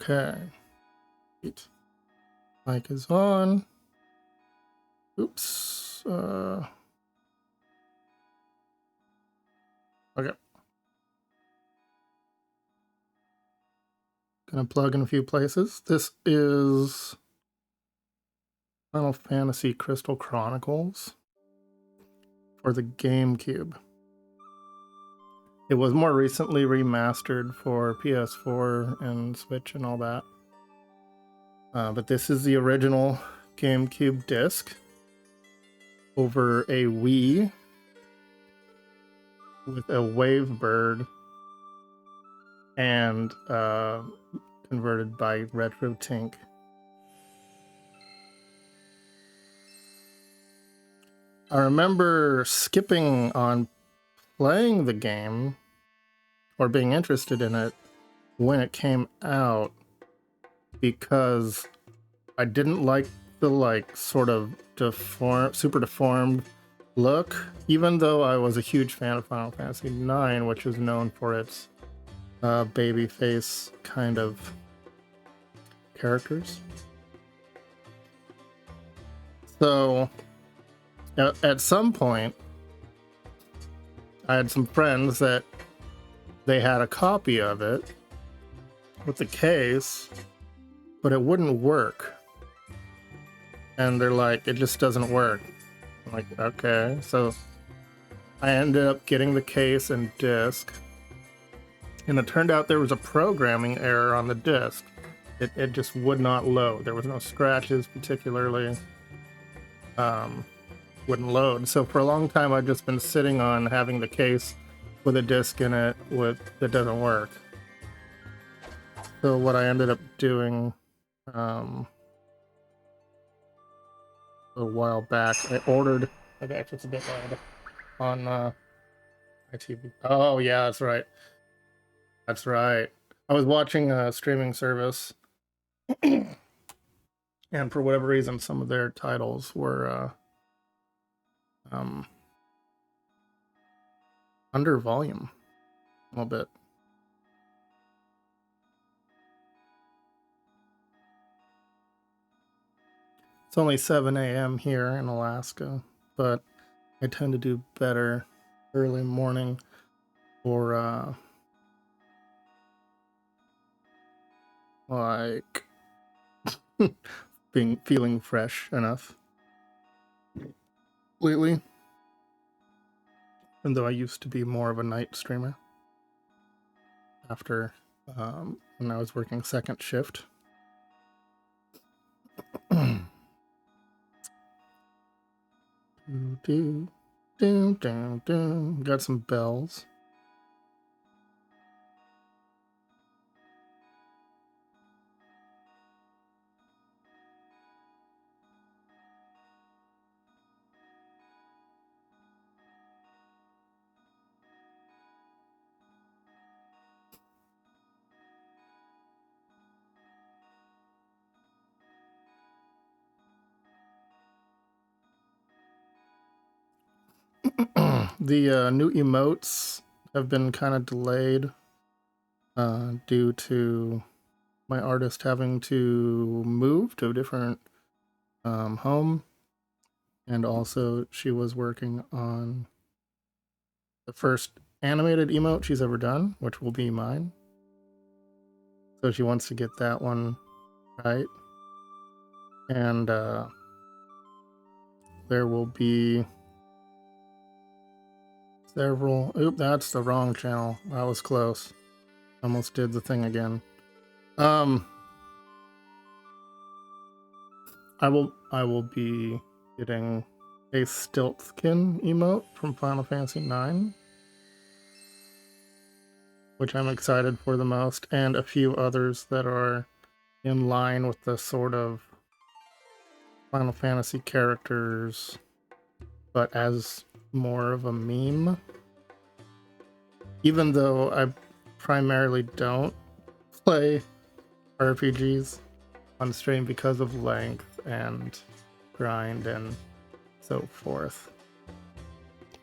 Okay. Sweet. Mic is on. Oops. Okay. Gonna plug in a few places. This is Final Fantasy Crystal Chronicles for the GameCube. It was more recently remastered for PS4 and Switch and all that. But this is the original GameCube disc over a Wii with a Wavebird and converted by RetroTink. I remember skipping on playing the game or being interested in it when it came out because I didn't like the sort of super deformed look, even though I was a huge fan of Final Fantasy IX, which is known for its baby face kind of characters. So at some point I had some friends that they had a copy of it with the case, but it wouldn't work. And they're like, it just doesn't work. I'm like, okay. So I ended up getting the case and disc. And it turned out there was a programming error on the disc. It just would not load. There was no scratches particularly. Wouldn't load. So for a long time I've just been sitting on having the case with a disc in it that doesn't work. So what I ended up doing a while back, I ordered, okay, actually it's a bit loud on my TV. Oh yeah, that's right. That's right. I was watching a streaming service and for whatever reason some of their titles were under volume a little bit. It's only 7 a.m. here in Alaska, but I tend to do better early morning or like feeling fresh enough lately. Even though I used to be more of a night streamer after when I was working second shift. Got some bells. The new emotes have been kind of delayed due to my artist having to move to a different home, and also she was working on the first animated emote she's ever done, which will be mine. So she wants to get that one right, and there will be several. Oop, that's the wrong channel. That was close. Almost did the thing again. I will be getting a Stiltskin emote from Final Fantasy IX, which I'm excited for the most, and a few others that are in line with the sort of Final Fantasy characters, but as more of a meme. Even though I primarily don't play RPGs on stream because of length and grind and so forth.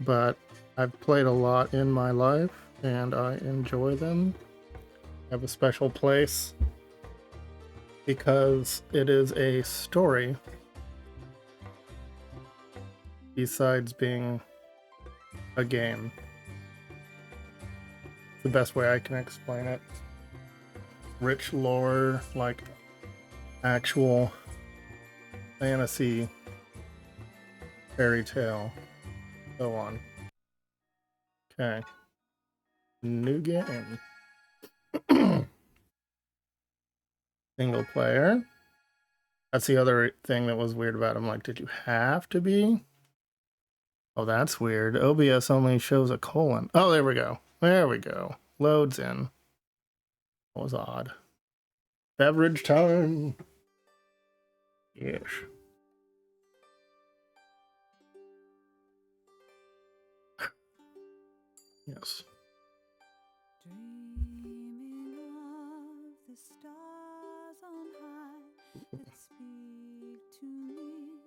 But I've played a lot in my life and I enjoy them. I have a special place because it is a story besides being a game. It's the best way I can explain it. Rich lore, like actual fantasy fairy tale, so on. Okay. New game. Single player. That's the other thing that was weird about it. I'm like, did you have to be? Oh, that's weird. OBS only shows a colon. Oh, there we go. There we go. Loads in. That was odd. Beverage time. Yes. Yes. Dreaming of the stars on high that speak to me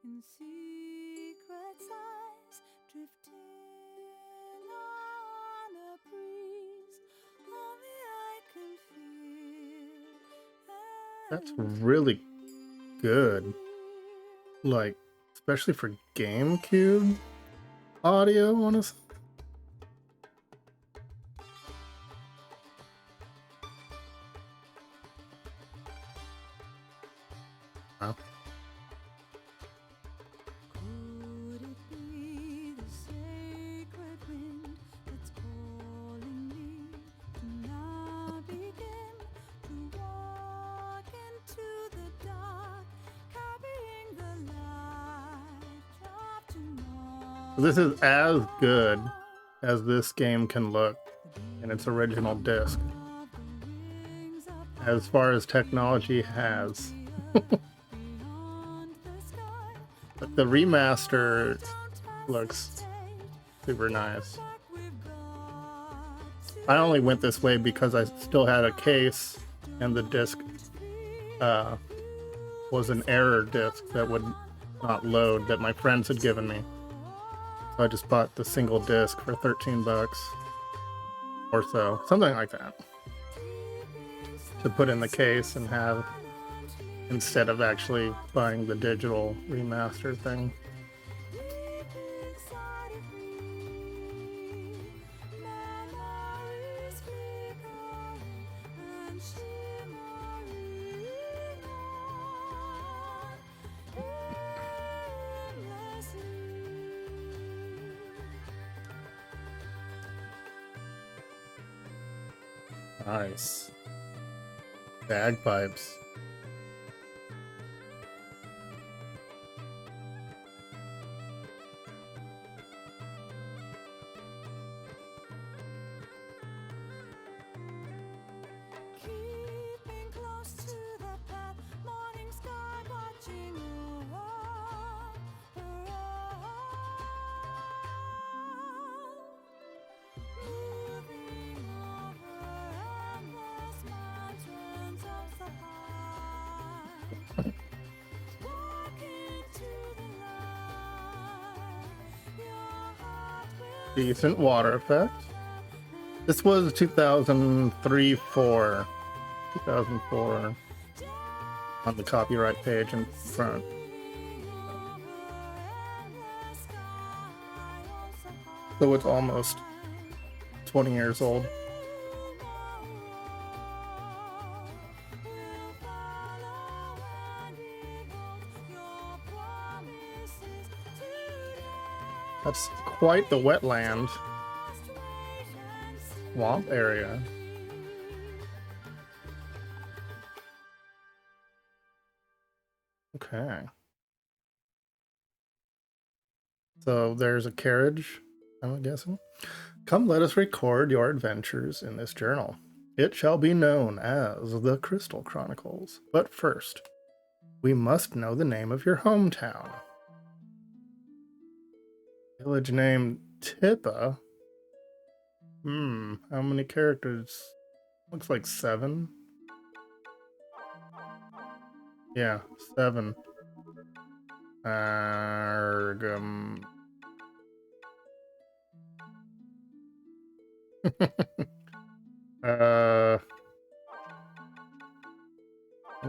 in secret sighs, drifting on a breeze. Only I can feel. That's really good. Like, especially for GameCube audio, honestly. Wow. Could it be the sacred wind that's calling me to now begin to walk into the dark, carrying the light of tomorrow? This is as good as this game can look in its original disc, as far as technology has. But the remaster looks super nice. I only went this way because I still had a case and the disc was an error disc that would not load that my friends had given me. So I just bought the single disc for 13 bucks or so, something like that, to put in the case and have, instead of actually buying the digital remaster thing. Nice. Bagpipes. Keeping close to the path, morning sky watching over the moving over endless mountains of the high, walking to the light, your heart will Decent water effect. This was 2003-4. 2004 on the copyright page in front. So it's almost 20 years old. That's quite the wetland. Swamp area. Okay. So there's a carriage, I'm guessing. Come, let us record your adventures in this journal. It shall be known as the Crystal Chronicles. But first, we must know the name of your hometown. Village name Tippa. How many characters? Looks like 7. Yeah, 7. Argum.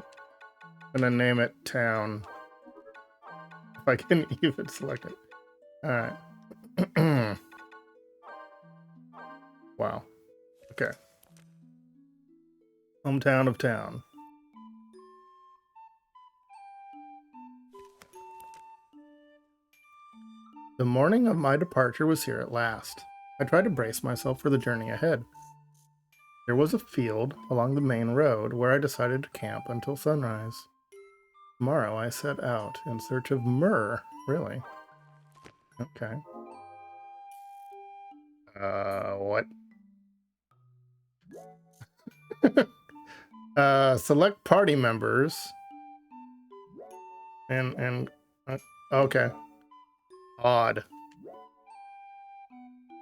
I'm gonna name it Town. If I can even select it. Alright. Wow. Okay. Hometown of Town. The morning of my departure was here at last. I tried to brace myself for the journey ahead. There was a field along the main road where I decided to camp until sunrise. Tomorrow I set out in search of myrrh. Really? Okay. What? Select party members. Okay. Odd.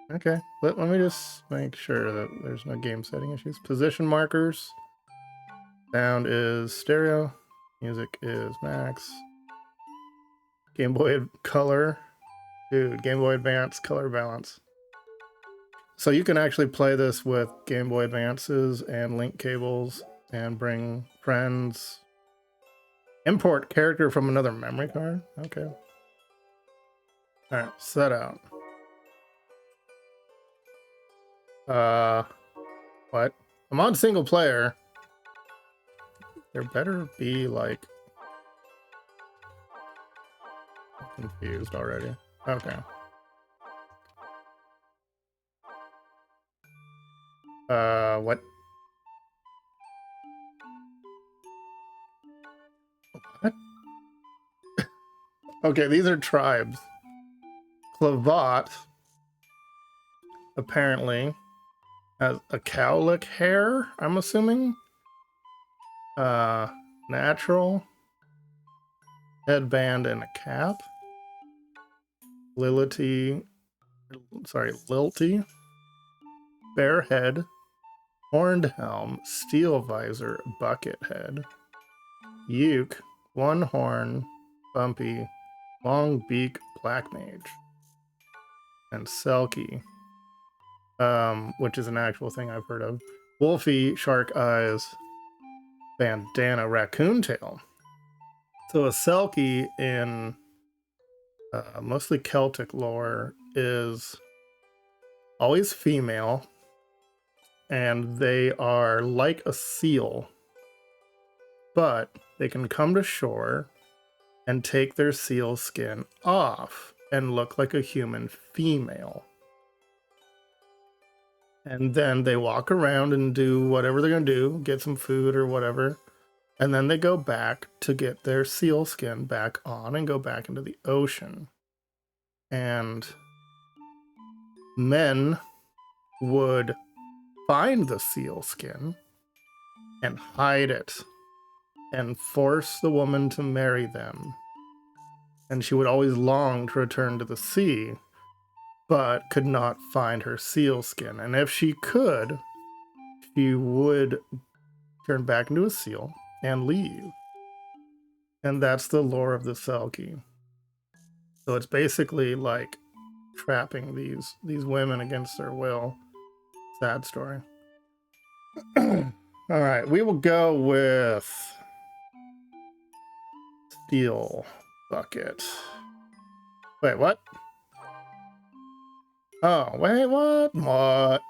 Okay, let me just make sure that there's no game setting issues. Position markers. Sound is stereo. Music is max. Game Boy Color. Dude, Game Boy Advance color balance. So you can actually play this with Game Boy Advances and link cables and bring friends. Import character from another memory card. Okay. Alright, set out. What? I'm on single player. There better be like... I'm confused already. Okay. What? What? Okay, these are tribes. Clavat apparently has a cowlick hair, I'm assuming. Natural headband and a cap. Lilty, bare head, horned helm, steel visor, bucket head. Uke, one horn, bumpy, long beak, black mage. And Selkie, which is an actual thing I've heard of. Wolfie, shark eyes, bandana, raccoon tail. So a Selkie in mostly Celtic lore is always female, and they are like a seal, but they can come to shore and take their seal skin off and look like a human female. And then they walk around and do whatever they're going to do, get some food or whatever. And then they go back to get their seal skin back on and go back into the ocean. And men would find the seal skin and hide it and force the woman to marry them. And she would always long to return to the sea, but could not find her seal skin. And if she could, she would turn back into a seal and leave. And that's the lore of the Selkie. So it's basically like trapping these women against their will. Sad story. All right, we will go with steel bucket. Wait, what? Oh, wait, what? What?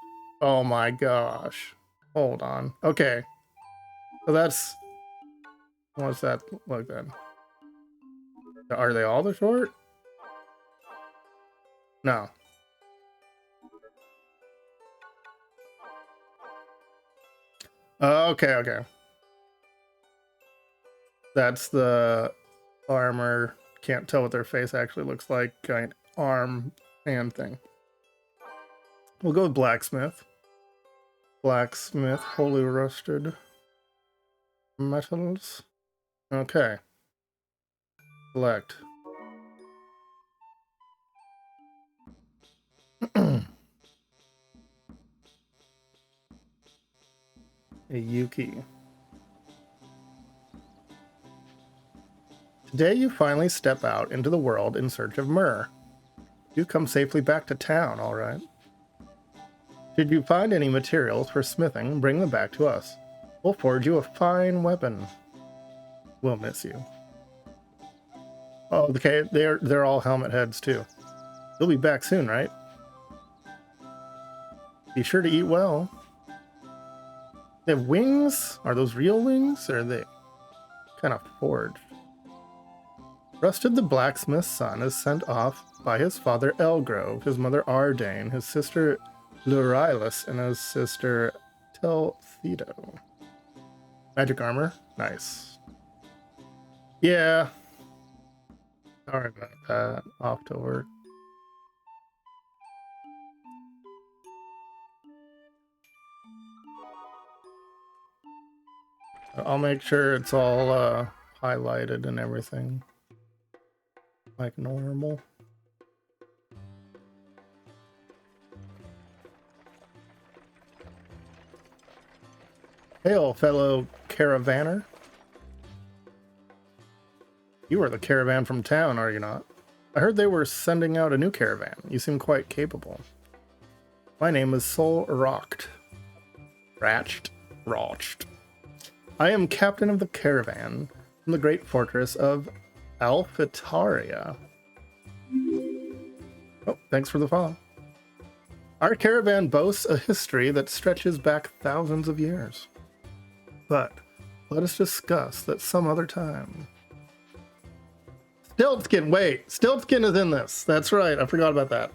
Oh my gosh. Hold on. Okay. So that's... What's that look then? Are they all the short? No. Okay. That's the armor. Can't tell what their face actually looks like. Giant arm hand thing. We'll go with blacksmith. Blacksmith, holy rusted metals. Okay. Select. A Yuki. Today you finally step out into the world in search of myrrh. You come safely back to town, all right? Should you find any materials for smithing, bring them back to us. We'll forge you a fine weapon. We'll miss you. Oh, okay, they're all helmet heads too. You'll be back soon, right? Be sure to eat well. They have wings? Are those real wings? Or are they kind of forged? Rusted the blacksmith's son is sent off by his father Elgrove, his mother Ardane, his sister Lurylus, and his sister Telthedo. Magic armor? Nice. Yeah. Sorry about that. Off to work. I'll make sure it's all highlighted and everything. Like normal. Hail, fellow caravaner. You are the caravan from town, are you not? I heard they were sending out a new caravan. You seem quite capable. My name is Sol Rocht. Rocht. I am captain of the caravan from the great fortress of Alphitaria. Oh, thanks for the follow. Our caravan boasts a history that stretches back thousands of years. But let us discuss that some other time. Stiltskin, wait, Stiltskin is in this. That's right, I forgot about that.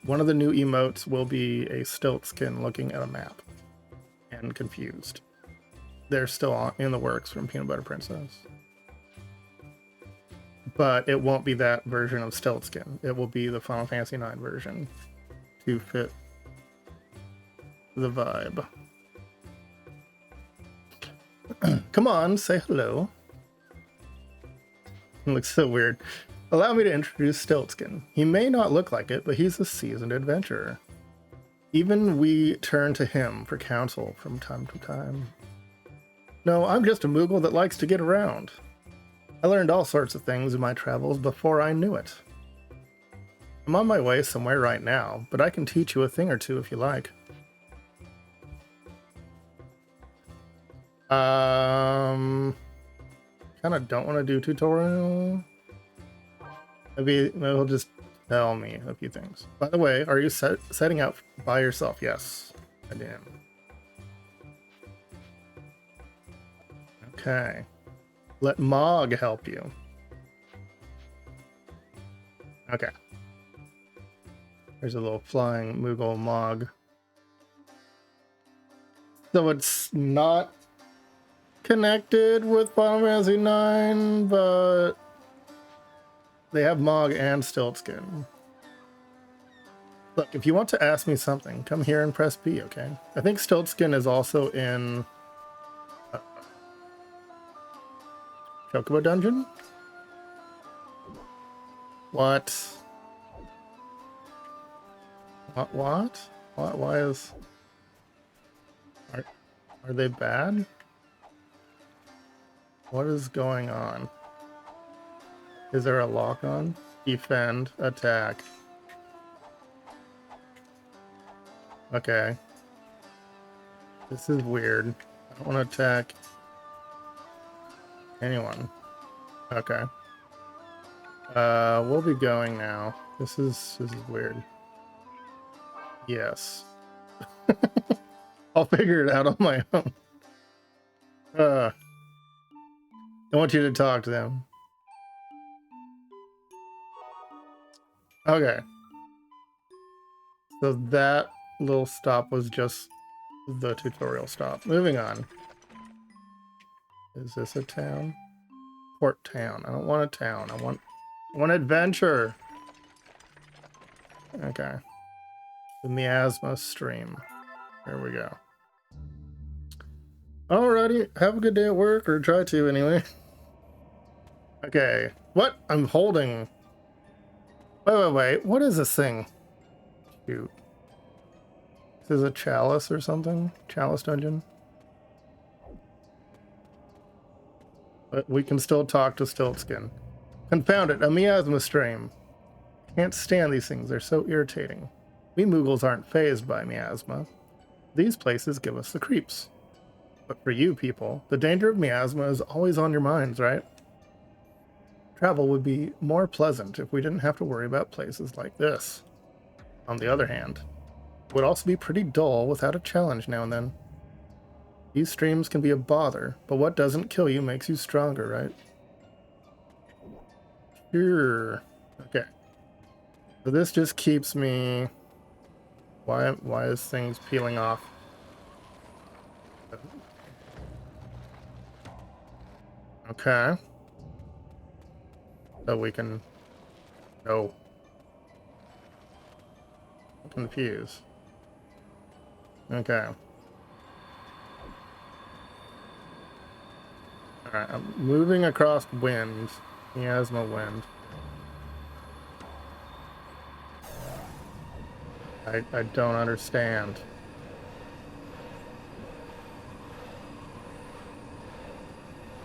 One of the new emotes will be a Stiltskin looking at a map and confused. They're still in the works from Peanut Butter Princess. But it won't be that version of Stiltskin. It will be the Final Fantasy IX version to fit the vibe. Come on, say hello. It looks so weird. Allow me to introduce Stiltskin. He may not look like it, but he's a seasoned adventurer. Even we turn to him for counsel from time to time. No, I'm just a Moogle that likes to get around. I learned all sorts of things in my travels before I knew it. I'm on my way somewhere right now, but I can teach you a thing or two if you like. Kind of don't want to do tutorial. Maybe he'll just tell me a few things. By the way, are you setting out by yourself? Yes, I am. Okay. Let Mog help you. Okay. There's a little flying Moogle Mog. So it's not connected with Final Fantasy IX, but they have Mog and Stiltskin. Look, if you want to ask me something, come here and press B, okay? I think Stiltskin is also in Chocobo Dungeon? What? What? Why is... Are they bad? What is going on? Is there a lock on? Defend, attack. Okay. This is weird. I don't want to attack anyone. Okay. We'll be going now. This is weird. Yes. I'll figure it out on my own. I want you to talk to them. Okay. So that little stop was just the tutorial stop. Moving on. Is this a town? Port town. I don't want a town. I want adventure. Okay. The miasma stream. There we go. Alrighty. Have a good day at work, or try to anyway. Okay. What? I'm holding. Wait. What is this thing? Shoot. This is a chalice or something? Chalice dungeon? But we can still talk to Stiltskin. Confound it, a miasma stream. Can't stand these things, they're so irritating. We Moogles aren't fazed by miasma. These places give us the creeps. But for you people, the danger of miasma is always on your minds, right? Travel would be more pleasant if we didn't have to worry about places like this. On the other hand, it would also be pretty dull without a challenge now and then. These streams can be a bother, but what doesn't kill you makes you stronger, right? Sure. Okay. So this just keeps me... Why is things peeling off? Okay. So we can... Oh. I'm confused. Okay. Alright, I'm moving across wind. Miasma wind. I don't understand.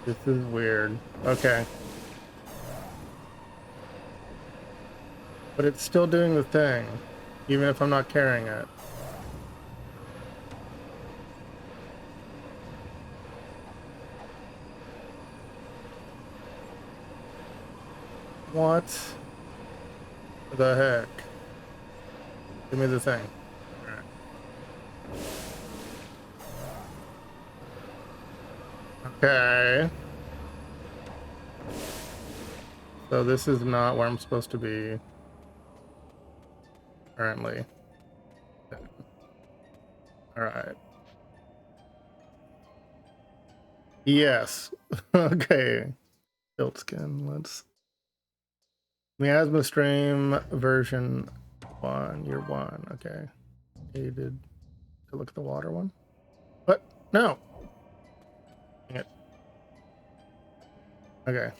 This is weird. Okay. But it's still doing the thing, even if I'm not carrying it. What the heck? Give me the thing. Okay. So this is not where I'm supposed to be currently. Alright. Yes. Okay. Built skin. Let's... Miasma stream version 1, year 1. Okay. Needed to look at the water one. What? No. Dang it. Okay.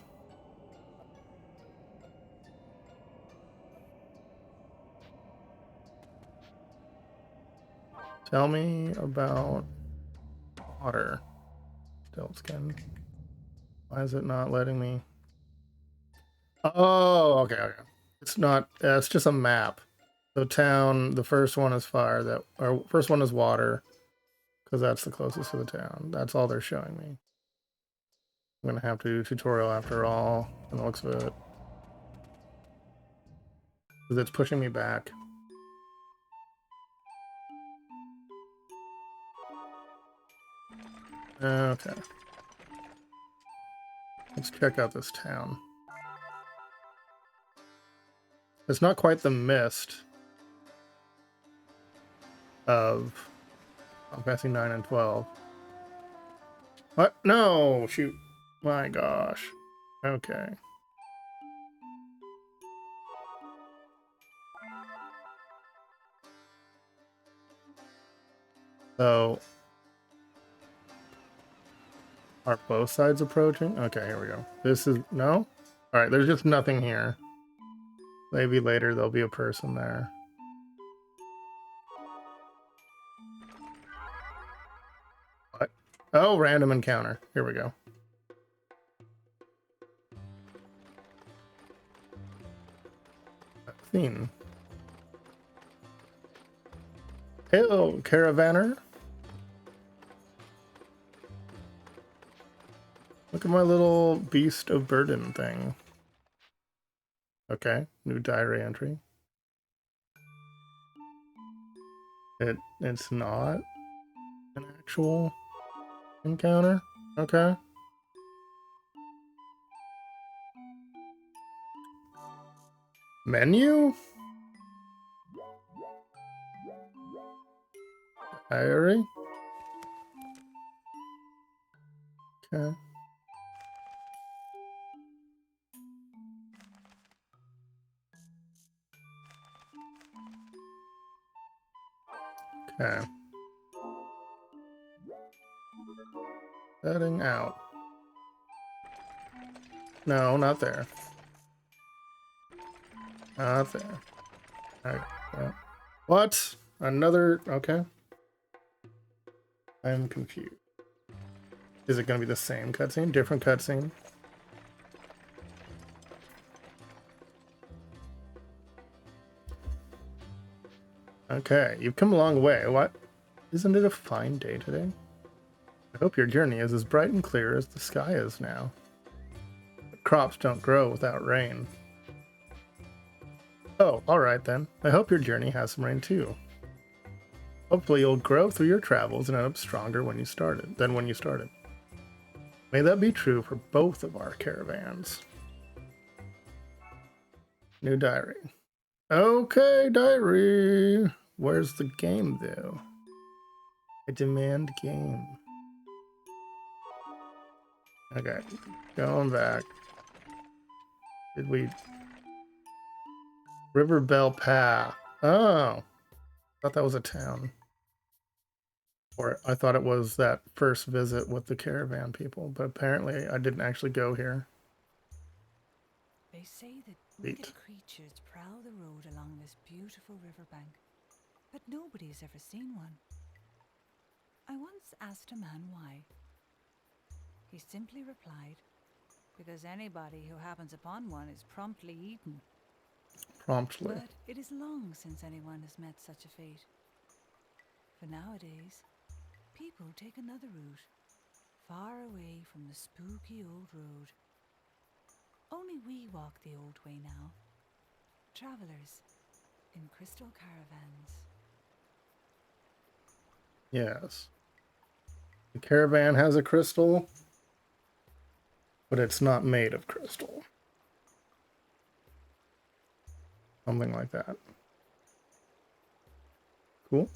Tell me about water. Still skin. Why is it not letting me? Oh, okay, okay. It's not. It's just a map. So town. The first one is fire. That or first one is water, because that's the closest to the town. That's all they're showing me. I'm gonna have to do a tutorial after all. And the looks of it, because it's pushing me back. Okay. Let's check out this town. It's not quite the mist of Final Fantasy 9 and 12. What? No! Shoot. My gosh. Okay. So... Are both sides approaching? Okay, here we go. This is... No? Alright, there's just nothing here. Maybe later there'll be a person there. What? Oh, random encounter. Here we go. Scene. Hello, caravaner. Look at my little beast of burden thing. Okay, new diary entry. It's not an actual encounter. Okay. Menu? Diary? Okay. Okay. Setting out. No, not there. Not there. Okay. Yeah. What? Another... Okay. I'm confused. Is it going to be the same cutscene? Different cutscene? Okay, you've come a long way. What? Isn't it a fine day today? Hope your journey is as bright and clear as the sky is now. But crops don't grow without rain. Oh, alright then. I hope your journey has some rain too. Hopefully you'll grow through your travels and end up stronger than when you started. May that be true for both of our caravans. New diary. Okay, diary. Where's the game though? I demand game. Okay, going back. Did we... River Bell Path. Oh, thought that was a town. Or I thought it was that first visit with the caravan people, but apparently I didn't actually go here. They say that wicked creatures prowl the road along this beautiful riverbank, but nobody's ever seen one. I once asked a man why. He simply replied, because anybody who happens upon one is promptly eaten. Promptly. But it is long since anyone has met such a fate. For nowadays, people take another route, far away from the spooky old road. Only we walk the old way now, travelers in crystal caravans. Yes. The caravan has a crystal, but it's not made of crystal. Something like that. Cool.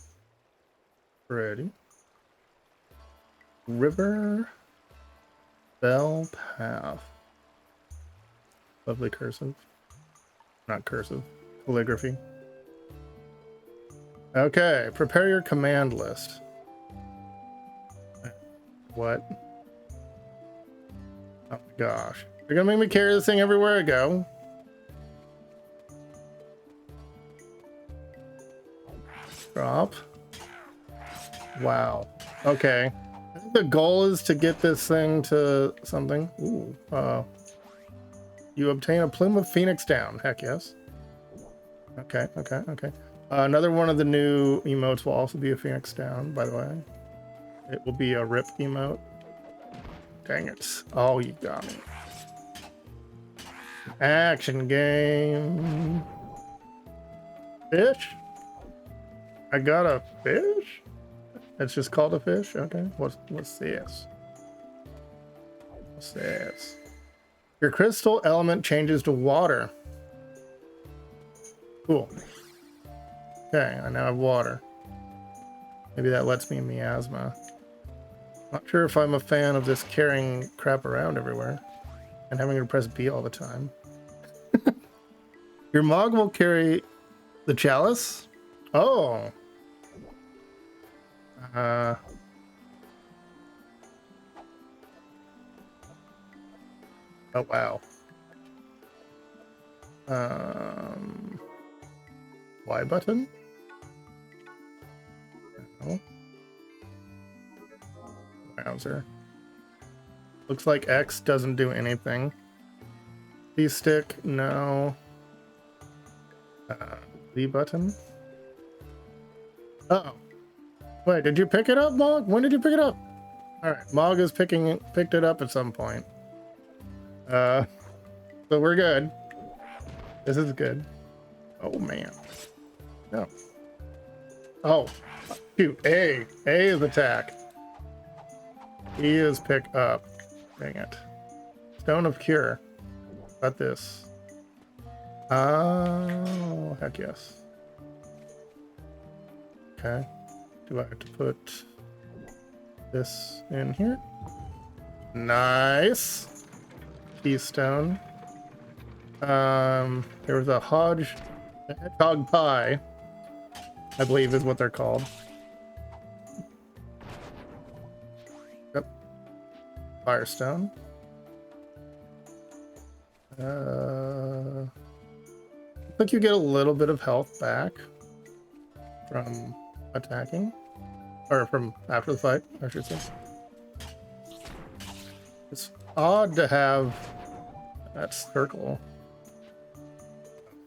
Ready. River Bell Path. Lovely cursive. Not cursive. Calligraphy. Okay, prepare your command list. What? Oh my gosh. They're gonna make me carry this thing everywhere I go. Drop. Wow. Okay. I think the goal is to get this thing to something. Ooh. You obtain a plume of phoenix down. Heck yes. Okay. Another one of the new emotes will also be a phoenix down, by the way. It will be a rip emote. Dang it. Oh, you got me. Action game. Fish? I got a fish? It's just called a fish? Okay. What's this? What's this? Your crystal element changes to water. Cool. Okay, I now have water. Maybe that lets me miasma. Not sure if I'm a fan of this carrying crap around everywhere and having to press B all the time. Your Mog will carry the chalice? Oh. Oh wow. Y button? No. Browser. Looks like X doesn't do anything. C stick, no. Z button. Uh oh. Wait, did you pick it up, Mog? When did you pick it up? Alright, Mog has picked it up at some point. So we're good. This is good. Oh man. No. Oh, shoot. A is attack. E is pick up. Dang it. Stone of Cure. Got this. Oh, heck yes. Okay. Do I have to put this in here? Nice. Keystone. There was a hedgehog pie, I believe is what they're called. Yep. Firestone. I think you get a little bit of health back from attacking, or from after the fight, I should say. It's odd to have that circle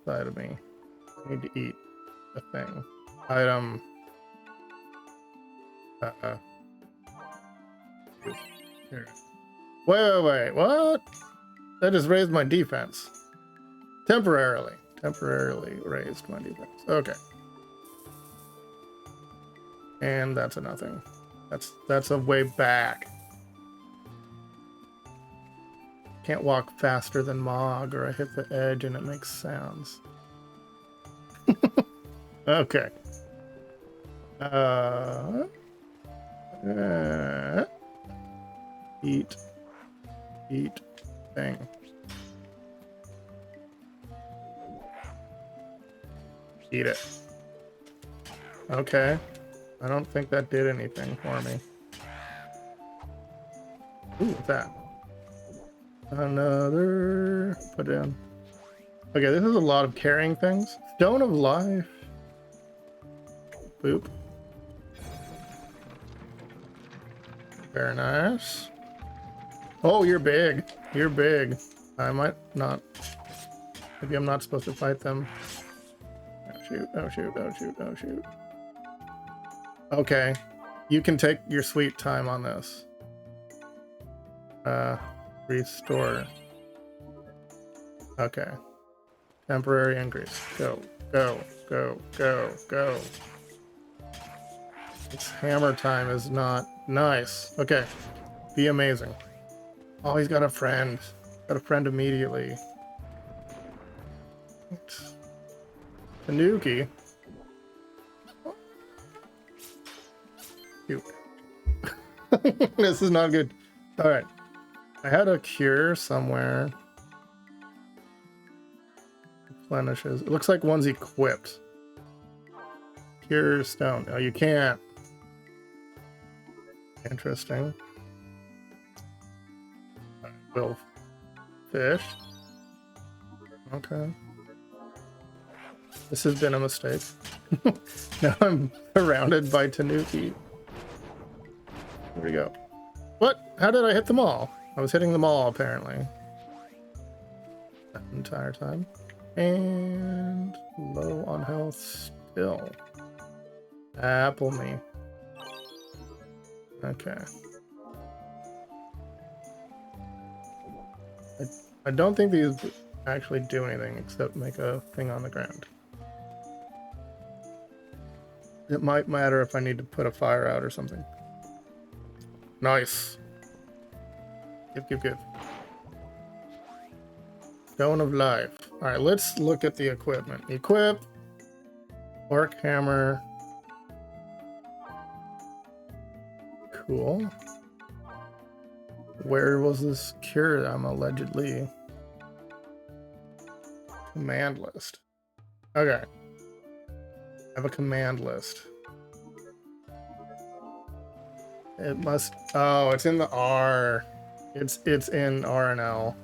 outside of me. I need to eat a thing. Item. Here. Wait, what? That just raised my defense. Temporarily raised my defense. Okay. And that's a nothing. That's a way back. Can't walk faster than Mog, or I hit the edge and it makes sounds. Okay. Eat thing. Eat it. Okay. I don't think that did anything for me. Ooh, what's that? Another. Put in. Okay, this is a lot of carrying things. Stone of Life. Boop. Very nice. Oh, you're big. You're big. I might not. Maybe I'm not supposed to fight them. Oh shoot, oh shoot, oh shoot, oh shoot. Okay. You can take your sweet time on this. Restore. Okay. Temporary increase. Go, go, go, go, go. This hammer time is not nice. Okay. Be amazing. Oh, he's got a friend. Got a friend immediately. Tanuki. Cute. This is not good. Alright. I had a cure somewhere. Replenishes. It looks like one's equipped. Cure stone. No, you can't. Interesting. Will fish. Okay. This has been a mistake. Now I'm surrounded by Tanuki. Here we go. What? How did I hit them all? I was hitting them all, apparently. That entire time. And low on health still. Apple me. Okay. I don't think these actually do anything except make a thing on the ground. It might matter if I need to put a fire out or something. Nice. Give. Stone of Life. Alright, let's look at the equipment. Equip. Orc hammer. Cool. Where was this cure I'm allegedly? Command list. Okay. I have a command list. It must. Oh, it's in the R. It's in R and L.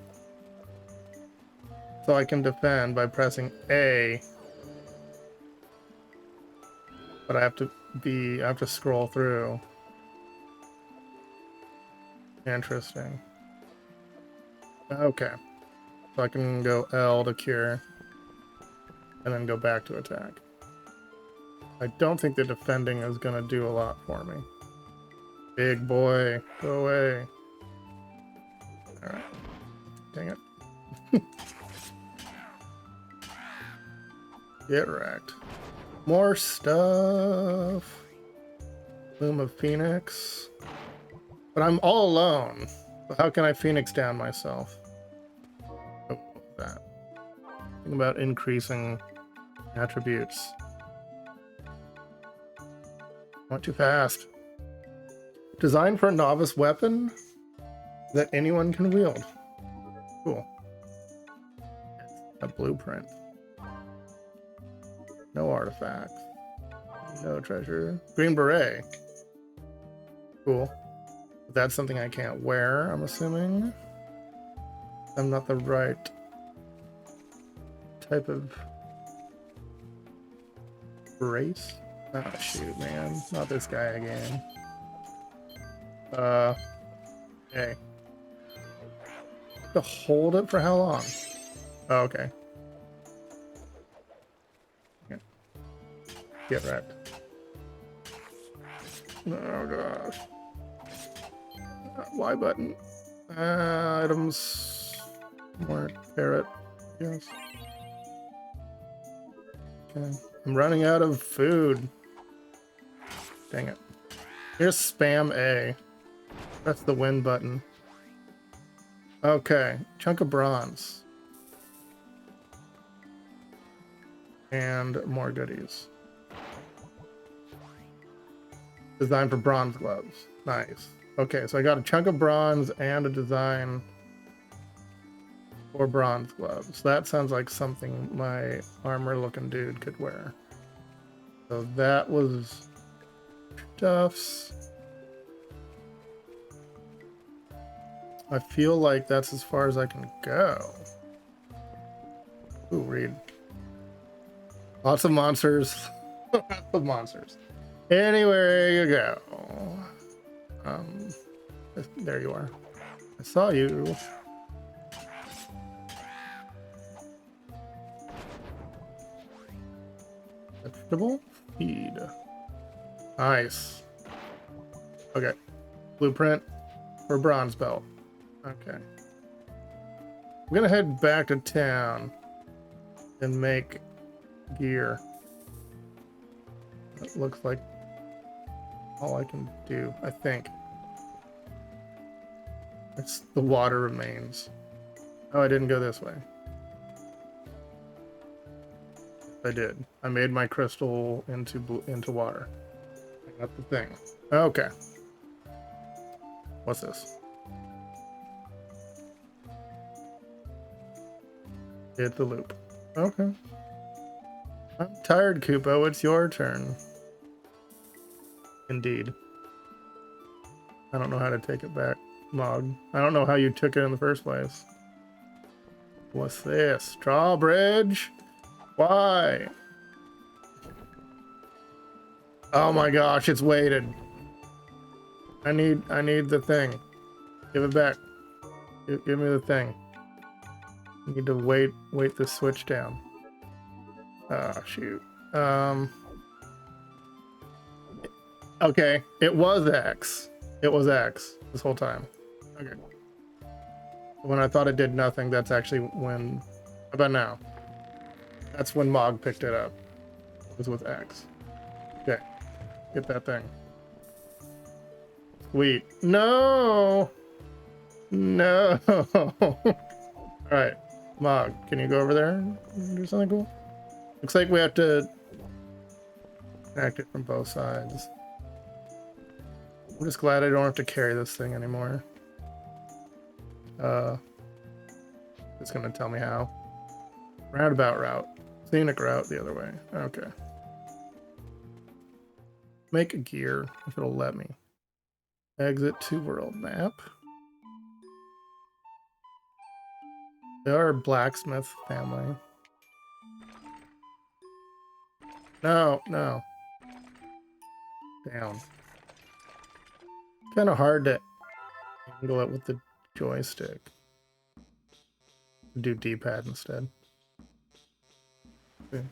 So I can defend by pressing A. But I have to scroll through. Interesting. Okay. So I can go L to cure. And then go back to attack. I don't think the defending is gonna do a lot for me. Big boy, go away. Alright. Dang it. Get wrecked. More stuff. Loom of Phoenix. But I'm all alone. So how can I Phoenix down myself? Oh, that. Think about increasing attributes. Not too fast. Designed for a novice weapon that anyone can wield. Cool. A blueprint. No artifacts. No treasure. Green beret. Cool. But that's something I can't wear, I'm assuming. I'm not the right type of race. Oh shoot, man. Not this guy again. Hey. To hold it for how long? Oh, okay. Get wrecked. Oh gosh. Y button. Items. More carrot. Yes. Okay. I'm running out of food. Dang it. Here's spam A. That's the win button. Okay. Chunk of bronze. And more goodies. Design for bronze gloves. Nice. Okay, so I got a chunk of bronze and a design for bronze gloves. That sounds like something my armor looking dude could wear. So that was stuffs. I feel like that's as far as I can go. Ooh, read. Lots of monsters. Lots of monsters. Anywhere you go. There you are. I saw you. Vegetable feed. Nice. Okay. Blueprint for bronze belt. Okay. I'm gonna head back to town and make gear. That looks like all I can do, I think. It's the water remains. Oh, I didn't go this way. I did. I made my crystal into water. I got the thing. Okay. What's this? Hit the loop. Okay. I'm tired, Kupo. It's your turn. Indeed. I don't know how to take it back, Mog. I don't know how you took it in the first place. What's this? Drawbridge? Why? Oh my gosh, it's weighted. I need the thing. Give it back. Give me the thing. I need to weight the switch down. Ah, shoot. Okay, it was X. It was X this whole time. Okay. When I thought it did nothing, that's actually when... How about now? That's when Mog picked it up. It was with X. Okay. Get that thing. Sweet. No! No! Alright. Mog, can you go over there and do something cool? Looks like we have to connect it from both sides. I'm just glad I don't have to carry this thing anymore. It's gonna tell me how. Roundabout route. Scenic route the other way. Okay. Make a gear, if it'll let me. Exit to world map. They are a blacksmith family. No, no. Down. Kind of hard to angle it with the joystick. Do D-pad instead. Okay.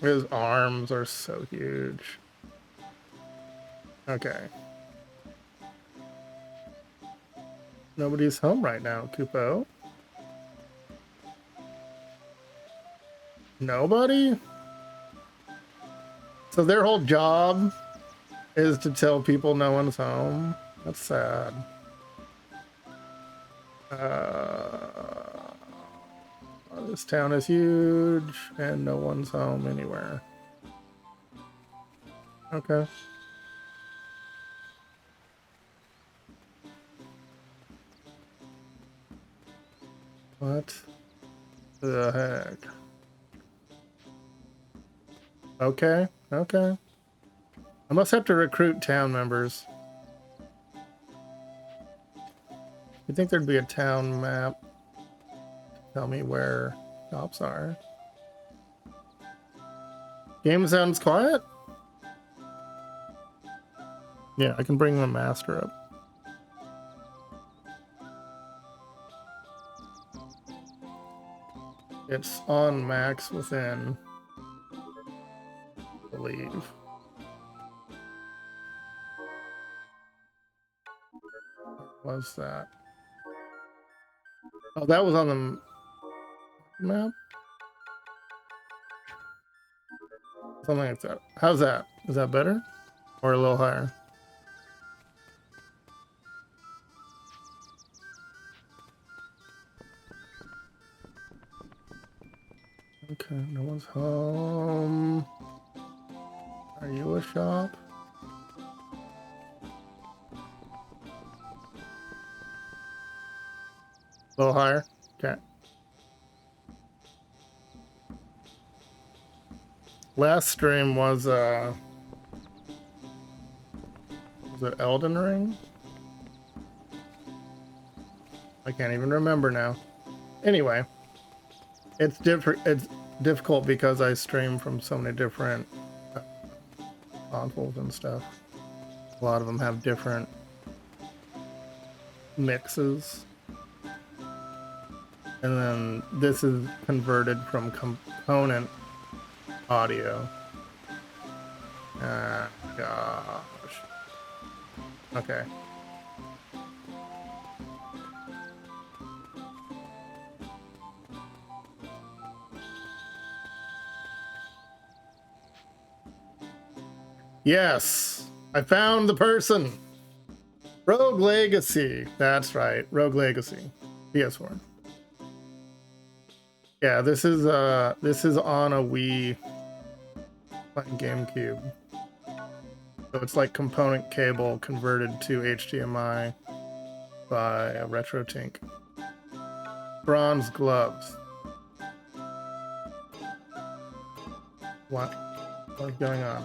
His arms are so huge. Okay. Nobody's home right now, Kupo. Nobody? So their whole job is to tell people no one's home? That's sad. This town is huge and no one's home anywhere. Okay. What the heck? Okay, okay. I must have to recruit town members. You think there'd be a town map? Tell me where shops are. Game sounds quiet? Yeah, I can bring the master up. It's on max within. believe. What was that? Oh, that was on the map? Something like that. How's that? Is that better? Or a little higher? Okay, no one's home. Are you a shop? A little higher? Okay. Last stream was it Elden Ring? I can't even remember now. Anyway, it's difficult because I stream from so many different consoles and stuff. A lot of them have different mixes. And then this is converted from component audio. Ah, gosh. Okay. Yes, I found the person. Rogue Legacy. That's right, Rogue Legacy. PS4. Yeah, this is on a Wii playing GameCube. So it's like component cable converted to HDMI by a RetroTink. Bronze gloves. What's going on?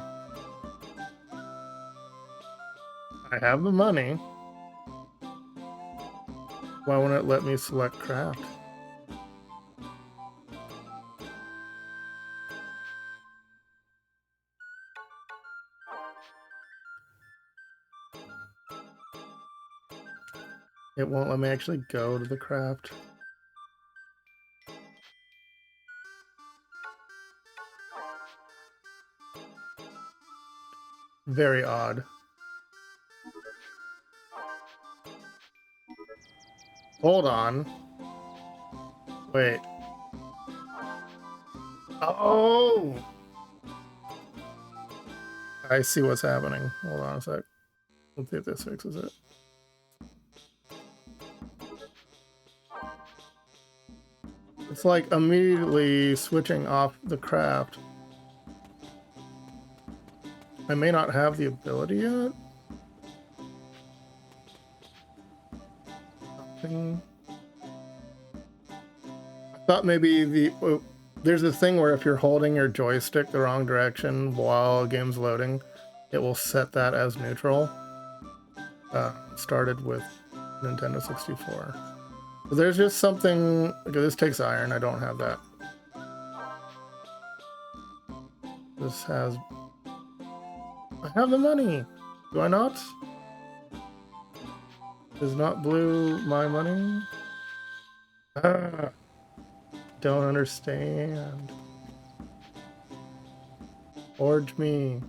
I have the money. Why won't it let me select craft? It won't let me actually go to the craft. Very odd. Hold on. Wait. Oh! I see what's happening. Hold on a sec. Let's see if this fixes it. It's like immediately switching off the craft. I may not have the ability yet. Something. I thought maybe there's this thing where if you're holding your joystick the wrong direction while a game's loading, it will set that as neutral. Started with Nintendo 64. So there's just something. Okay, this takes iron. I don't have that. This has. I have the money. Do I not? Is not blue my money? Ah, don't understand. Forge me.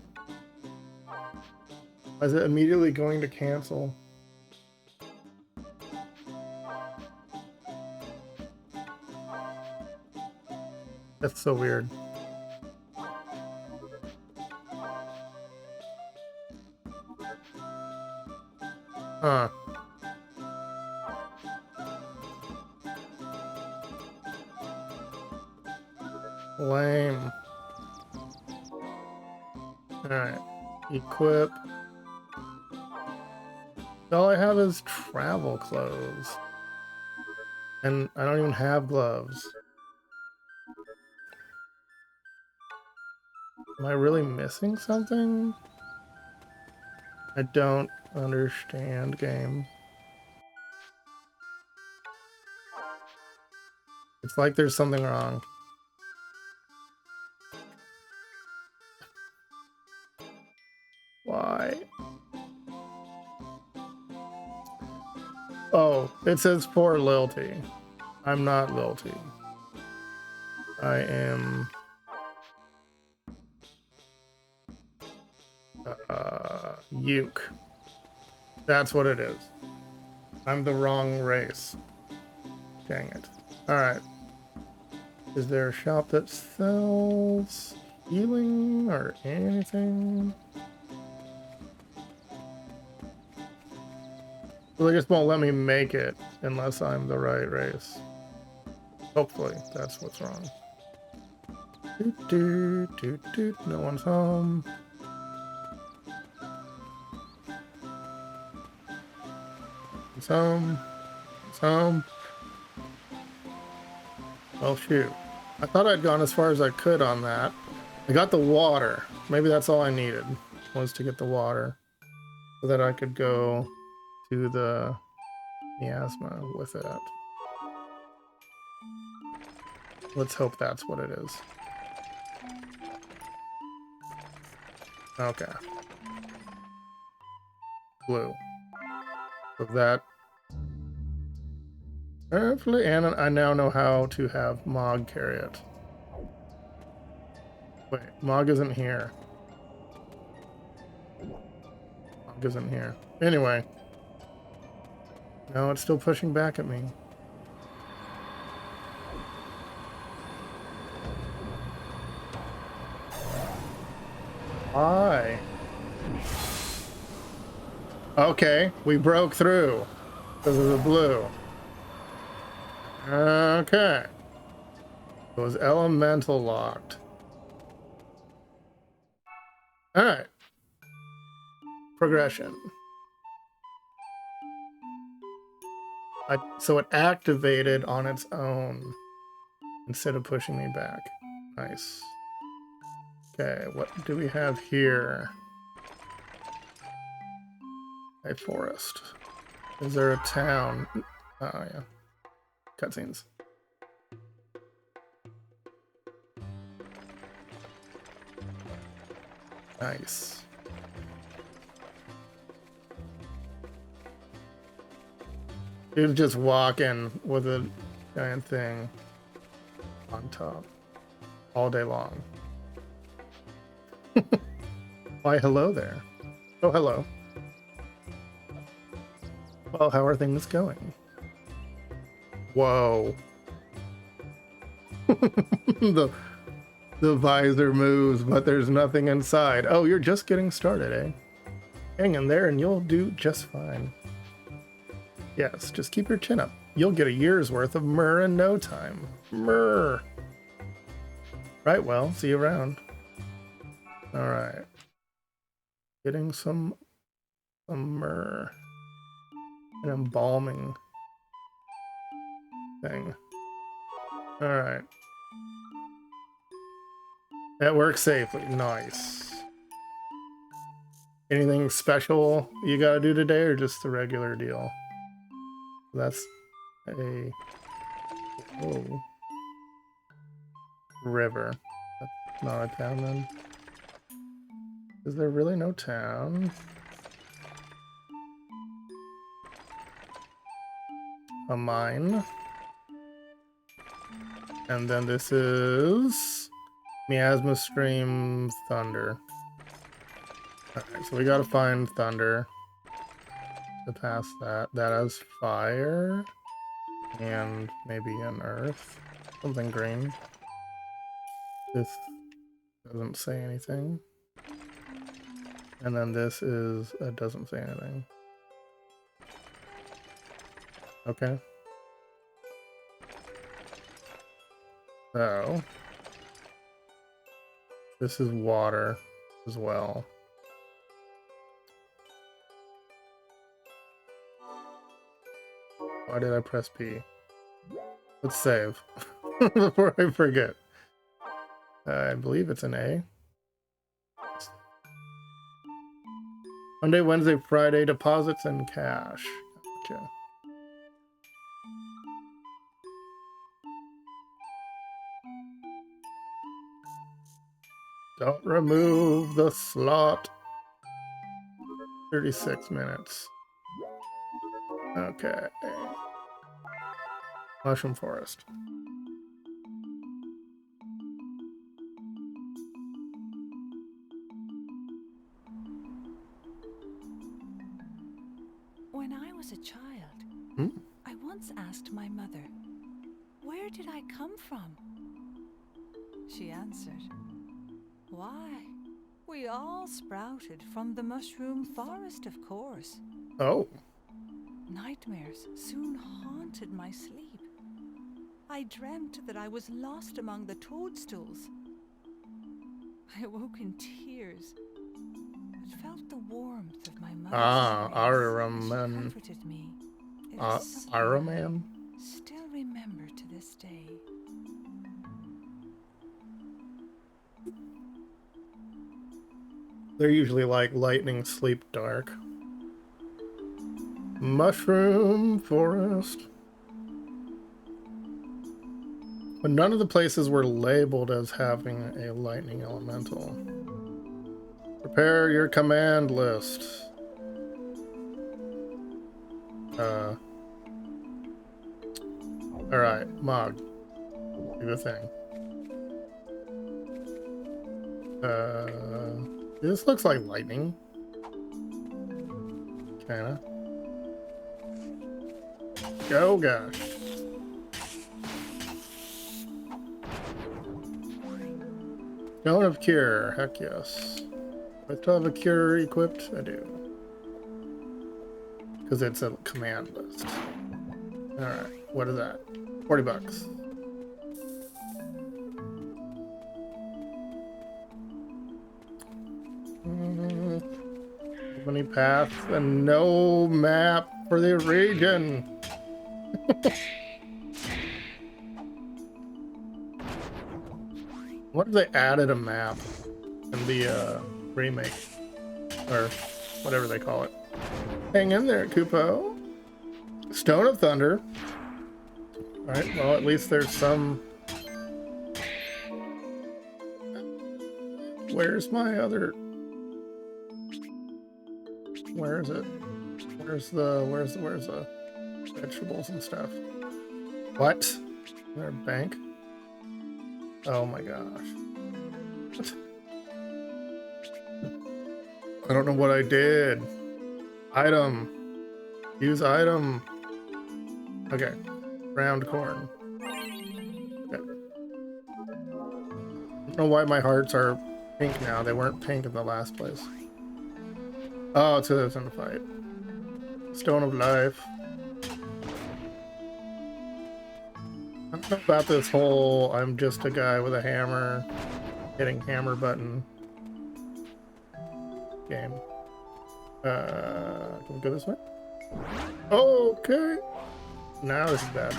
Why is it immediately going to cancel? That's so weird. Huh. Lame. Alright. Equip. All I have is travel clothes. And I don't even have gloves. Am I really missing something? I don't understand, game. It's like there's something wrong. Why? Oh, it says for loyalty. I'm not loyalty. I am Uke. That's what it is. I'm the wrong race. Dang it. Alright. Is there a shop that sells healing or anything? Well, they just won't let me make it unless I'm the right race. Hopefully, that's what's wrong. Doot, doot, doot, doot. No one's home. It's home. It's home. Well, shoot. I thought I'd gone as far as I could on that. I got the water. Maybe that's all I needed, was to get the water. So that I could go to the miasma with it. Let's hope that's what it is. Okay. Blue. So that... Hopefully, and I now know how to have Mog carry it. Wait, Mog isn't here. Mog isn't here. Anyway. No, it's still pushing back at me. Why? Okay, we broke through because of the blue. Okay. It was elemental locked. Alright. Progression. So it activated on its own instead of pushing me back. Nice. Okay, what do we have here? A forest. Is there a town? Oh, yeah. Cutscenes. Nice. Dude's just walking with a giant thing on top all day long. Why, hello there. Oh, hello. Well, how are things going? Whoa. the visor moves, but there's nothing inside. Oh, you're just getting started, eh? Hang in there and you'll do just fine. Yes, just keep your chin up. You'll get a year's worth of myrrh in no time. Myrrh. Right, well, see you around. Alright. Getting some myrrh. An embalming thing. Alright. That works safely. Nice. Anything special you gotta do today, or just the regular deal? That's a river. That's not a town then. Is there really no town? A mine. And then this is Miasma Stream Thunder. Alright, so we gotta find Thunder to pass that. That has fire and maybe an earth. Something green. This doesn't say anything. And then this is, it doesn't say anything. Okay. So, this is water as well. Why did I press P? Let's save before I forget. I believe it's an A. Monday, Wednesday, Friday, deposits and cash. Gotcha. Don't remove the slot. 36 minutes. Okay. Mushroom Forest. When I was a child, I once asked my mother, where did I come from? She answered, why, we all sprouted from the mushroom forest, of course. Oh. Nightmares soon haunted my sleep. I dreamt that I was lost among the toadstools. I awoke in tears, but felt the warmth of my mother's embrace as she comforted me. It is something Araman? I still remember to this day. They're usually like lightning, sleep, dark. Mushroom forest. But none of the places were labeled as having a lightning elemental. Prepare your command list. Alright, Mog. Do the thing. This looks like lightning. Kinda. Oh gosh. Stone of Cure, heck yes. I still have a cure equipped? I do. Because it's a command list. Alright, what is that? 40 bucks. Many paths and no map for the region. What if they added a map in the remake? Or whatever they call it. Hang in there, Kupo. Stone of Thunder. Alright, well at least there's some... Where's my other... Where is it? Where's the vegetables and stuff? What? Is there a bank? Oh my gosh. What? I don't know what I did. Item. Use item. Okay. Round corn. Okay. I don't know why my hearts are pink now. They weren't pink in the last place. Oh, it's because in the fight. Stone of Life. I don't know about this whole I'm just a guy with a hammer hitting hammer button game. Can we go this way? Okay. Now this is bad.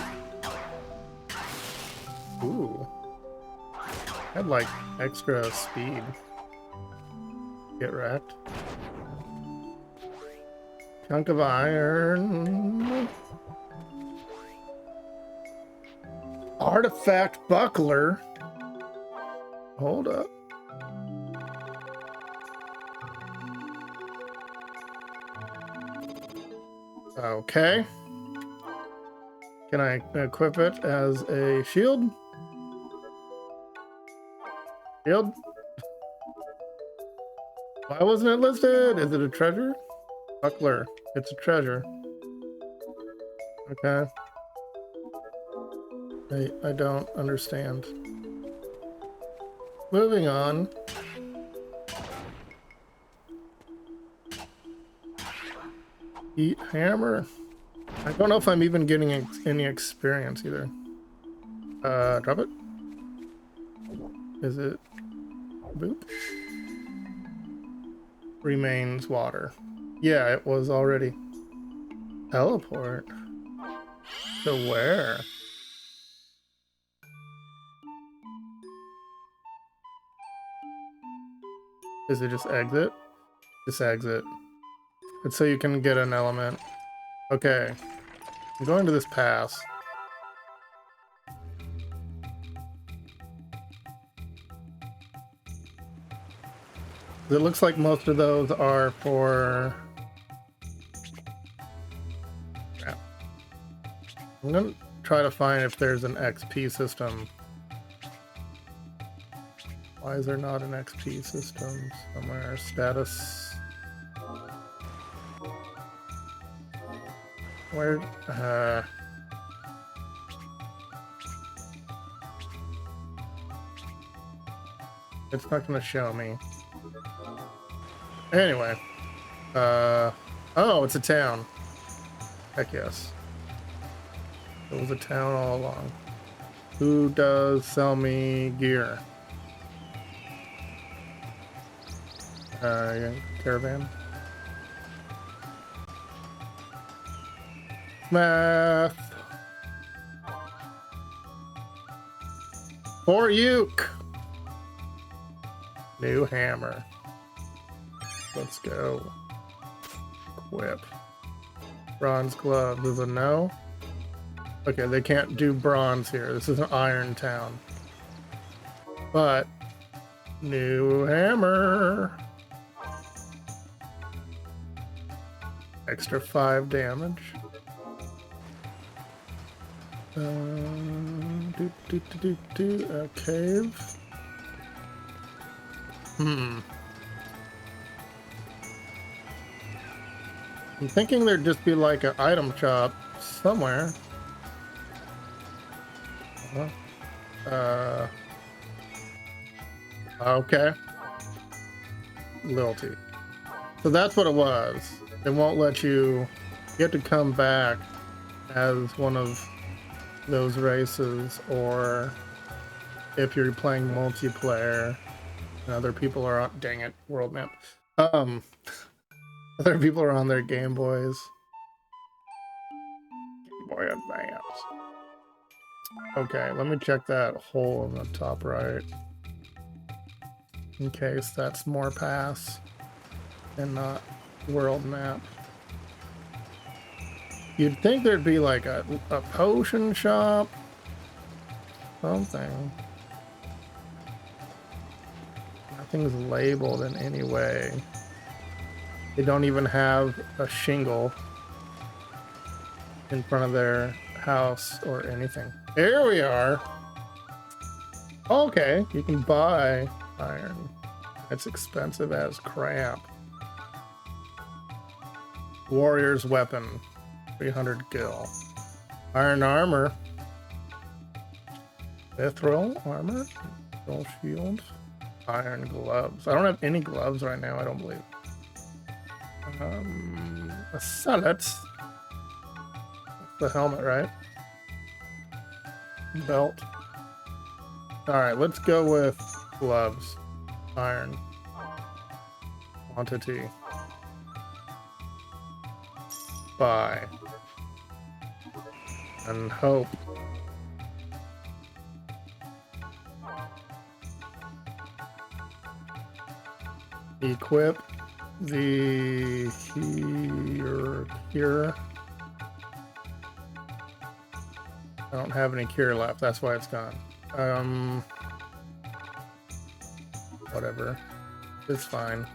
Ooh. Had like extra speed. Get wrecked. Chunk of iron. Artifact buckler. Hold up. Okay. Can I equip it as a shield? Shield? Why wasn't it listed? Is it a treasure? Buckler. It's a treasure. Okay. I don't understand. Moving on. Eat hammer. I don't know if I'm even getting any experience either. Drop it. Is it boop? Remains water. Yeah, it was already. Teleport. To where? Is it just exit? Just exit. It's so you can get an element. Okay. I'm going to this pass. It looks like most of those are for... Yeah. I'm gonna try to find if there's an XP system. Why is there not an XP system somewhere? Status. Where? It's not gonna show me. Anyway. Oh, it's a town. Heck yes. It was a town all along. Who does sell me gear? Caravan. Math. For Uke. New hammer. Let's go. Equip. Bronze gloves is a no. Okay, they can't do bronze here. This is an iron town. But new hammer. Extra 5 damage. A cave. I'm thinking there'd just be like an item shop somewhere. Okay. Loyalty. So that's what it was. It won't let you. You have to come back as one of those races, or if you're playing multiplayer and other people are on. Dang it, world map. Other people are on their Game Boys. Game Boy Advance. Okay, let me check that hole in the top right. In case that's more pass and not world map. You'd think there'd be like a potion shop. Something. Nothing's labeled in any way. They don't even have a shingle in front of their house or anything. Here we are. Okay, you can buy iron. It's expensive as crap. Warrior's weapon, 300 gil. Iron armor. Mithril armor. Mithril shield. Iron gloves. I don't have any gloves right now, I don't believe. A salad. The helmet, right? Belt. Alright, let's go with gloves. Iron. Quantity. Buy. And hope. Equip the cure. I don't have any cure left, that's why it's gone. Whatever. It's fine.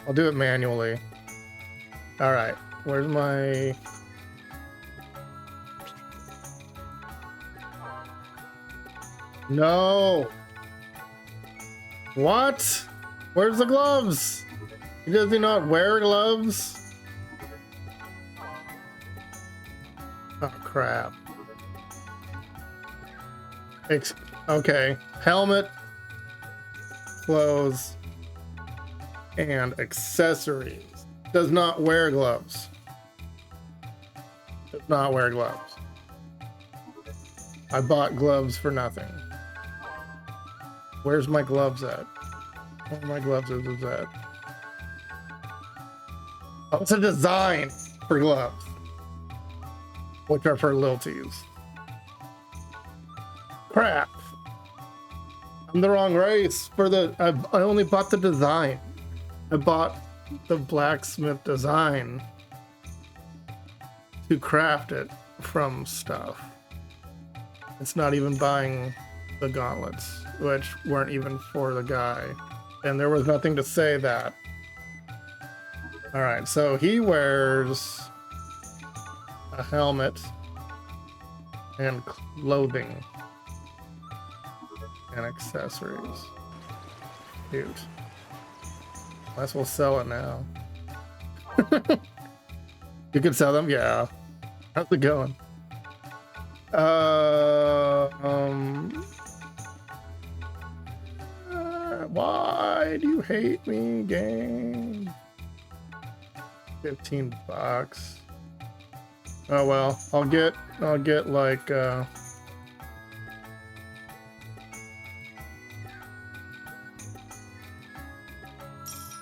I'll do it manually. Alright, where's my... No! What? Where's the gloves? Does he not wear gloves? Oh, crap. Okay. Helmet, clothes, and accessories. Does not wear gloves. Does not wear gloves. I bought gloves for nothing. Where's my gloves at? Where my gloves is at? Oh, it's a design for gloves, which are for lilties. Crap. I'm the wrong race for the... I only bought the design. I bought the blacksmith design to craft it from stuff. It's not even buying the gauntlets, which weren't even for the guy. And there was nothing to say that. Alright, so he wears a helmet and clothing and accessories. Cute. Might as well sell it now. You could sell them? Yeah. How's it going? Why do you hate me, game? $15. Oh well, I'll get like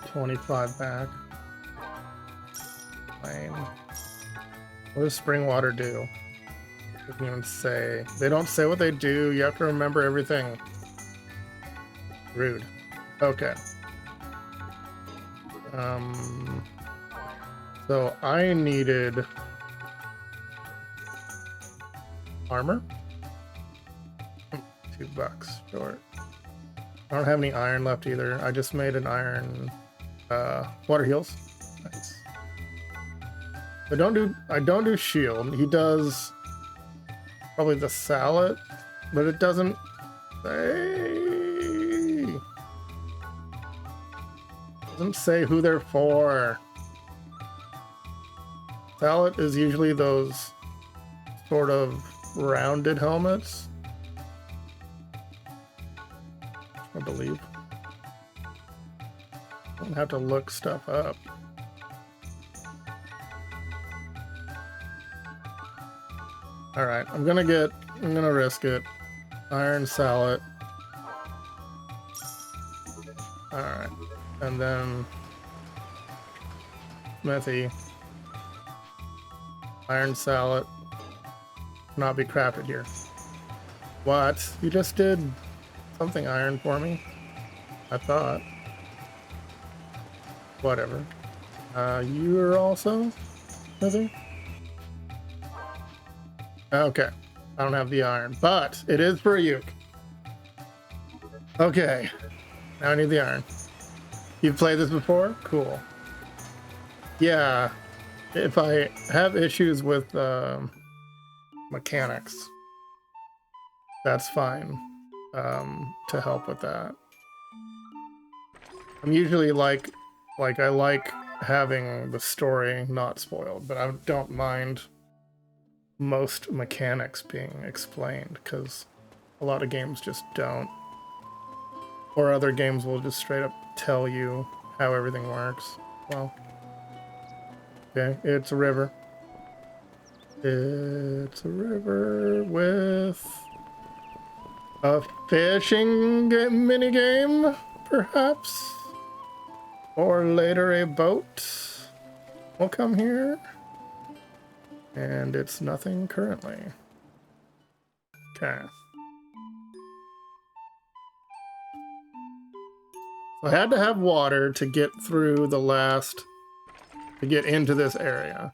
25 back. Fine. What does spring water do? Doesn't even say. They don't say what they do. You have to remember everything. Rude. Okay. So I needed armor. $2 short. I don't have any iron left either. I just made an iron water heals. Nice. I don't do shield. He does probably the salad, but it doesn't say who they're for. Salad is usually those sort of rounded helmets, I believe. I don't have to look stuff up. All right, I'm gonna risk it. Iron salad. All right, and then smithy. Iron salad. Not be crafted here. What? You just did something iron for me? I thought. Whatever. You're also smithy? Okay. I don't have the iron, but it is for you. Okay. Now I need the iron. You've played this before? Cool. Yeah. If I have issues with mechanics, that's fine to help with that. I'm usually like I like having the story not spoiled, but I don't mind most mechanics being explained because a lot of games just don't. Or other games will just straight up tell you how everything works. Well, okay, it's a river. It's a river with a fishing mini game, perhaps? Or later a boat will come here. And it's nothing currently. Okay. So I had to have water to get through to get into this area.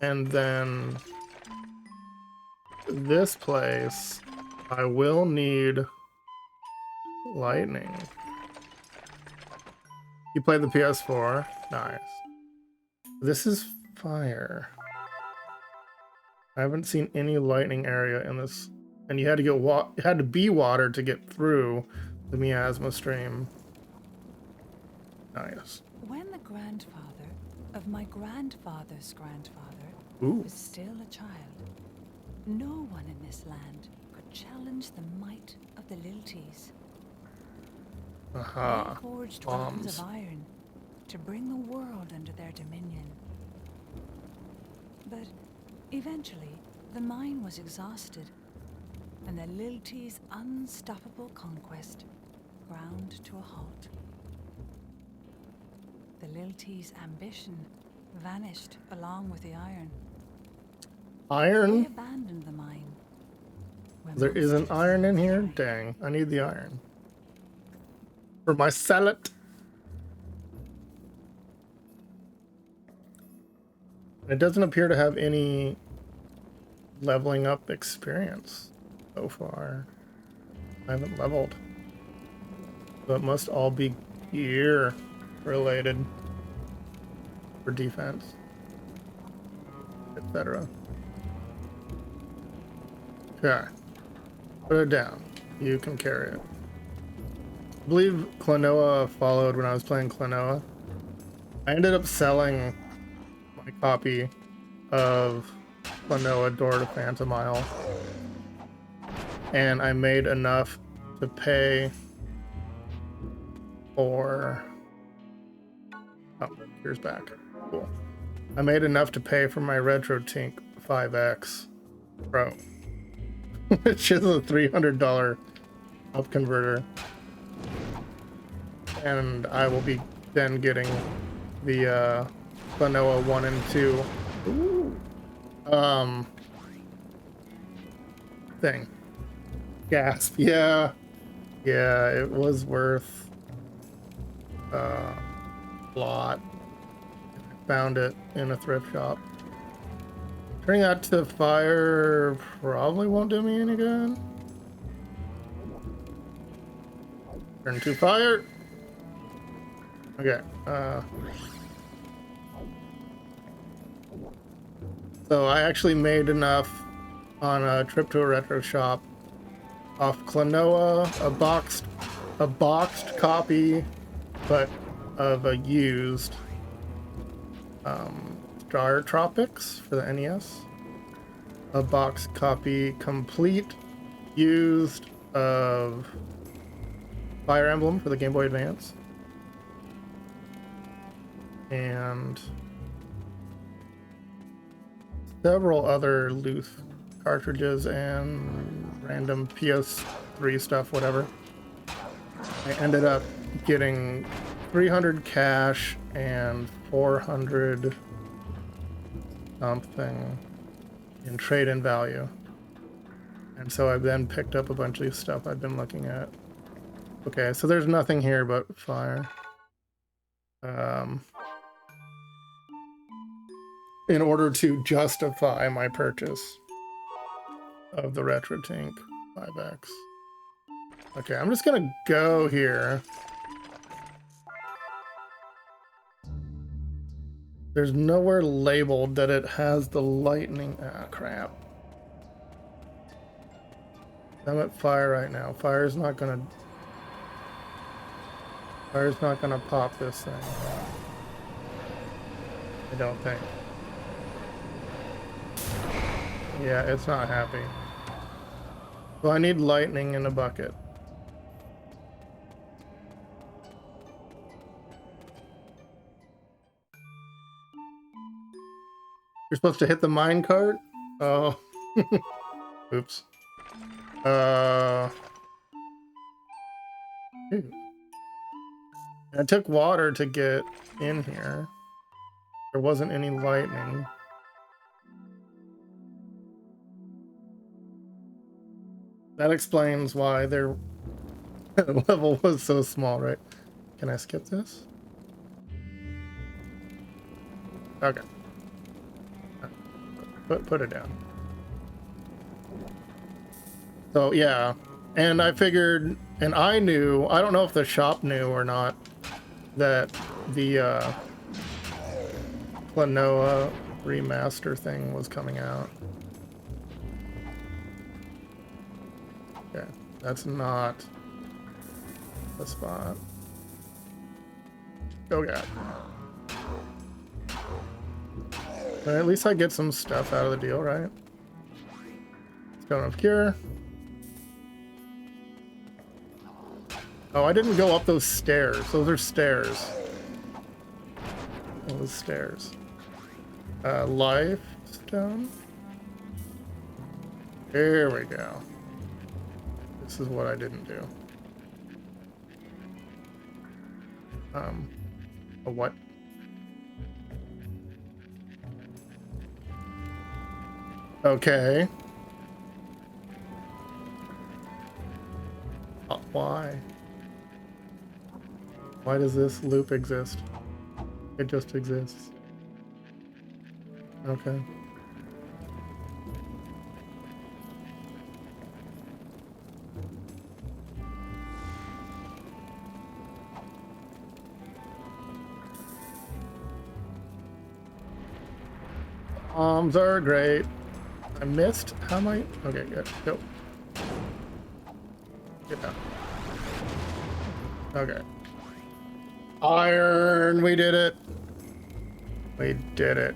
And then this place, I will need lightning. You played the PS4? Nice. This is fire. I haven't seen any lightning area in this, and you had to go it had to be water to get through the miasma stream. Nice. When the grandfather of my grandfather's grandfather was still a child, no one in this land could challenge the might of the Lilties. They forged weapons of iron to bring the world under their dominion. But eventually, the mine was exhausted, and the Lilties' unstoppable conquest ground to a halt. The Lilties' ambition vanished along with the iron. Iron? They abandoned the mine. There isn't iron in here? Dang, I need the iron. For my salad. It doesn't appear to have any leveling up experience so far. I haven't leveled. So it must all be gear related for defense, etc. Okay. Put it down. You can carry it. I believe Klonoa followed when I was playing Klonoa. I ended up selling a copy of Klonoa Door to Phantom Isle. And I made enough to pay for... Oh, here's back. Cool. I made enough to pay for my RetroTink 5X Pro, which is a $300 up converter. And I will be then getting the Klonoa 1 and 2 thing. Gasp. Yeah, it was worth a lot. I found it in a thrift shop. Turning that to fire probably won't do me any good. Turn to fire. Okay. So I actually made enough on a trip to a retro shop off Klonoa, a boxed copy, but of a used Star Tropics for the NES. A boxed copy, complete, used of Fire Emblem for the Game Boy Advance. And several other loose cartridges and random PS3 stuff, whatever. I ended up getting 300 cash and 400 something in trade-in value. And so I then picked up a bunch of these stuff I've been looking at. Okay, so there's nothing here but fire. In order to justify my purchase of the RetroTink 5X. Okay, I'm just gonna go here. There's nowhere labeled that it has the lightning. Ah, crap. I'm at fire right now. Fire's not gonna pop this thing. I don't think. Yeah, it's not happy. So I need lightning in a bucket. You're supposed to hit the minecart? Oh. Oops. I took water to get in here. There wasn't any lightning. That explains why their level was so small, right? Can I skip this? Okay. Put it down. So yeah, and I figured, and I knew, I don't know if the shop knew or not, that the Klonoa remaster thing was coming out. Okay, that's not the spot. Oh god. But at least I get some stuff out of the deal, right? Stone of Cure. Oh, I didn't go up those stairs. Those are stairs. Those stairs. Life stone. Here we go. This is what I didn't do. A what? Okay. Why? Why does this loop exist? It just exists. Okay. Bombs are great. I missed. How am I? Okay, good. Go. Get down. Okay. Iron. We did it. We did it.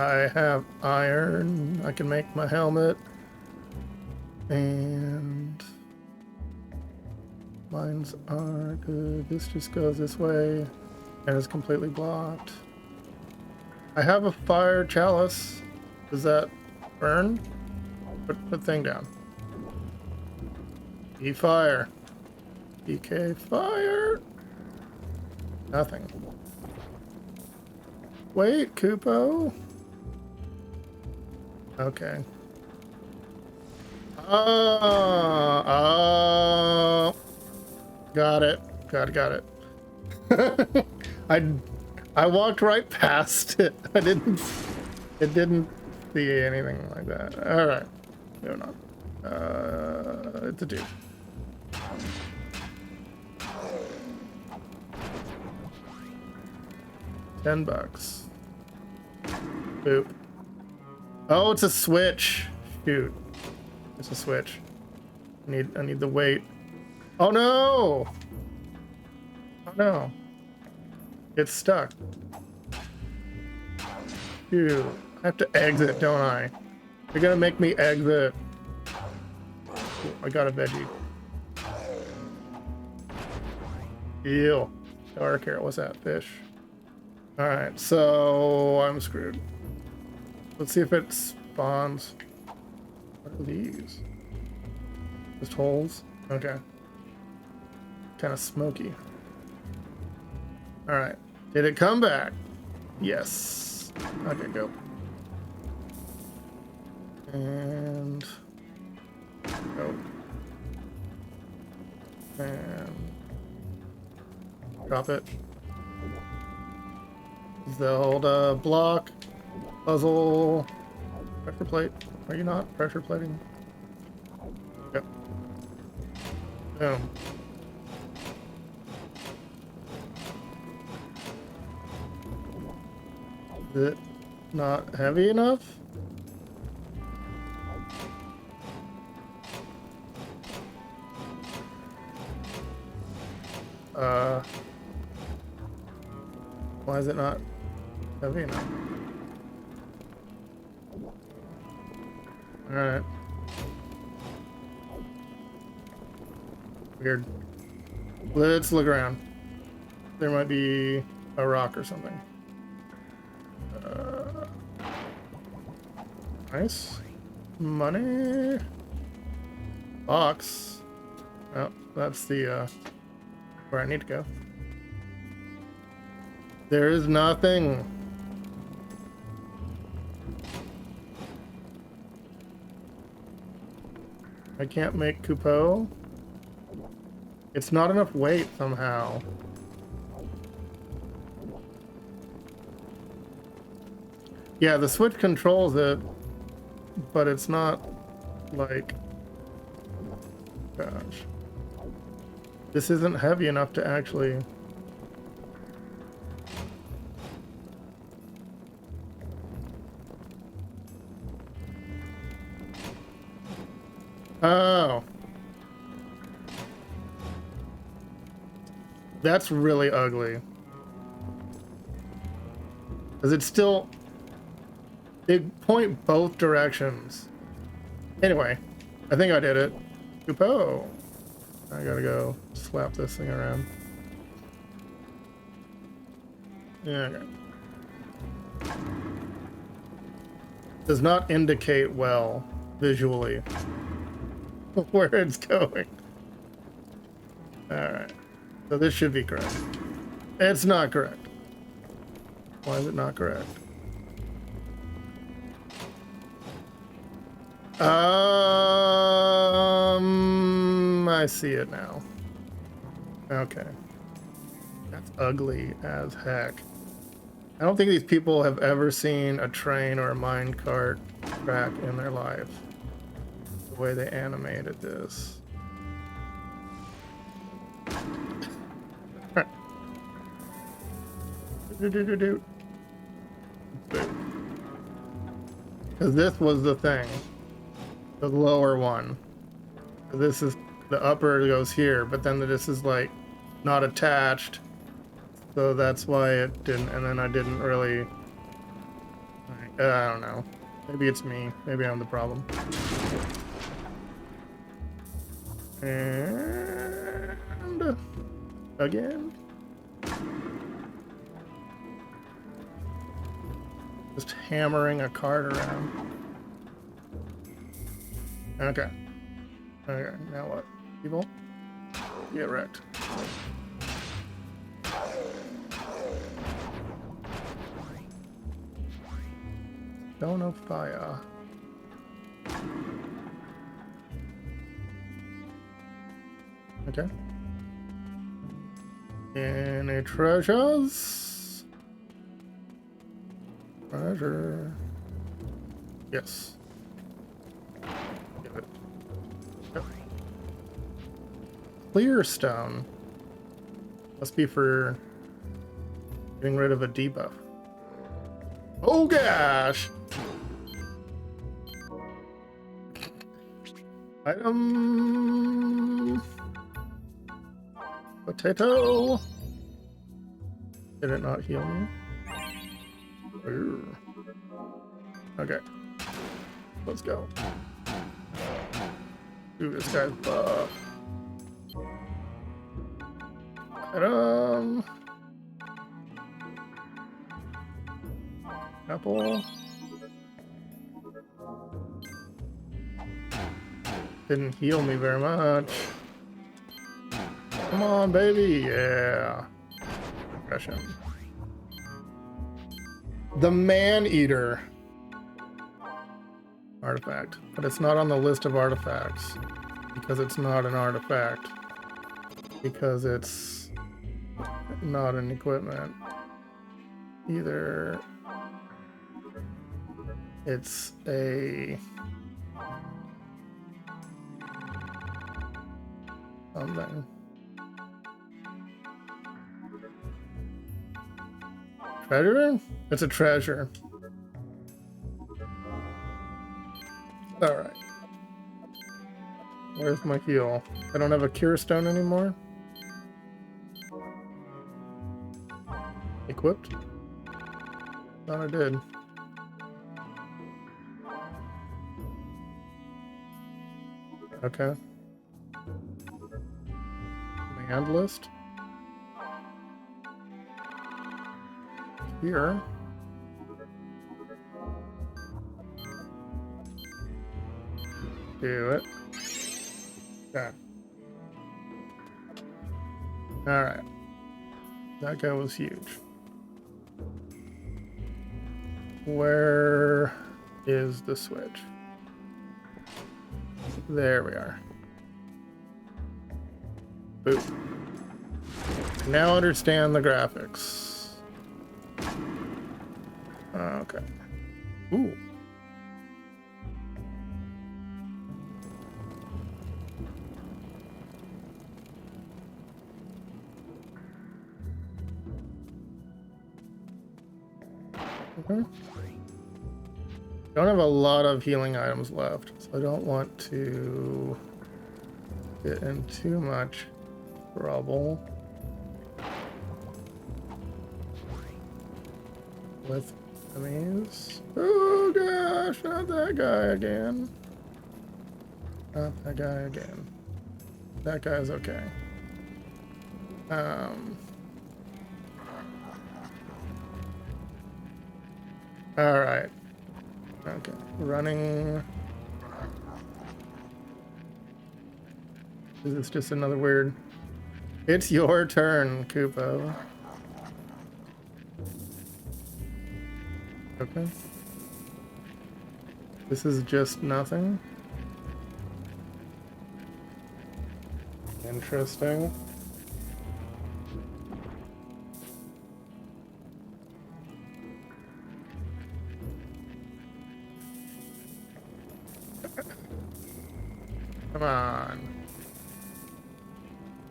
I have iron. I can make my helmet. And mines are good. This just goes this way and is completely blocked. I have a fire chalice. Does that burn? Put the thing down. E fire. EK fire. Nothing. Wait, Kupo. Okay. Oh, got it. Got it. I walked right past it. It didn't see anything like that. All right, moving on. It's a dude. $10. Boop. Oh, it's a switch. Shoot. It's a switch. I need the weight. Oh no! Oh no. It's stuck. Shoot. I have to exit, don't I? You're gonna make me exit. Ooh, I got a veggie. Ew. Dark hair. What's that? Fish. Alright, so I'm screwed. Let's see if it spawns. What are these? Just holes? Okay. Kind of smoky. Alright. Did it come back? Yes. Okay, go. And go. And drop it. The old block. Puzzle. Pressure plate. Are you not pressure plating? Yep. Boom. Is it not heavy enough? Why is it not heavy enough? Alright. Weird. Let's look around. There might be a rock or something. Nice. Money. Box. Oh, that's the, where I need to go. There is nothing. I can't make Kupo. It's not enough weight somehow. Yeah, the switch controls it, but it's not like... Gosh. This isn't heavy enough to actually... Oh. That's really ugly. Because it's still... They point both directions. Anyway, I think I did it. Kupo. I gotta go slap this thing around. Yeah, okay. Does not indicate well visually where it's going. Alright. So this should be correct. It's not correct. Why is it not correct? I see it now. Okay. That's ugly as heck. I don't think these people have ever seen a train or a minecart track in their life. The way they animated this. Because this was the thing. The lower one. This is the upper goes here, but then this is like not attached. So that's why it didn't, and then I didn't really like I don't know. Maybe it's me. Maybe I'm the problem. And again. Just hammering a cart around. Okay. Okay, now what? People? Get wrecked. Stone of fire. Okay. Any treasures? Treasure. Yes. Give it. Yep. Clear stone. Must be for getting rid of a debuff. Oh gosh! Item. Potato. Did it not heal me? Ooh. Okay. Let's go. Ooh, this guy's buff. Item. Apple. Didn't heal me very much. Come on, baby. Yeah. Crush him. The Man-Eater. Artifact. But it's not on the list of artifacts. Because it's not an artifact. Because it's not an equipment. Either it's a something. Treasure? It's a treasure. Alright. Where's my heal? I don't have a cure stone anymore? Equipped? Thought I did. Okay. Command list. Here. Do it. Okay. Alright. That guy was huge. Where is the switch? There we are. Boop. Now understand the graphics. Okay. Ooh. Okay. Don't have a lot of healing items left, so I don't want to get in too much trouble with enemies. Oh gosh, not that guy again. Not that guy again. That guy's okay. Alright. Okay. Running. Is this just another weird? It's your turn, Kupo. Okay. This is just nothing. Interesting. Come on.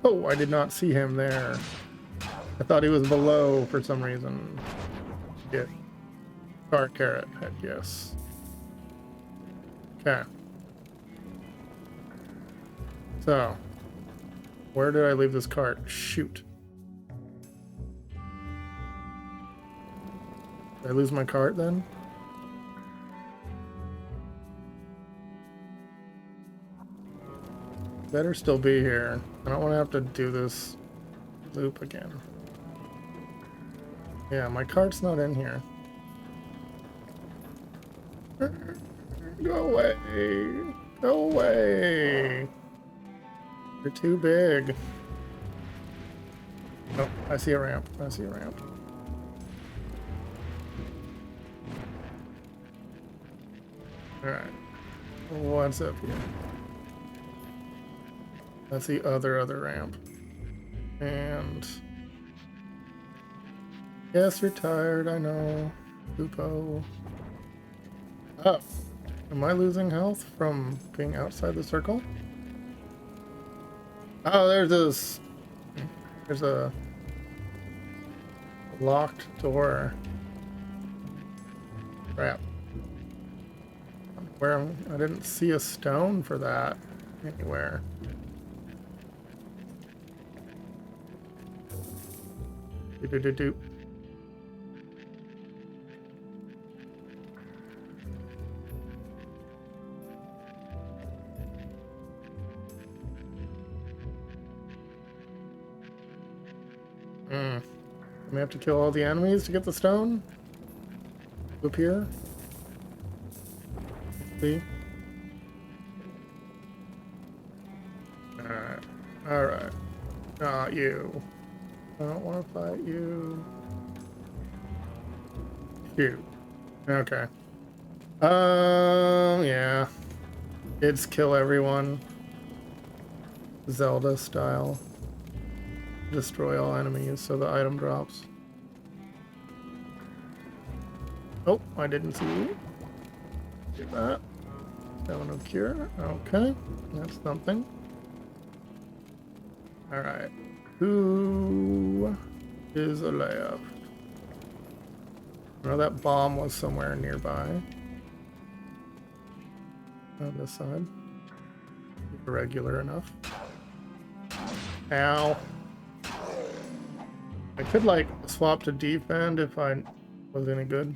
Oh, I did not see him there. I thought he was below for some reason. Get cart carrot. Heck yes. Okay. So, where did I leave this cart? Shoot. Did I lose my cart then? Better still be here. I don't want to have to do this loop again. Yeah, my cart's not in here. Go away. Go away. You're too big. Oh, I see a ramp. I see a ramp. Alright. What's up here? That's the other ramp. And... Yes, you're tired, I know. Lupo. Oh. Am I losing health from being outside the circle? Oh, there's this... There's a... locked door. Crap. Where I didn't see a stone for that anywhere. Do. We have to kill all the enemies to get the stone? Up here? See? Alright. Alright. Not you. I don't want to fight you. Shoot. Okay. Yeah. It's kill everyone. Zelda style. Destroy all enemies so the item drops. Oh, I didn't see you. Get that. Stone of Cure. Okay. That's something. Alright. Who is left? I know that bomb was somewhere nearby. On this side. Irregular enough. Ow. I could, like, swap to defend if I was any good.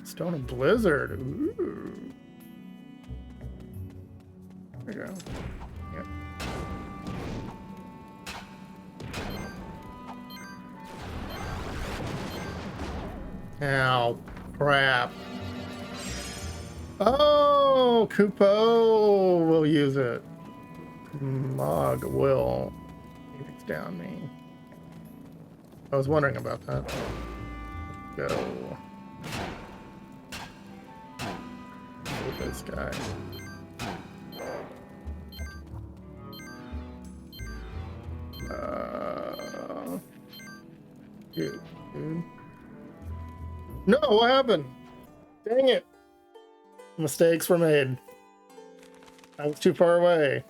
Stone of Blizzard. Ooh. There you go. Yep. Ow. Crap. Oh, Kupo will use it. Mog will. Phoenix down me. I was wondering about that. Let's go. With this guy. Dude. No, what happened? Dang it. Mistakes were made. I was too far away.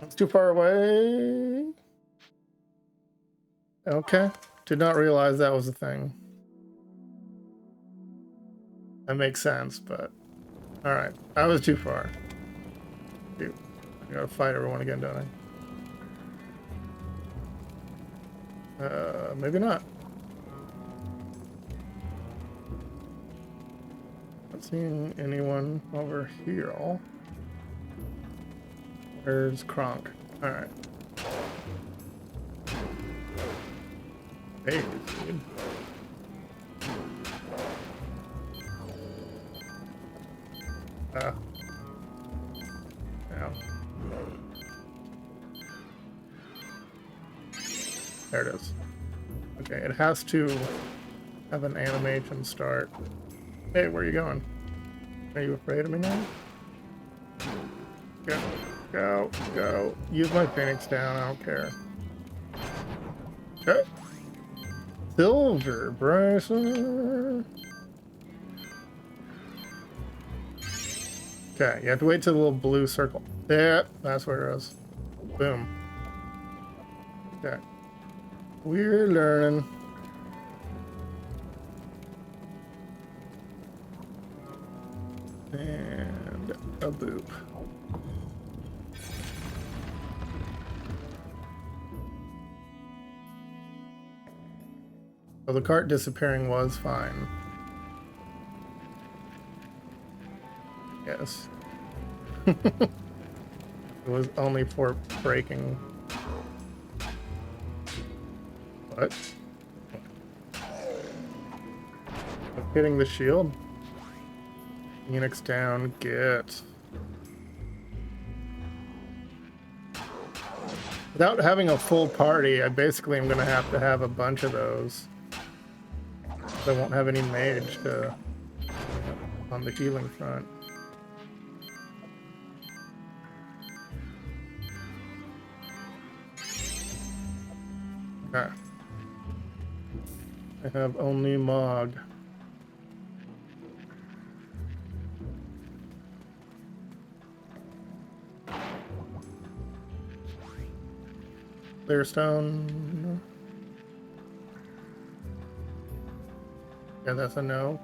I was too far away. Okay. Did not realize that was a thing. That makes sense, but... Alright. I was too far. Dude. I gotta fight everyone again, don't I? Maybe not. Not seeing anyone over here. Where's Kronk? Alright. Hey, dude. Ow. There it is. Okay, it has to have an animation start. Hey, where are you going? Are you afraid of me now? Go, go, go. Use my Phoenix down, I don't care. Okay. Silver bracelet. Okay, you have to wait till the little blue circle. There, that's where it is. Boom. Okay. We're learning. And a boop. So the cart disappearing was fine. Yes. It was only for breaking. What? I'm hitting the shield. Phoenix down, get. Without having a full party, I basically am going to have a bunch of those. I won't have any mage to, on the healing front. Okay. I have only Mog. Clearstone. Yeah, that's a no.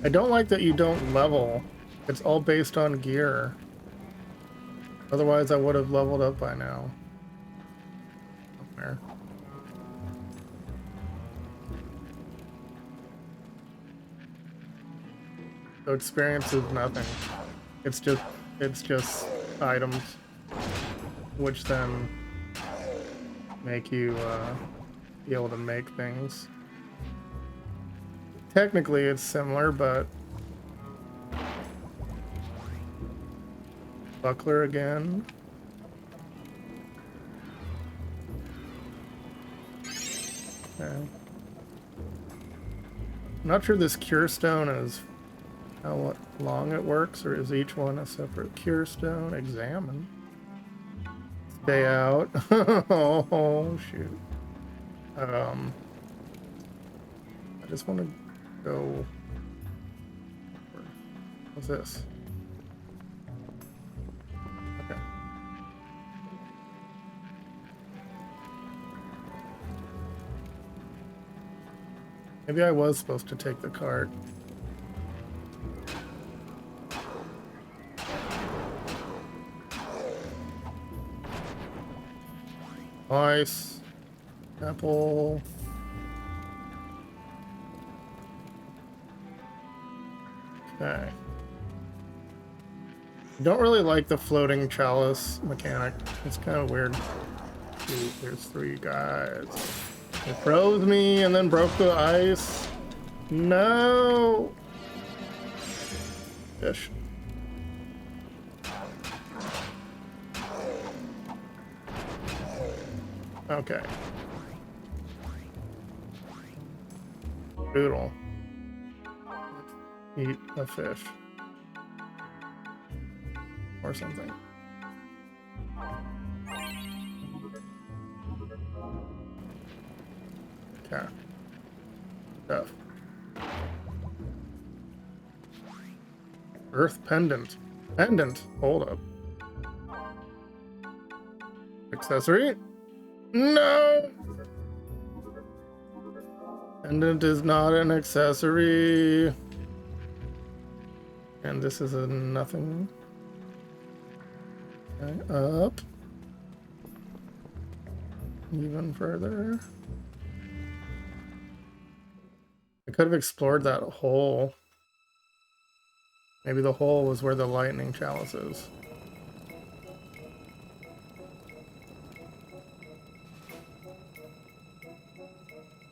I don't like that you don't level. It's all based on gear. Otherwise, I would have leveled up by now. Somewhere. So experience is nothing. It's just items, which then make you be able to make things. Technically, it's similar, but buckler again. Okay. I'm not sure this cure stone is how long it works, or is each one a separate cure stone? Examine. Stay out. Oh shoot. I just want to go. What's this? Okay. Maybe I was supposed to take the cart. Ice. Apple. Okay. Don't really like the floating chalice mechanic. It's kind of weird. Shoot, there's 3 guys. It froze me and then broke the ice. No! Fish. Okay. Doodle. Eat a fish. Or something. Okay. Stuff. Earth pendant. Pendant. Hold up. Accessory? No! Pendant is not an accessory. And this is a nothing. Okay, up. Even further. I could have explored that hole. Maybe the hole was where the lightning chalice is.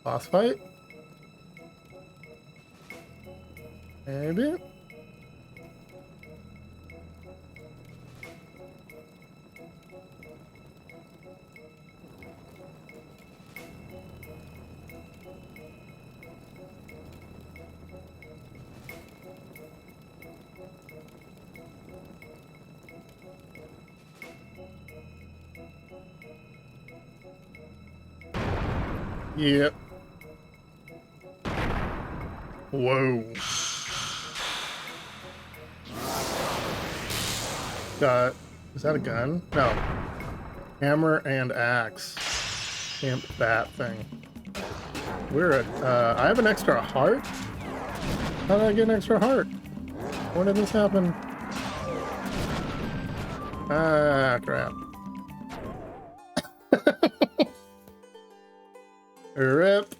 Boss fight? Maybe? Yep. Whoa. Got, is that a gun? No. Hammer and axe. Imp bat thing. We're at, I have an extra heart? How did I get an extra heart? When did this happen? Ah, crap. Rip.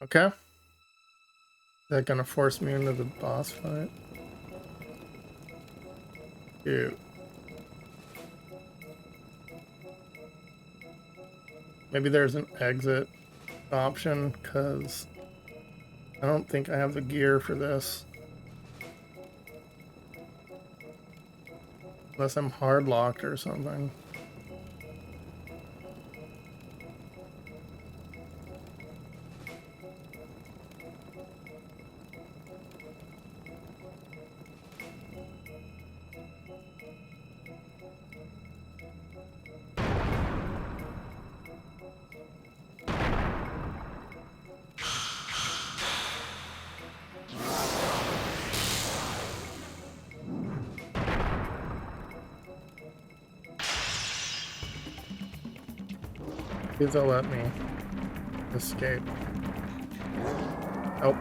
Okay. Is that gonna force me into the boss fight? Ew. Maybe there's an exit option, because I don't think I have the gear for this. Unless I'm hard locked or something. Please don't let me escape. Oh.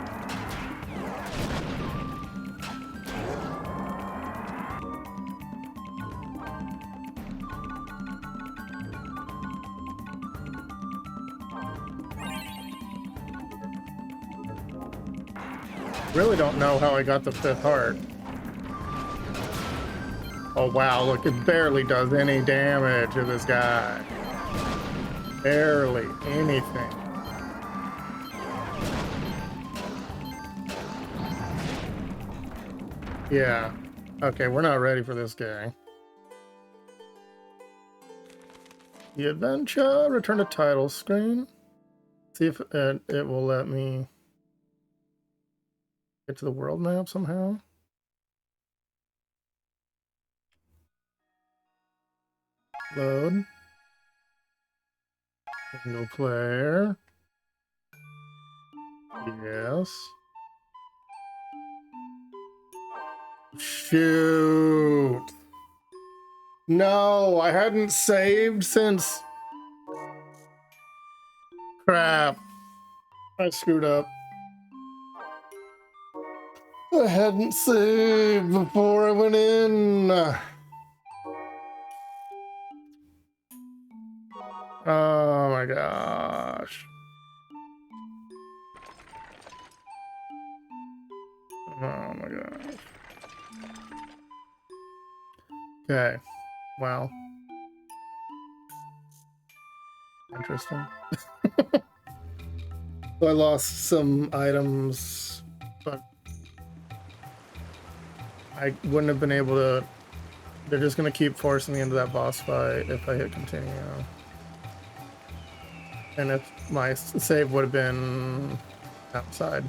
Really don't know how I got the 5th heart. Oh wow, look, it barely does any damage to this guy. Barely anything. Yeah. Okay, we're not ready for this guy. The adventure, return to title screen. See if it will let me get to the world map somehow. Load. Single player. Yes. Shoot. No, I hadn't saved since... Crap. I screwed up. I hadn't saved before I went in. Oh my gosh. Oh my gosh. Okay. Wow. Interesting. So I lost some items, but I wouldn't have been able to... They're just going to keep forcing me into that boss fight if I hit continue. And if my save would have been outside.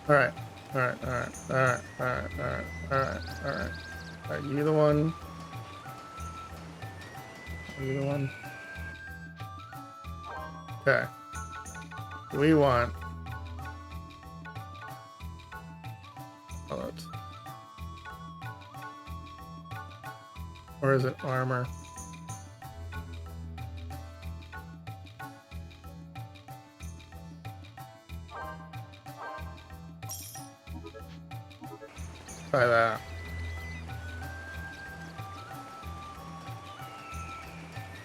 Alright. Alright, alright, alright, alright, alright, alright, alright. Alright, you the one. You the one. Okay. We want... Oh, that's... Or is it armor? Try that.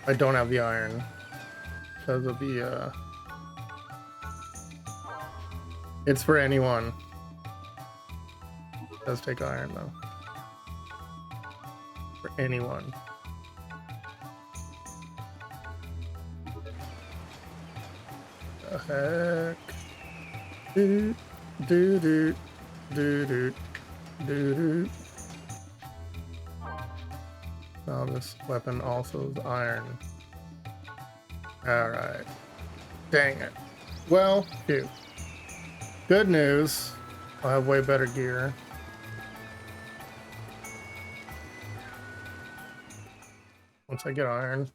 I don't have the iron because of the it's for anyone. It does take iron though. For anyone. The heck? Do do do do do do do. Oh, this weapon also is iron. Alright. Dang it. Well, phew. Good news. I'll have way better gear. Once I get iron.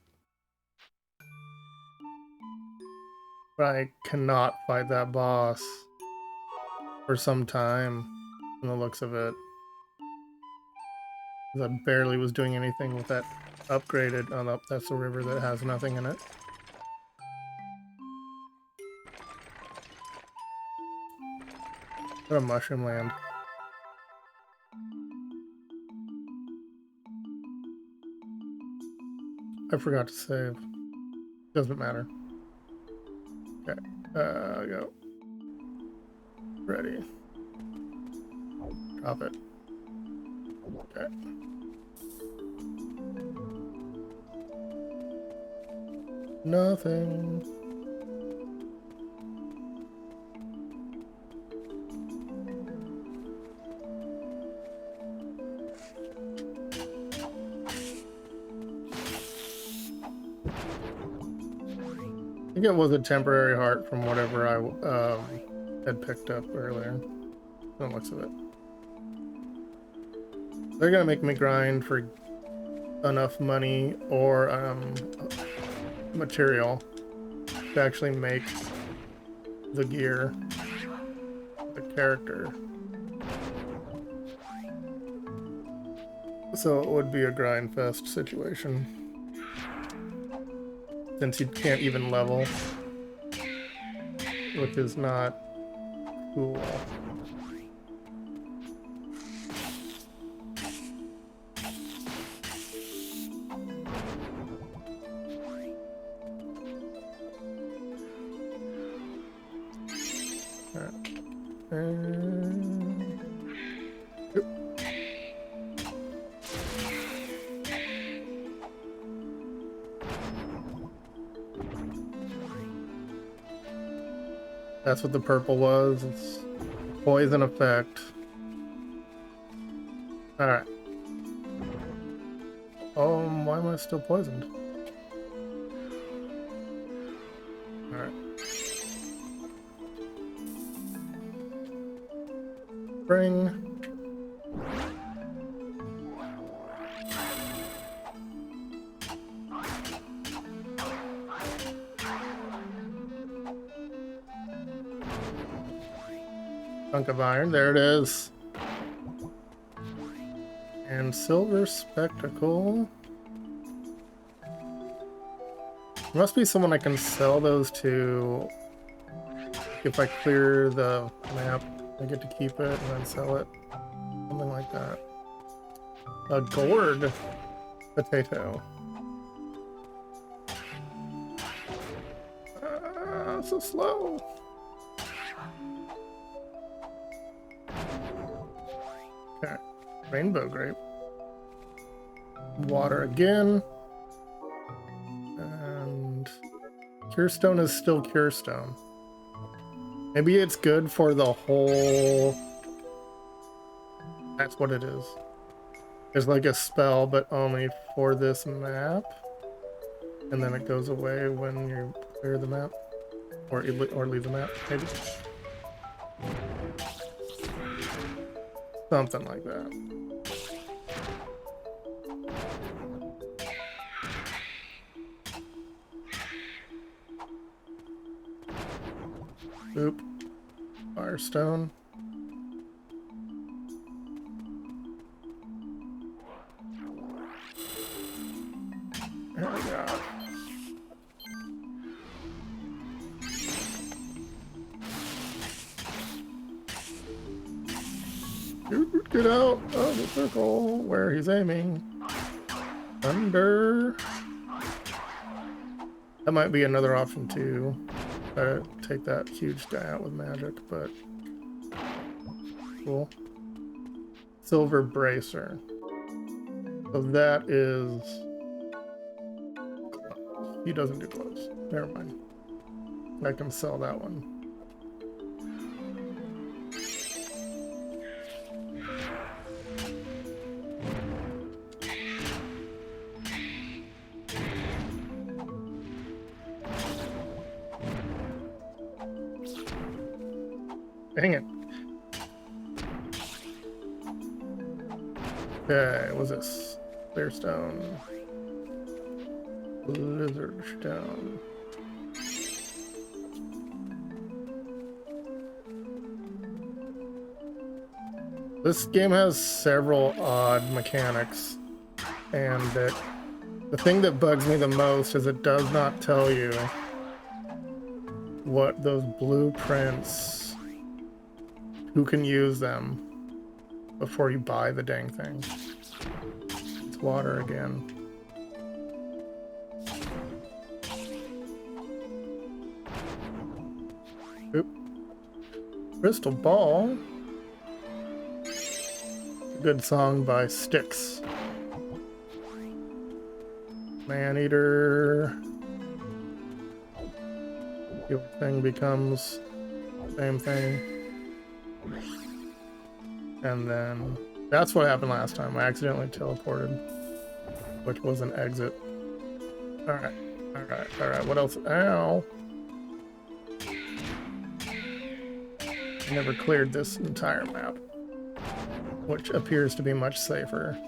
But I cannot fight that boss for some time, from the looks of it. I barely was doing anything with that upgraded. Oh no, that's the river that has nothing in it. What a mushroom land. I forgot to save. Doesn't matter. Okay. Go. Ready. Drop it. Okay. Nothing. I think it was a temporary heart from whatever I had picked up earlier. From the looks of it. They're gonna make me grind for enough money or material to actually make the gear, the character. So it would be a grind fest situation. Since you can't even level, which is not cool. That's what the purple was. It's poison effect. Alright. Why am I still poisoned? Alright. Spring. Chunk of iron, there it is. And silver spectacle. There must be someone I can sell those to. If I clear the map, I get to keep it and then sell it. Something like that. A gourd potato. So slow. Okay. Rainbow grape. Water again. And cure stone is still cure stone. Maybe it's good for the whole... That's what it is. It's like a spell, but only for this map. And then it goes away when you clear the map. Or leave the map, maybe. Something like that. Oop. Firestone. There we go. Get out of the circle where he's aiming. Thunder. That might be another option too. Take that huge guy out with magic, but cool. Silver bracer. So that is... He doesn't do gloves. Never mind. I can sell that one. Dang it. Okay, what's this? Clear stone. Lizard stone. This game has several odd mechanics, and the thing that bugs me the most is it does not tell you what those blueprints, who can use them before you buy the dang thing. It's water again. Oop. Crystal Ball. A good song by Styx. Maneater. Your thing becomes same thing. And then that's what happened last time. I accidentally teleported, which was an exit. Alright. Alright. Alright. What else? Ow. I never cleared this entire map, which appears to be much safer.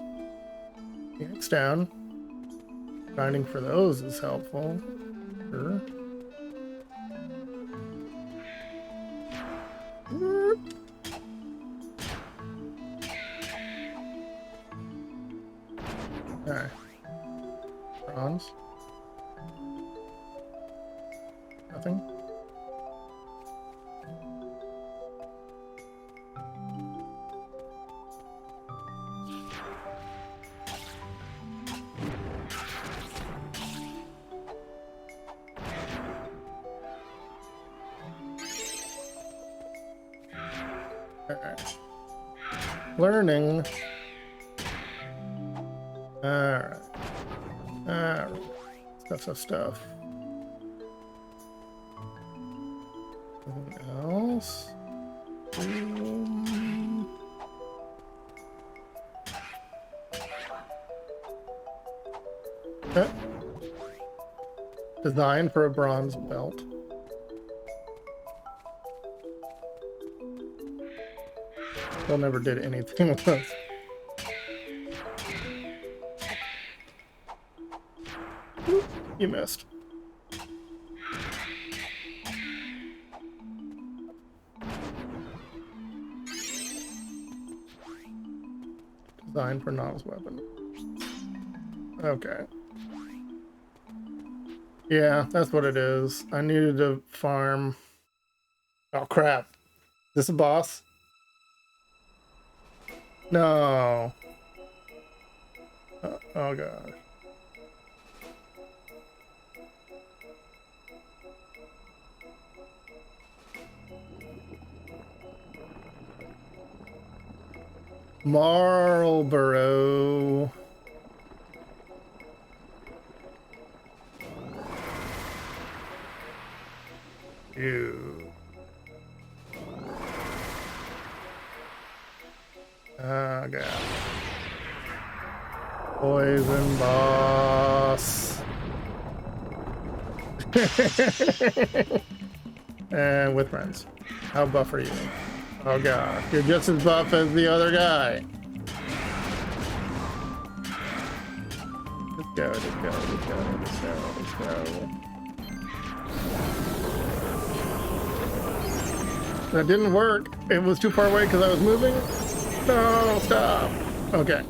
Phoenix down. Grinding for those is helpful. Sure. Okay. Bronze. Nothing. Alright. Learning. Alright. Alright. Stuff. Anything else? Okay. Design for a bronze belt. Still never did anything with this. Oop, you missed. Design for novice weapon. Okay. Yeah, that's what it is. I needed to farm. Oh crap. Is this a boss? No. Oh god. Marlboro. Ew. Oh god. Poison boss. And with friends. How buff are you? Oh god, you're just as buff as the other guy. Let's go. That didn't work. It was too far away because I was moving. No, stop. Okay.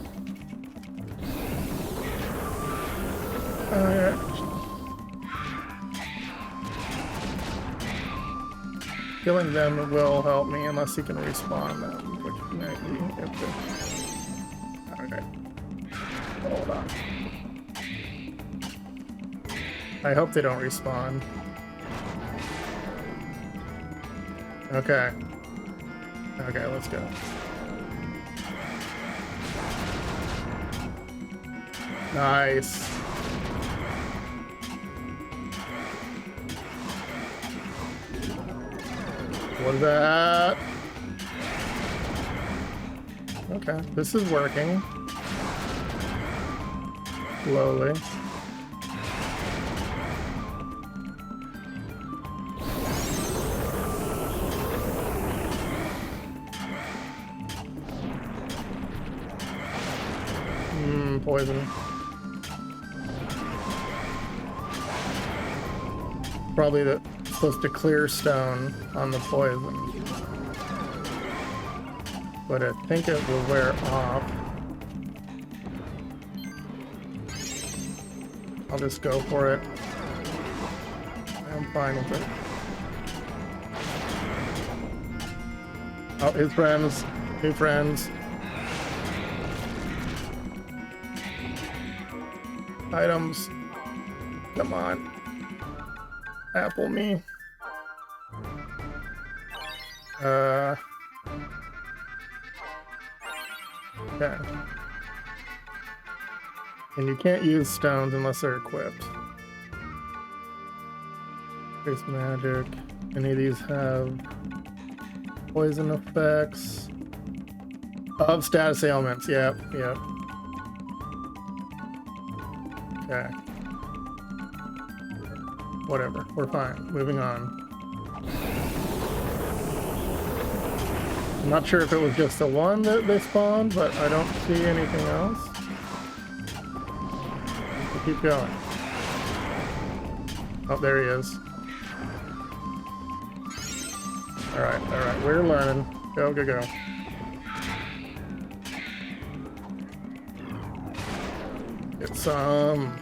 Killing them will help me unless he can respawn them, which might be okay. Hold on. I hope they don't respawn. Okay. Okay, let's go. Nice. What is that? Okay, this is working. Slowly. Poison. Probably supposed to clear stone on the poison, but I think it will wear off. I'll just go for it. I'm fine with it. Oh, his friends, new friends. Items. Come on. Apple me. Okay. And you can't use stones unless they're equipped. There's magic. Any of these have poison effects? Of status ailments. Yep, yep. Okay. Whatever. We're fine. Moving on. I'm not sure if it was just the one that they spawned, but I don't see anything else. We'll keep going. Oh, there he is. Alright, alright. We're learning. Go, go, go. Get some.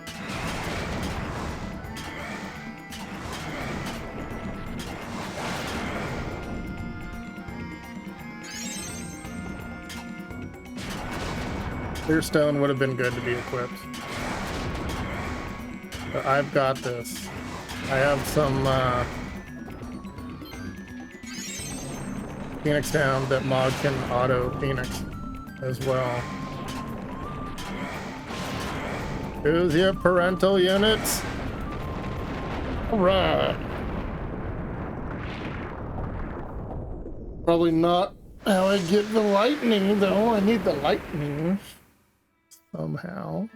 Clear stone would have been good to be equipped. But I've got this. I have some Phoenix down that mod can auto Phoenix as well. Who's your parental units? Alright. Probably not how I get the lightning though. I need the lightning. Somehow.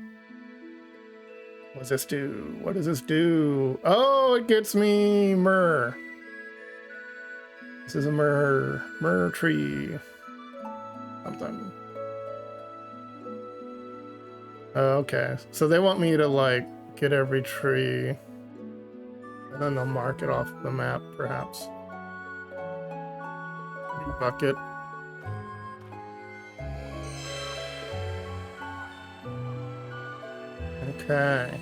What does this do? What does this do? Oh, it gets me myrrh. This is a myrrh tree. Something. Okay, so they want me to like get every tree and then they'll mark it off the map, perhaps. Bucket. Okay.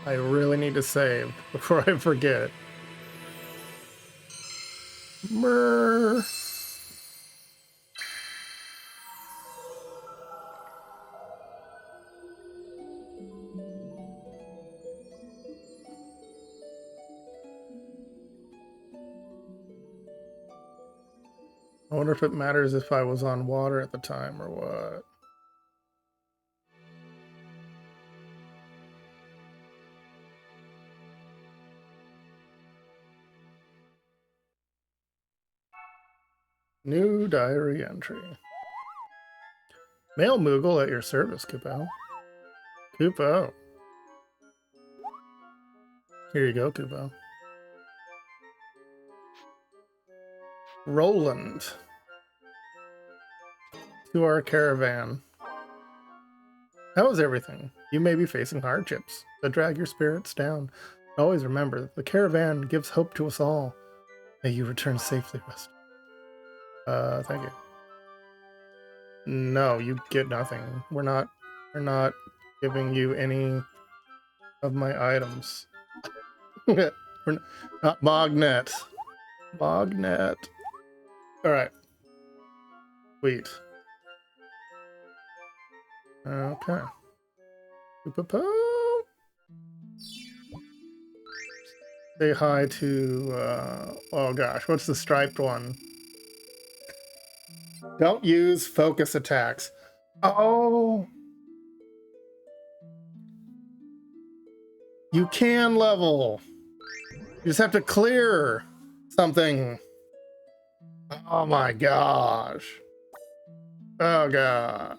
I really need to save before I forget. Myrrh. I wonder if it matters if I was on water at the time or what. New diary entry. Mail Moogle at your service, Kupo. Kupo. Here you go, Kupo. Roland. To our caravan. How is everything? You may be facing hardships that drag your spirits down. Always remember, the caravan gives hope to us all. May you return safely, West. Thank you. No, you get nothing. We're not giving you any of my items. We're not Mognet. Mognet. Alright. Sweet. Okay. Say hi to, oh gosh, what's the striped one? Don't use focus attacks. Oh! You can level! You just have to clear something. Oh my gosh. Oh gosh.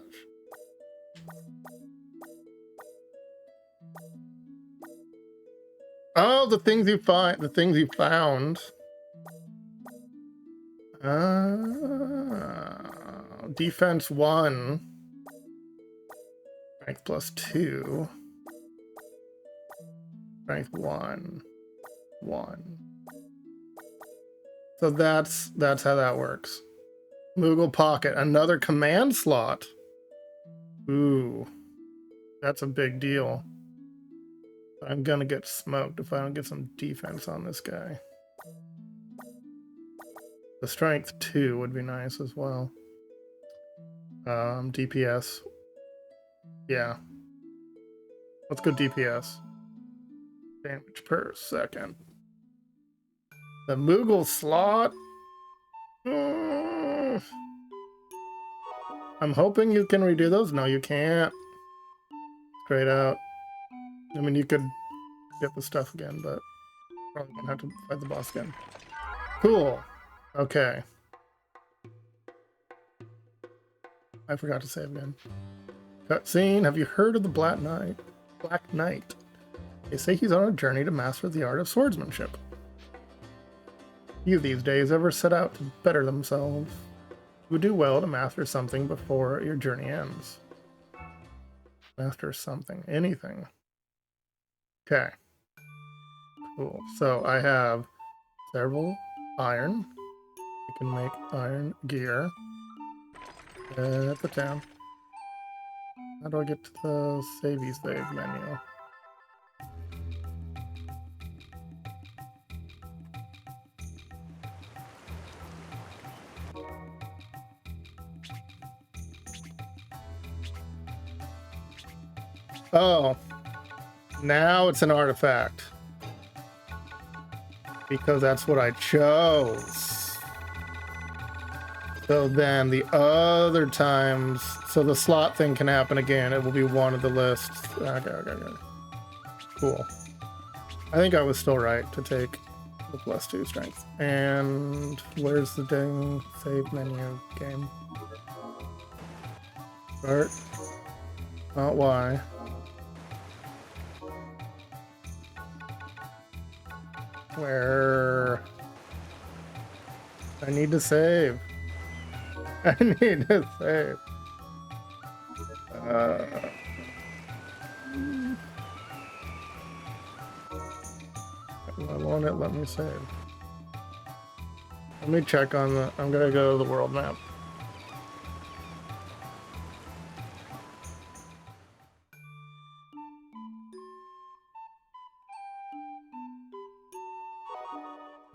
Oh, the things you find, the things you found. Defense 1. Strength plus 2. Strength 1. 1. So that's how that works. Moogle Pocket, another command slot. Ooh, that's a big deal. I'm gonna get smoked if I don't get some defense on this guy. The strength 2 would be nice as well. DPS. Yeah. Let's go DPS. damage per second. The Moogle slot. I'm hoping you can redo those. No, you can't. Straight out. I mean, you could get the stuff again, but probably won't have to fight the boss again. Cool. Okay. I forgot to save again. Cutscene. Have you heard of the Black Knight? Black Knight. They say he's on a journey to master the art of swordsmanship. Few these days ever set out to better themselves. You would do well to master something before your journey ends. Master something. Anything. Okay. Cool. So I have several iron. I can make iron gear. At the town. How do I get to the save menu? Oh, now it's an artifact. Because that's what I chose. So then the other times, so the slot thing can happen again. It will be one of the lists. Okay. Cool. I think I was still right to take the +2 strength. And where's the dang save menu game? Start. Not Y. Where I need to save. I need to save. Why won't it let me save? Let me check on the. I'm gonna go to the world map.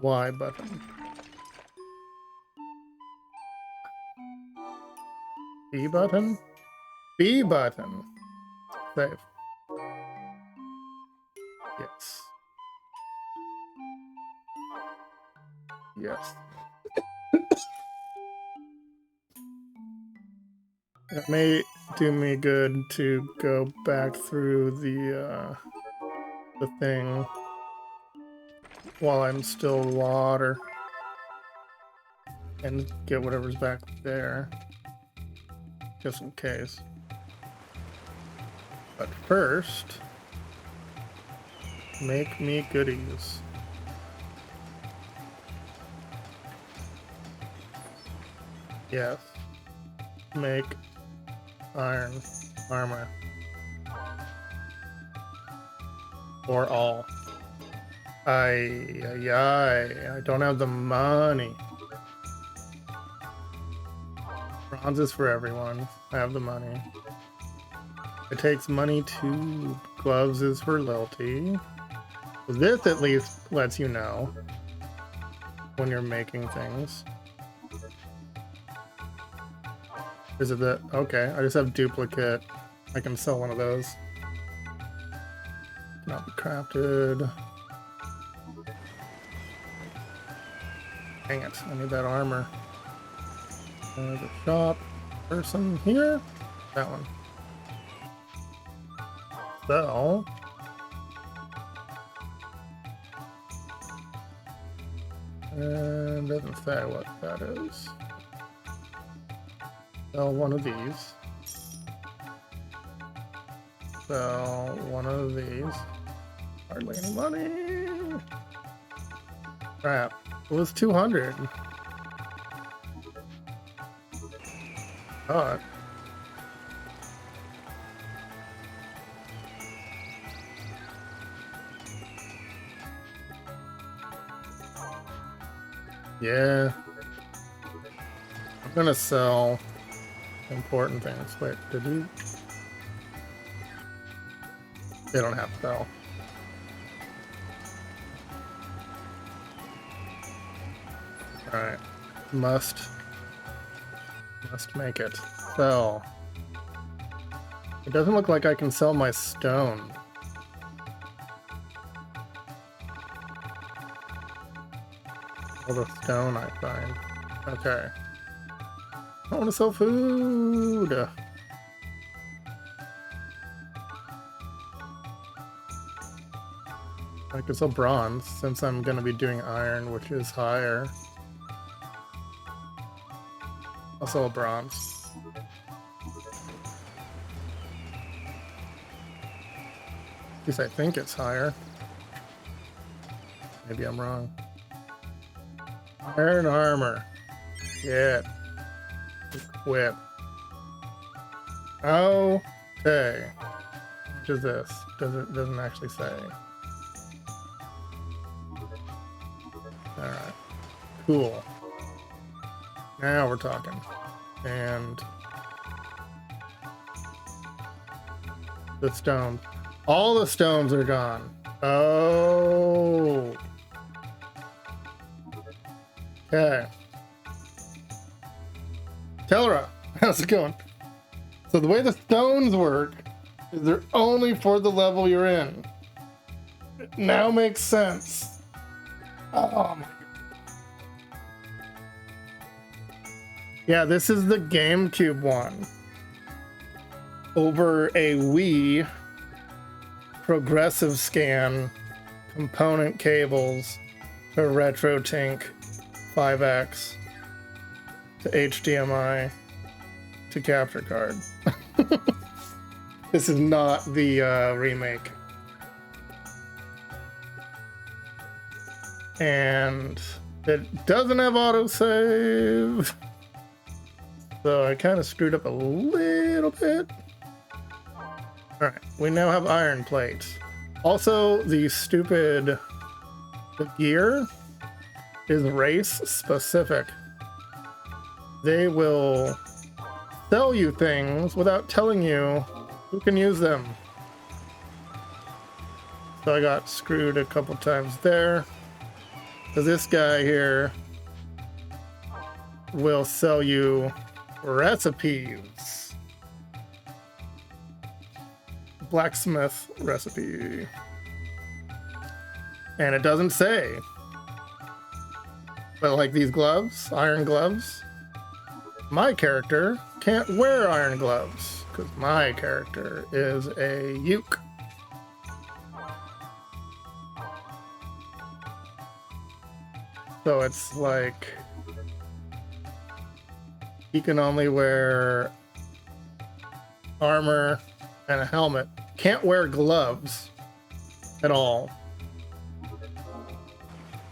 Y button. B button? B button. Save. Yes. Yes. It may do me good to go back through the thing while I'm still water and get whatever's back there, just in case. But first, make me goodies. Yes. Make iron armor. For all. I don't have the money. Bronze is for everyone. I have the money. It takes money to. Gloves is for Lilty. This at least lets you know when you're making things. Is it that? Okay, I just have duplicate. I can sell one of those. Cannot be crafted. Dang it, I need that armor. The shop person here? That one. So. And doesn't say what that is. Sell one of these. Sell one of these. Hardly any money. Crap. It was 200. God. Yeah. I'm gonna sell important things. Wait, did you? They don't have to sell. Alright. Must make it. Sell. It doesn't look like I can sell my stone. All the stone I find. Okay. I want to sell food. I can sell bronze since I'm going to be doing iron, which is higher. I'll sell bronze. At least I think it's higher. Maybe I'm wrong. Iron armor. Get. Equip. Okay. Which is this? Doesn't actually say. Alright. Cool. Now we're talking. And the stones. All the stones are gone. Oh. Okay. Tellera, how's it going? So the way the stones work is they're only for the level you're in. It now makes sense. Oh my. Yeah, this is the GameCube one. Over a Wii progressive scan component cables to RetroTink 5X to HDMI to capture card. This is not the remake. And it doesn't have autosave. So I kind of screwed up a little bit. Alright, we now have iron plates. Also, the gear is race specific. They will sell you things without telling you who can use them. So I got screwed a couple times there. So this guy here will sell you recipes. Blacksmith recipe. And it doesn't say. But like these gloves, iron gloves, my character can't wear iron gloves because my character is a uke. So it's like he can only wear armor and a helmet. Can't wear gloves at all.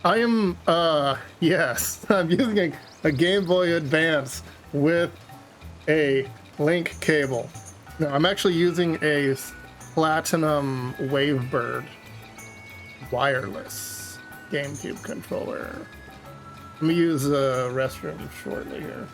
I am, yes, I'm using a Game Boy Advance with a link cable. No, I'm actually using a Platinum Wavebird wireless GameCube controller. Let me use the restroom shortly here.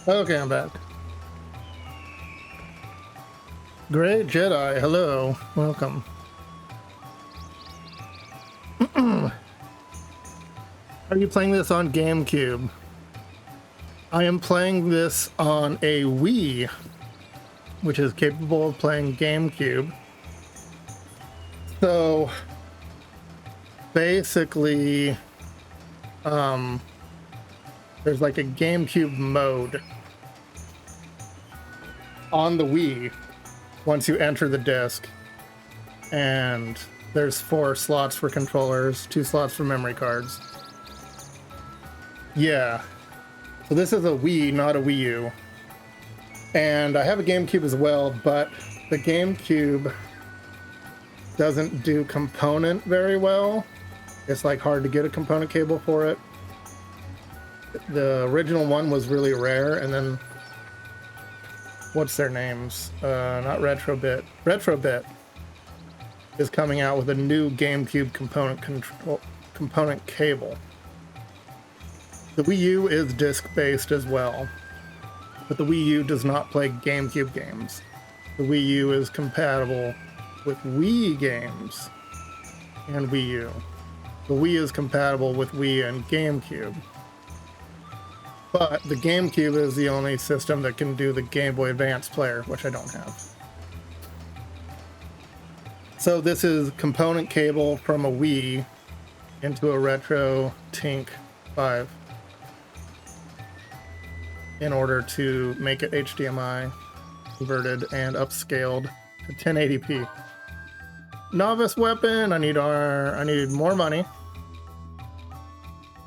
Okay, I'm back. Great Jedi, hello, welcome. Are you playing this on GameCube? I am playing this on a Wii, which is capable of playing GameCube. So basically, there's like a GameCube mode on the Wii once you enter the disc, and there's 4 slots for controllers, 2 slots for memory cards. Yeah, so this is a Wii, not a Wii U. And I have a GameCube as well, but the GameCube doesn't do component very well. It's like hard to get a component cable for it. The original one was really rare, and then what's their names? Not Retrobit. Retrobit is coming out with a new GameCube component cable. The Wii U is disc-based as well, but the Wii U does not play GameCube games. The Wii U is compatible with Wii games and Wii U. The Wii is compatible with Wii and GameCube. But the GameCube is the only system that can do the Game Boy Advance player, which I don't have. So this is component cable from a Wii into a Retro Tink 5 in order to make it HDMI converted and upscaled to 1080p. Novice weapon, I need more money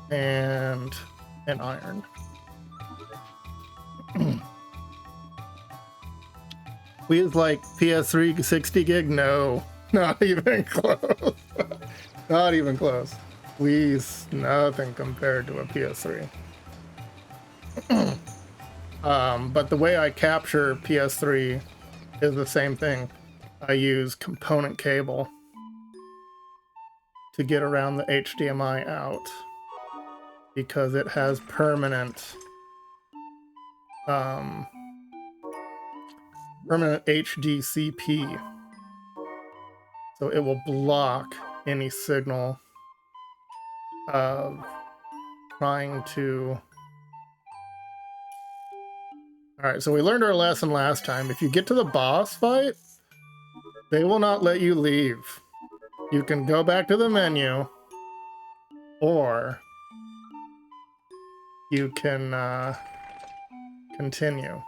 and an iron. We is like PS3 60 gig? No, not even close. Not even close. We's nothing compared to a PS3. But the way I capture PS3 is the same thing. I use component cable to get around the HDMI out because it has permanent HDCP. So it will block any signal of trying to... Alright, so we learned our lesson last time. If you get to the boss fight, they will not let you leave. You can go back to the menu, or you can continue.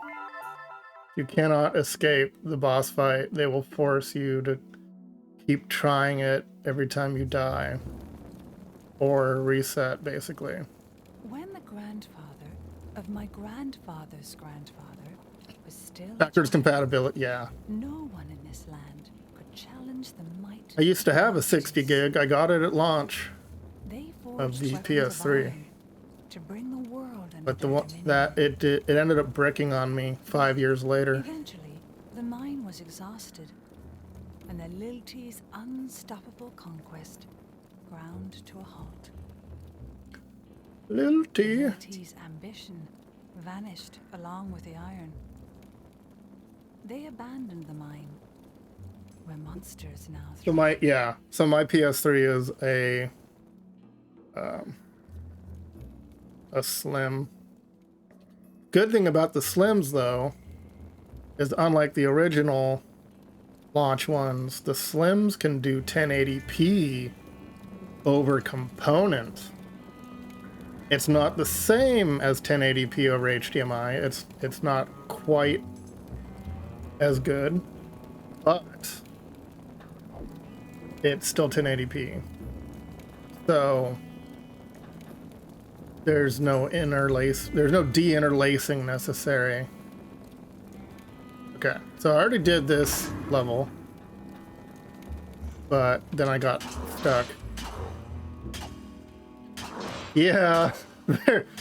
You cannot escape the boss fight. They will force you to keep trying it every time you die, or reset, basically. When the grandfather of my grandfather's grandfather was still Backwards compatibility, yeah. no one in this land could challenge the might. I used to have a 60 gig. I got it at launch They of the forged PS3. iron to bring the world under But the their one dominion. that it ended up bricking on me 5 years later. Eventually, the mine was exhausted, and the Lilty's unstoppable conquest ground to a halt. Little T. Lilty's ambition vanished along with the iron. They abandoned the mine, where monsters now So thrive. my PS3 is a slim. Good thing about the slims though is unlike the original launch ones, the slims can do 1080p over component. It's not the same as 1080p over HDMI. It's not quite as good, but it's still 1080p. So there's no de-interlacing necessary. Okay, so I already did this level, but then I got stuck. Yeah,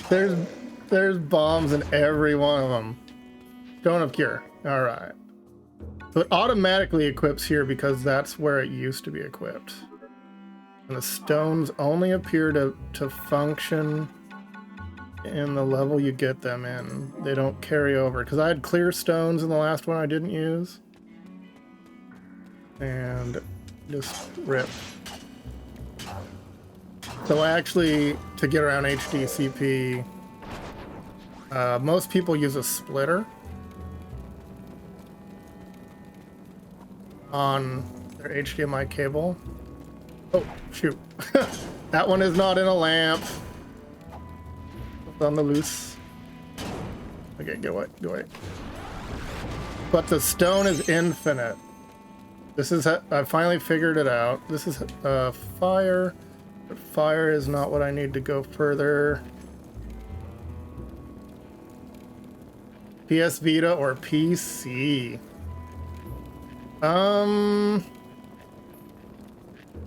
there's bombs in every one of them. Stone of Cure. All right. So it automatically equips here because that's where it used to be equipped. And the stones only appear to function in the level you get them in. They don't carry over. Because I had clear stones in the last one I didn't use. And just rip. So actually, to get around HDCP, most people use a splitter on their HDMI cable. Oh, shoot. That one is not in a lamp. It's on the loose. Okay, go away, go away. But the stone is infinite. This is, I finally figured it out. This is fire. But fire is not what I need to go further. PS Vita or PC?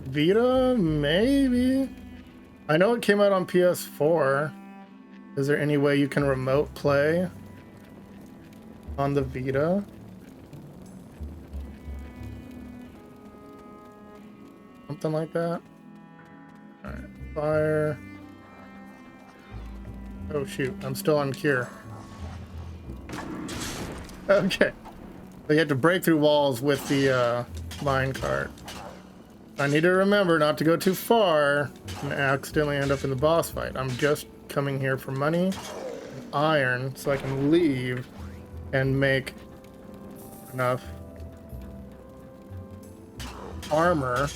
Vita, maybe? I know it came out on PS4. Is there any way you can remote play on the Vita? Something like that? Alright, fire. Oh shoot, I'm still on cure. Okay. So you have to break through walls with the minecart. I need to remember not to go too far and accidentally end up in the boss fight. I'm just coming here for money and iron so I can leave and make enough armor.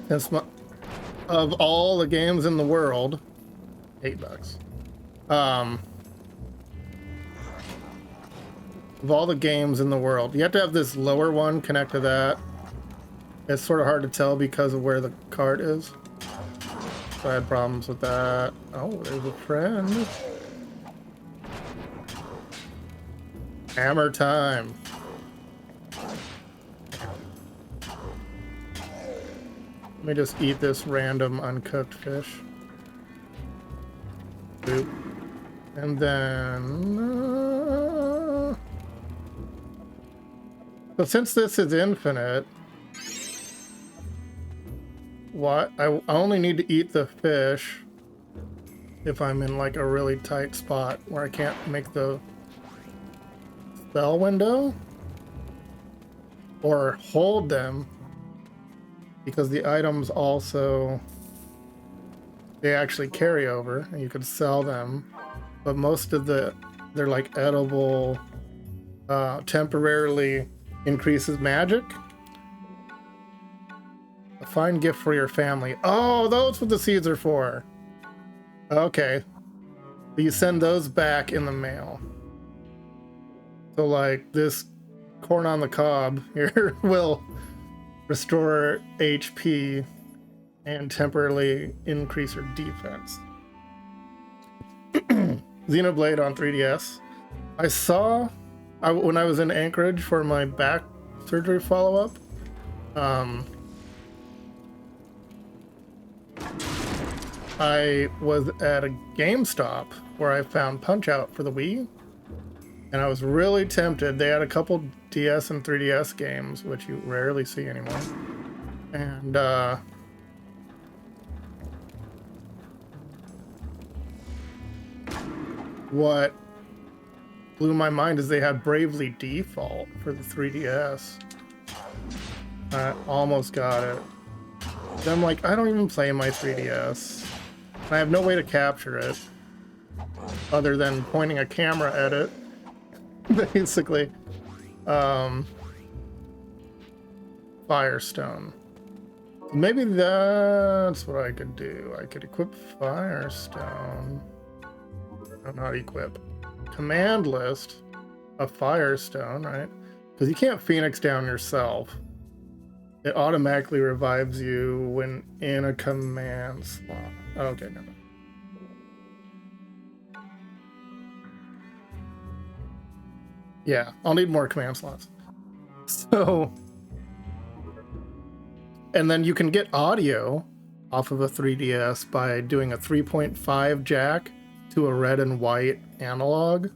Since of all the games in the world, $8. Of all the games in the world, you have to have this lower one connect to that. It's sort of hard to tell because of where the cart is. So I had problems with that. Oh, there's a friend. Hammer time. Let me just eat this random uncooked fish. Boop. And then... So since this is infinite, what I only need to eat the fish if I'm in like a really tight spot where I can't make the spell window or hold them, because the items also, they actually carry over and you could sell them, but most of they're like edible, temporarily increases magic. A fine gift for your family. Oh, those what the seeds are for. Okay. You send those back in the mail. So like this corn on the cob here will restore HP and temporarily increase your defense. Xenoblade on 3DS. I saw when I was in Anchorage for my back surgery follow-up, I was at a GameStop where I found Punch-Out for the Wii, and I was really tempted. They had a couple DS and 3DS games, which you rarely see anymore. And what blew my mind is they had Bravely Default for the 3DS. I almost got it. Then I'm like, I don't even play my 3DS. I have no way to capture it other than pointing a camera at it, basically. Firestone. Maybe that's what I could do. I could equip Firestone. No, not equip. Command list a Firestone, right? Because you can't Phoenix down yourself. It automatically revives you when in a command slot. Okay, no. Yeah, I'll need more command slots. So, and then you can get audio off of a 3DS by doing a 3.5 jack to a red and white analog,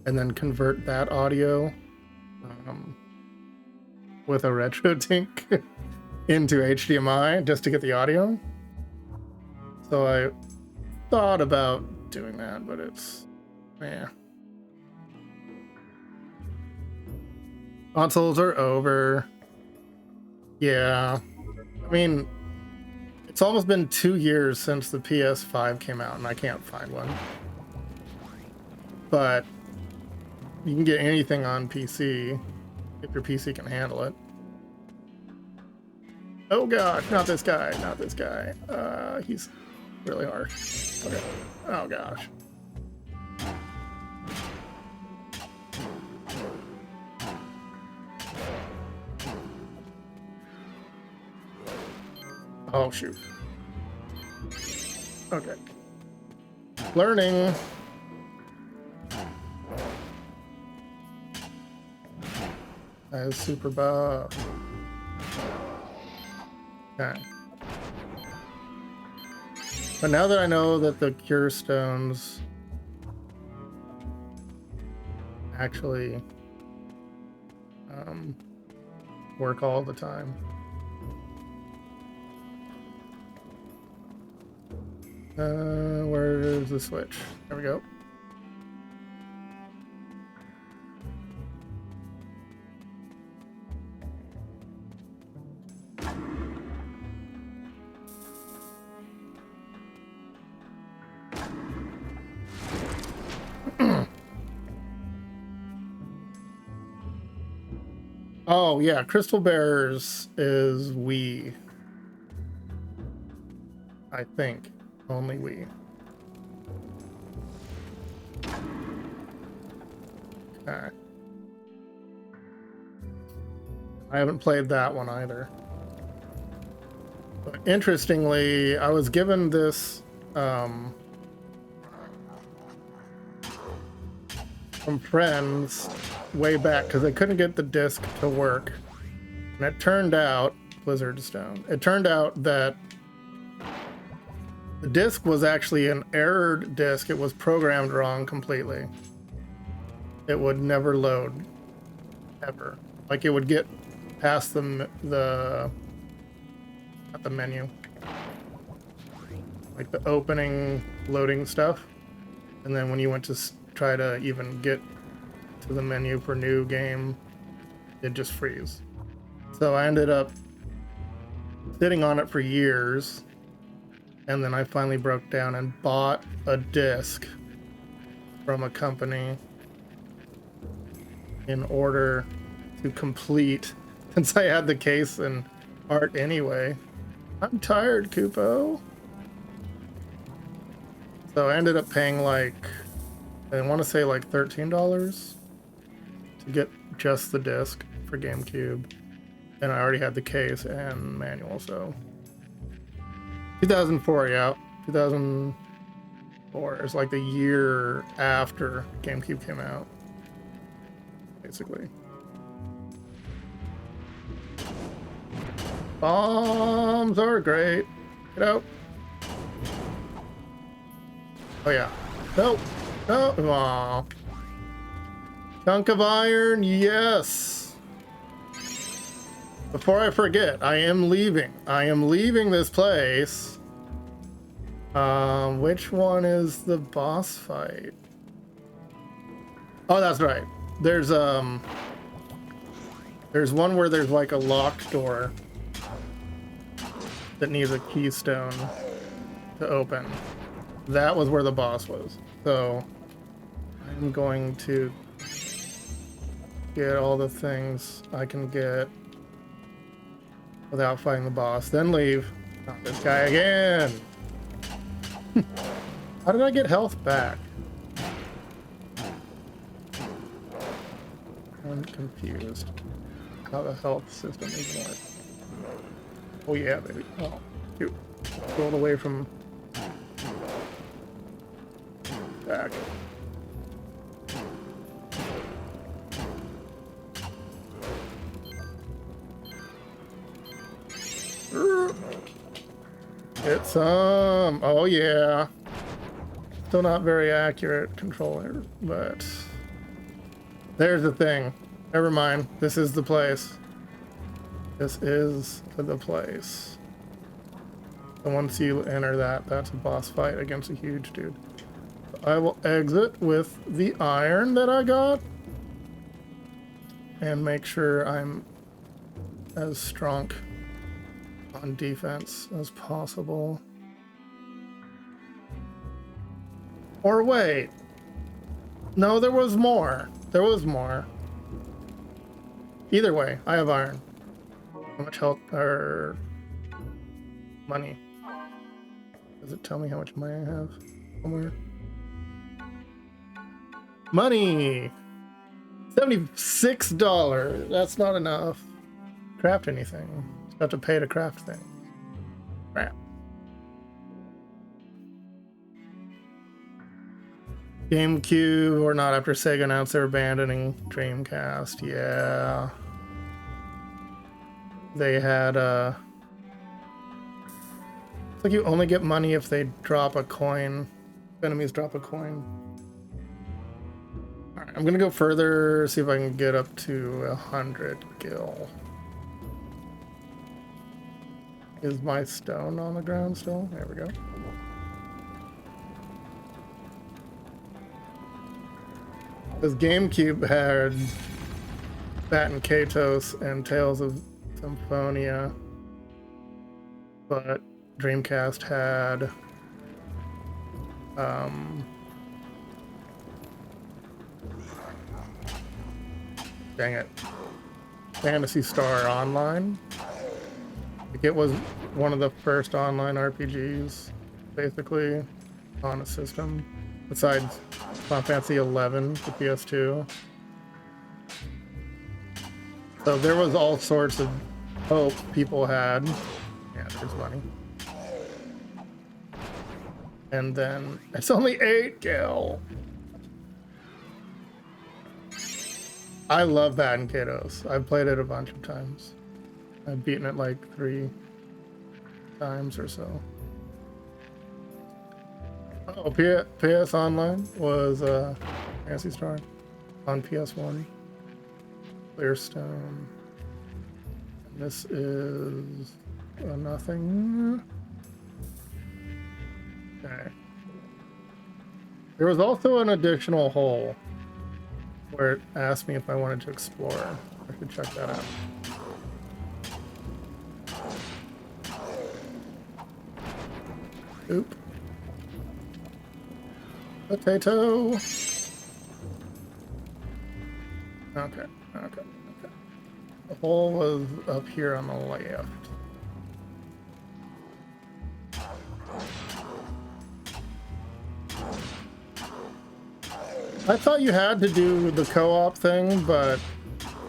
and then convert that audio with a RetroTink into HDMI just to get the audio. So I thought about doing that, but it's, yeah. Consoles are over. Yeah. I mean, it's almost been 2 years since the PS5 came out, and I can't find one. But you can get anything on PC if your PC can handle it. Oh gosh, not this guy, not this guy. He's really harsh. Okay. Oh gosh. Oh shoot. Okay. Learning. That is super buff. Okay. But now that I know that the cure stones actually work all the time. Where's the switch? There we go. Oh yeah, Crystal Bears is Wii. I think only Wii. Okay. I haven't played that one either. But interestingly, I was given this from friends way back because they couldn't get the disc to work. And it turned out, Blizzard Stone, it turned out that the disc was actually an errored disc. It was programmed wrong completely. It would never load, ever. Like it would get past not the menu, like the opening loading stuff, and then when you went to try to even get to the menu for new game, it just freeze. So I ended up sitting on it for years, and then I finally broke down and bought a disc from a company in order to complete, since I had the case and art anyway. I'm tired, Kupo. So I ended up paying like, I want to say like $13 to get just the disc for GameCube. And I already had the case and manual, so 2004, yeah. 2004 is like the year after GameCube came out, basically. Bombs are great. Get out. Oh yeah. Nope. No. Aw. Chunk of iron, yes. Before I forget, I am leaving. I am leaving this place. Which one is the boss fight? Oh, that's right. There's one where there's like a locked door that needs a keystone to open. That was where the boss was. So I'm going to get all the things I can get without fighting the boss, then leave. Not this guy again. How did I get health back? I'm confused how the health system is working. Oh yeah, baby. Oh, shoot. Rolled away from back. Get some. Oh yeah. Still not very accurate controller, but there's the thing. Never mind. This is the place. This is the place. And once you enter that, that's a boss fight against a huge dude. I will exit with the iron that I got and make sure I'm as strong on defense as possible. Or wait. No, there was more. There was more. Either way, I have iron. How much health or money? Does it tell me how much money I have somewhere? Money! $76. That's not enough. Craft anything. Just have to pay to craft things. Crap. GameCube or not after Sega announced they're abandoning Dreamcast. Yeah. They had it's like you only get money if they drop a coin. If enemies drop a coin. Alright, I'm gonna go further, see if I can get up to 100 gil. Is my stone on the ground still? There we go. This GameCube had Bat and Katos and Tales of Symphonia, but Dreamcast had dang it, Phantasy Star Online. Like it was one of the first online RPGs, basically, on a system, besides Final Fantasy 11 for PS2. So there was all sorts of hope people had. Yeah, there's money. And then it's only 8 gil. I love Bat and Katos. I've played it a bunch of times. I've beaten it like 3 times or so. Oh, PS Online was Phantasy Star on PS1. Clearstone. And this is nothing. Okay. There was also an additional hole where it asked me if I wanted to explore. I should check that out. Oop. Potato. Okay. The hole was up here on the left. I thought you had to do the co-op thing,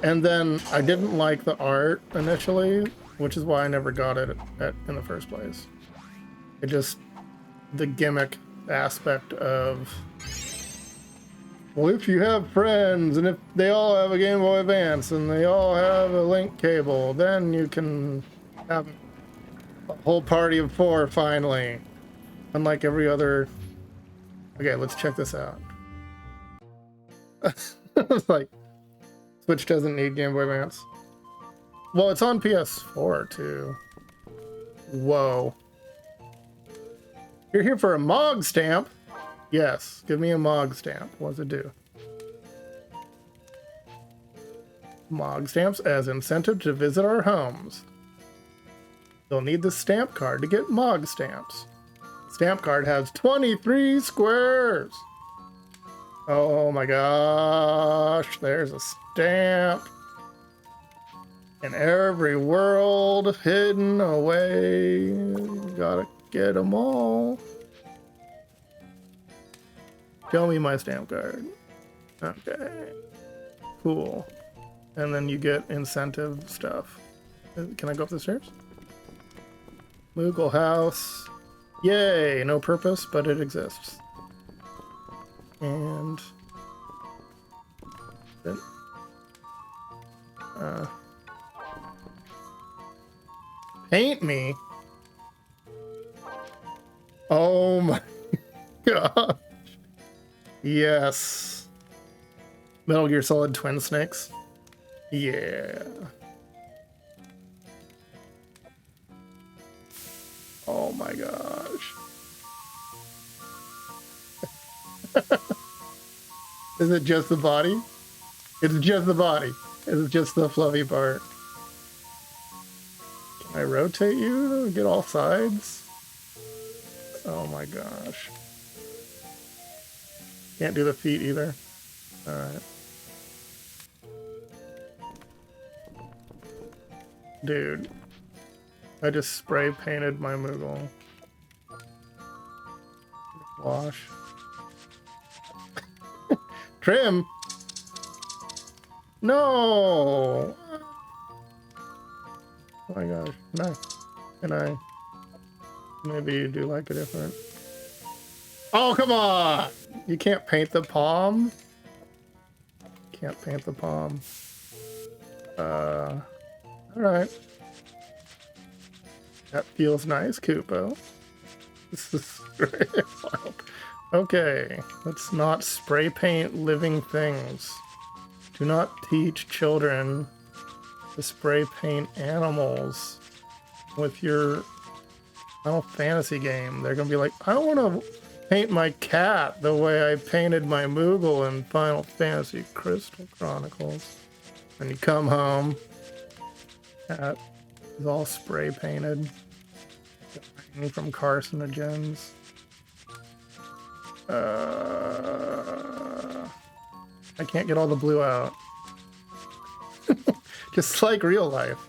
and then I didn't like the art initially, which is why I never got it in the first place. It just, the gimmick aspect of, well, if you have friends and if they all have a Game Boy Advance and they all have a link cable, then you can have a whole party of 4 finally. Unlike every other. Okay, let's check this out. It's like, Switch doesn't need Game Boy Advance. Well, it's on PS4 too. Whoa. You're here for a Mog stamp? Yes, give me a Mog stamp. What's it do? Mog stamps as incentive to visit our homes. You'll need the stamp card to get Mog stamps. The stamp card has 23 squares. Oh my gosh, there's a stamp in every world hidden away. You gotta get them all. Show me my stamp card. Okay, cool. And then you get incentive stuff. Can I go up the stairs? Moogle house. Yay, no purpose, but it exists. And then paint me. Oh my gosh. Yes. Metal Gear Solid Twin Snakes. Yeah. Oh my gosh. Is it just the body? It's just the body. It's just the fluffy part. Can I rotate you to get all sides? Oh my gosh. Can't do the feet either. Alright. Dude. I just spray painted my Moogle. Wash. Trim! No! Oh my gosh. Can I maybe do like a different... Oh, come on! You can't paint the palm? Can't paint the palm. Alright. That feels nice, Kupo. This is great. Okay, let's not spray paint living things. Do not teach children to spray paint animals with your Final Fantasy game. They're gonna be like, I don't want to paint my cat the way I painted my Moogle in Final Fantasy Crystal Chronicles. And you come home, cat is all spray painted from carcinogens. I can't get all the blue out. Just like real life.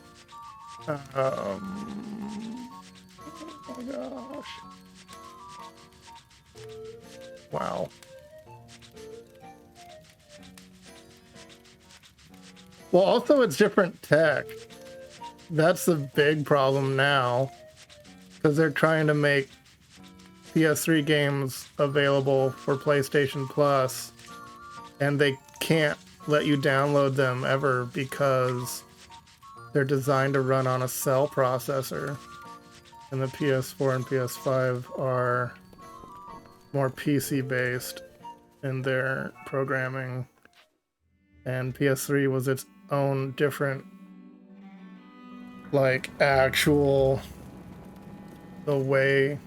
Oh my gosh. Wow. Well, also it's different tech. That's the big problem now. Because they're trying to make PS3 games available for PlayStation Plus, and they can't let you download them ever because they're designed to run on a cell processor, and the PS4 and PS5 are more PC based in their programming, and PS3 was its own different, like, actual, the way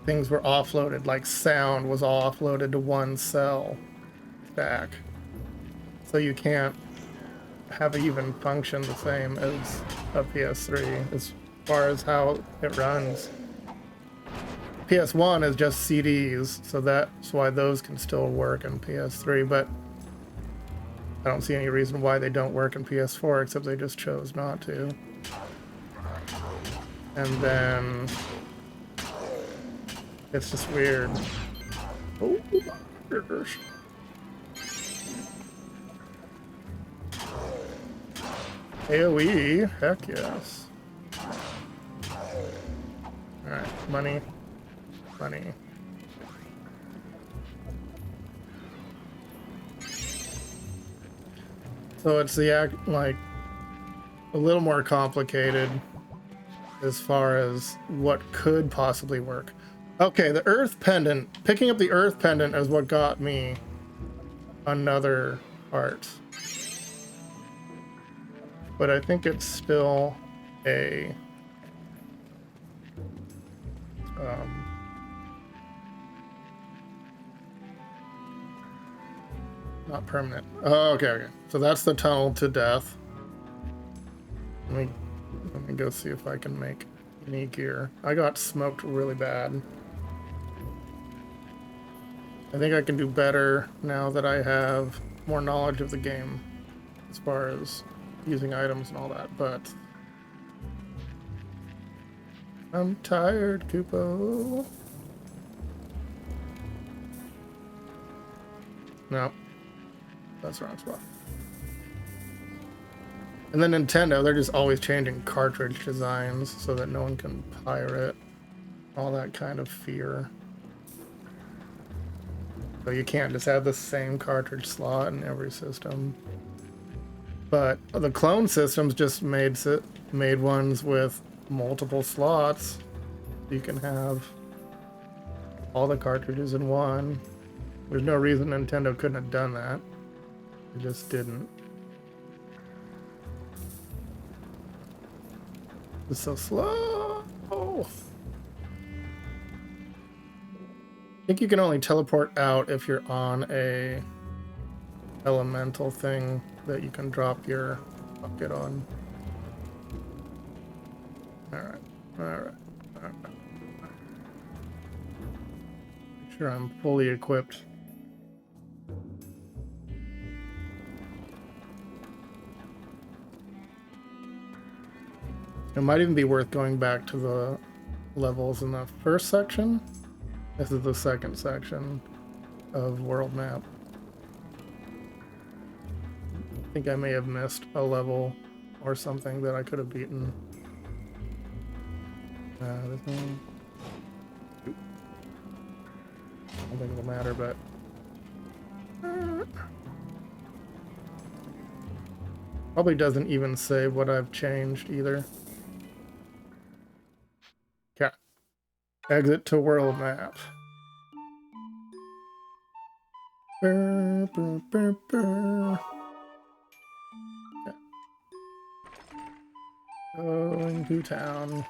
things were offloaded, like sound was all offloaded to one cell stack. So you can't have it even function the same as a PS3 as far as how it runs. PS1 is just CDs, so that's why those can still work in PS3, but I don't see any reason why they don't work in PS4 except they just chose not to. And then it's just weird. Oh, gosh. AoE? Heck yes. Alright, money. Money. So it's the act, like, a little more complicated as far as what could possibly work. Okay, the Earth Pendant. Picking up the Earth Pendant is what got me another heart. But I think it's still a... not permanent. Oh, okay. So that's the tunnel to death. Let me go see if I can make any gear. I got smoked really bad. I think I can do better now that I have more knowledge of the game as far as using items and all that, but I'm tired, Kupo. No, that's the wrong spot. And then Nintendo, they're just always changing cartridge designs so that no one can pirate. All that kind of fear. So you can't just have the same cartridge slot in every system. But the clone systems just made ones with multiple slots. You can have all the cartridges in one. There's no reason Nintendo couldn't have done that. It just didn't. It's so slow. I think you can only teleport out if you're on a elemental thing that you can drop your bucket on. Alright, alright, alright. Make sure I'm fully equipped. It might even be worth going back to the levels in the first section. This is the second section of world map. I think I may have missed a level or something that I could have beaten. This one. I don't think it'll matter, but probably doesn't even say what I've changed either. Okay. Exit to world map. Burr, burr, burr, burr. Okay. Going to town.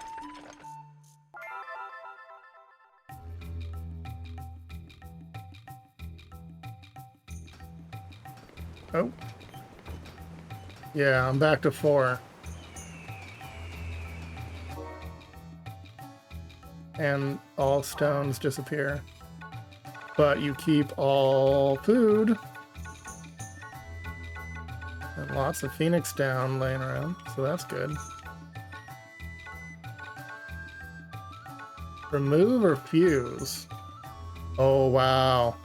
Oh. Yeah, I'm back to 4. And all stones disappear. But you keep all food. And lots of phoenix down laying around, so that's good. Remove or fuse? Oh, wow.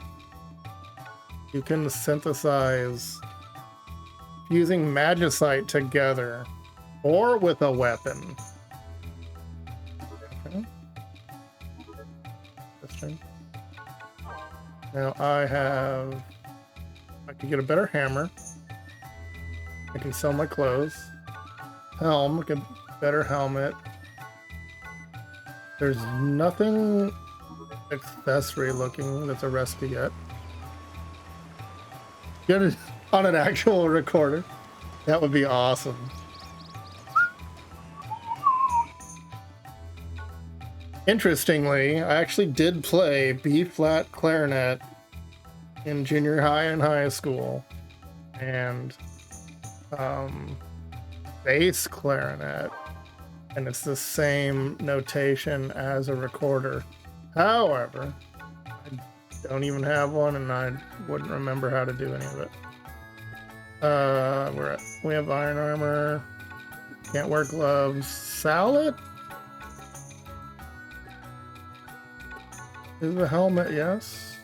You can synthesize using magnesite together or with a weapon. Okay. Interesting. Now I can get a better hammer. I can sell my clothes. Helm, get better helmet. There's nothing accessory looking that's a recipe yet. Get it on an actual recorder. That would be awesome. Interestingly, I actually did play B-flat clarinet in junior high and high school, and bass clarinet, and it's the same notation as a recorder. However, I don't even have one, and I wouldn't remember how to do any of it. We have iron armor. Can't wear gloves. Salad? Is the helmet? Yes.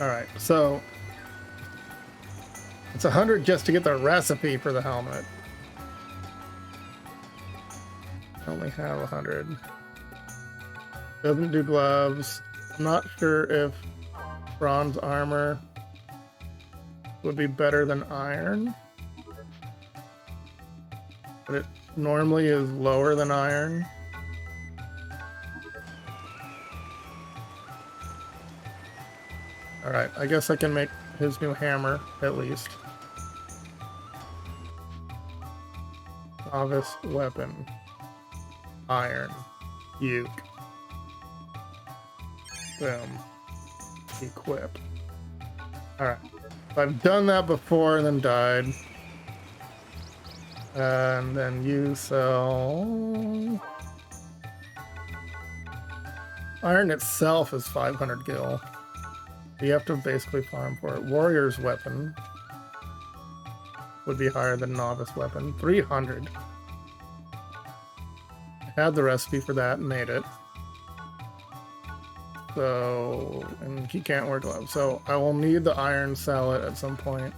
Alright, so it's 100 just to get the recipe for the helmet. I only have 100. Doesn't do gloves. I'm not sure if bronze armor would be better than iron, but it normally is lower than iron. Alright, I guess I can make his new hammer, at least. Novice weapon. Iron. Uke. Boom. Equip. Alright. I've done that before and then died. And then you sell... Iron itself is 500 gil. You have to basically farm for it. Warrior's weapon would be higher than novice weapon. 300. I had the recipe for that and made it. So, and he can't wear gloves. So I will need the iron salad at some point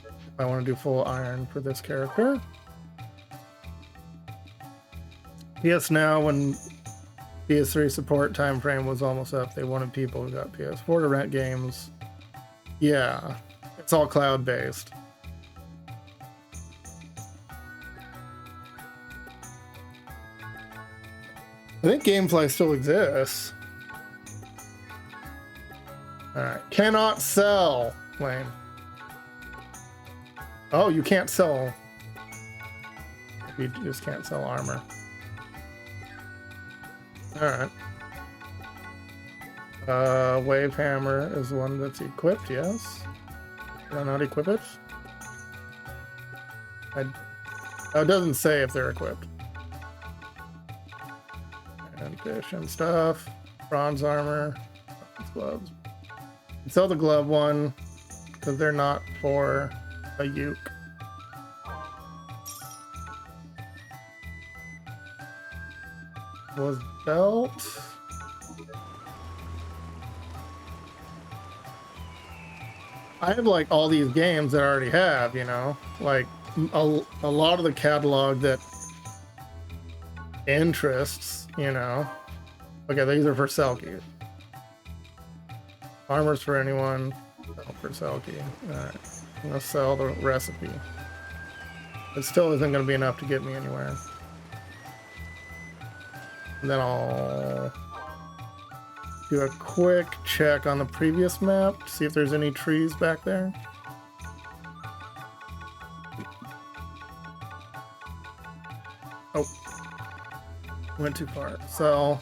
if I want to do full iron for this character. PS Now, when PS3 support time frame was almost up, they wanted people who got PS4 to rent games. Yeah, it's all cloud-based. I think Gamefly still exists. Alright, cannot sell. Lame. Oh, you can't sell You just can't sell armor. Alright. Wave hammer is one that's equipped, yes. Can I not equip it? Oh, it doesn't say if they're equipped. And fish and stuff. Bronze armor. Gloves. Sell the glove one because they're not for a uke. Was belt. I have like all these games that I already have, you know, like a lot of the catalog that interests, you know. Okay, these are for Selkie. Armors for anyone. Sell for Selkie. Alright. I'm gonna sell the recipe. It still isn't gonna be enough to get me anywhere. And then I'll do a quick check on the previous map to see if there's any trees back there. Oh. Went too far. So...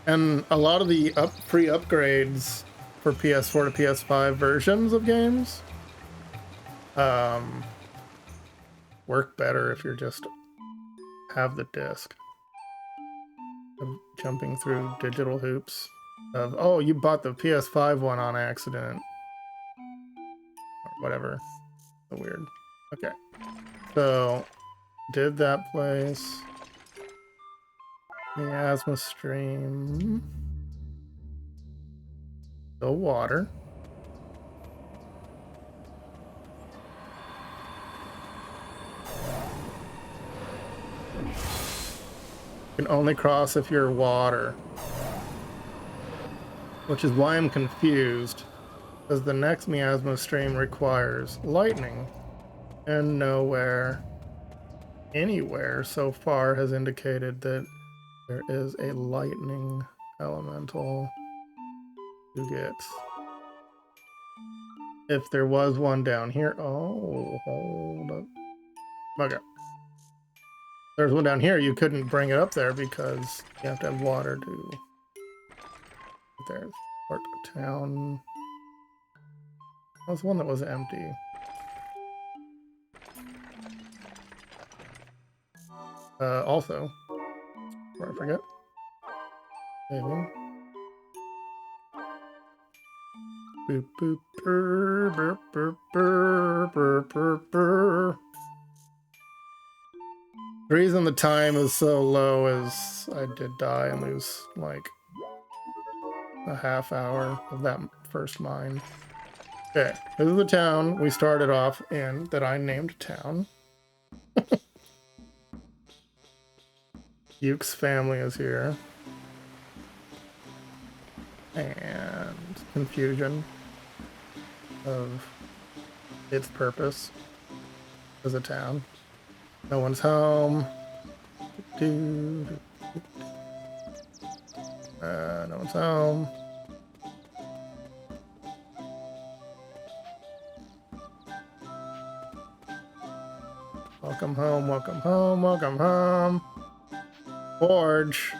And a lot of the free upgrades for PS4 to PS5 versions of games work better if you just have the disc. Jumping through digital hoops of, oh, you bought the PS5 one on accident. Or whatever. So weird. Okay. So, did that place. Miasma stream. The water. You can only cross if you're water. Which is why I'm confused. Because the next miasma stream requires lightning. And nowhere, anywhere so far has indicated that there is a lightning elemental to get. If there was one down here, oh, hold up. Okay. There's one down here, you couldn't bring it up there because you have to have water to. There's Port Town. That was one that was empty. Also, before I forget, maybe. Boop boop burr, burr, burr, burr, burr, burr, burr. The reason the time is so low is I did die and lose like a half hour of that first mine. Okay, this is the town we started off in that I named town. Uke's family is here. And confusion of its purpose as a town. No one's home. No one's home. Welcome home, welcome home, welcome home. Forge.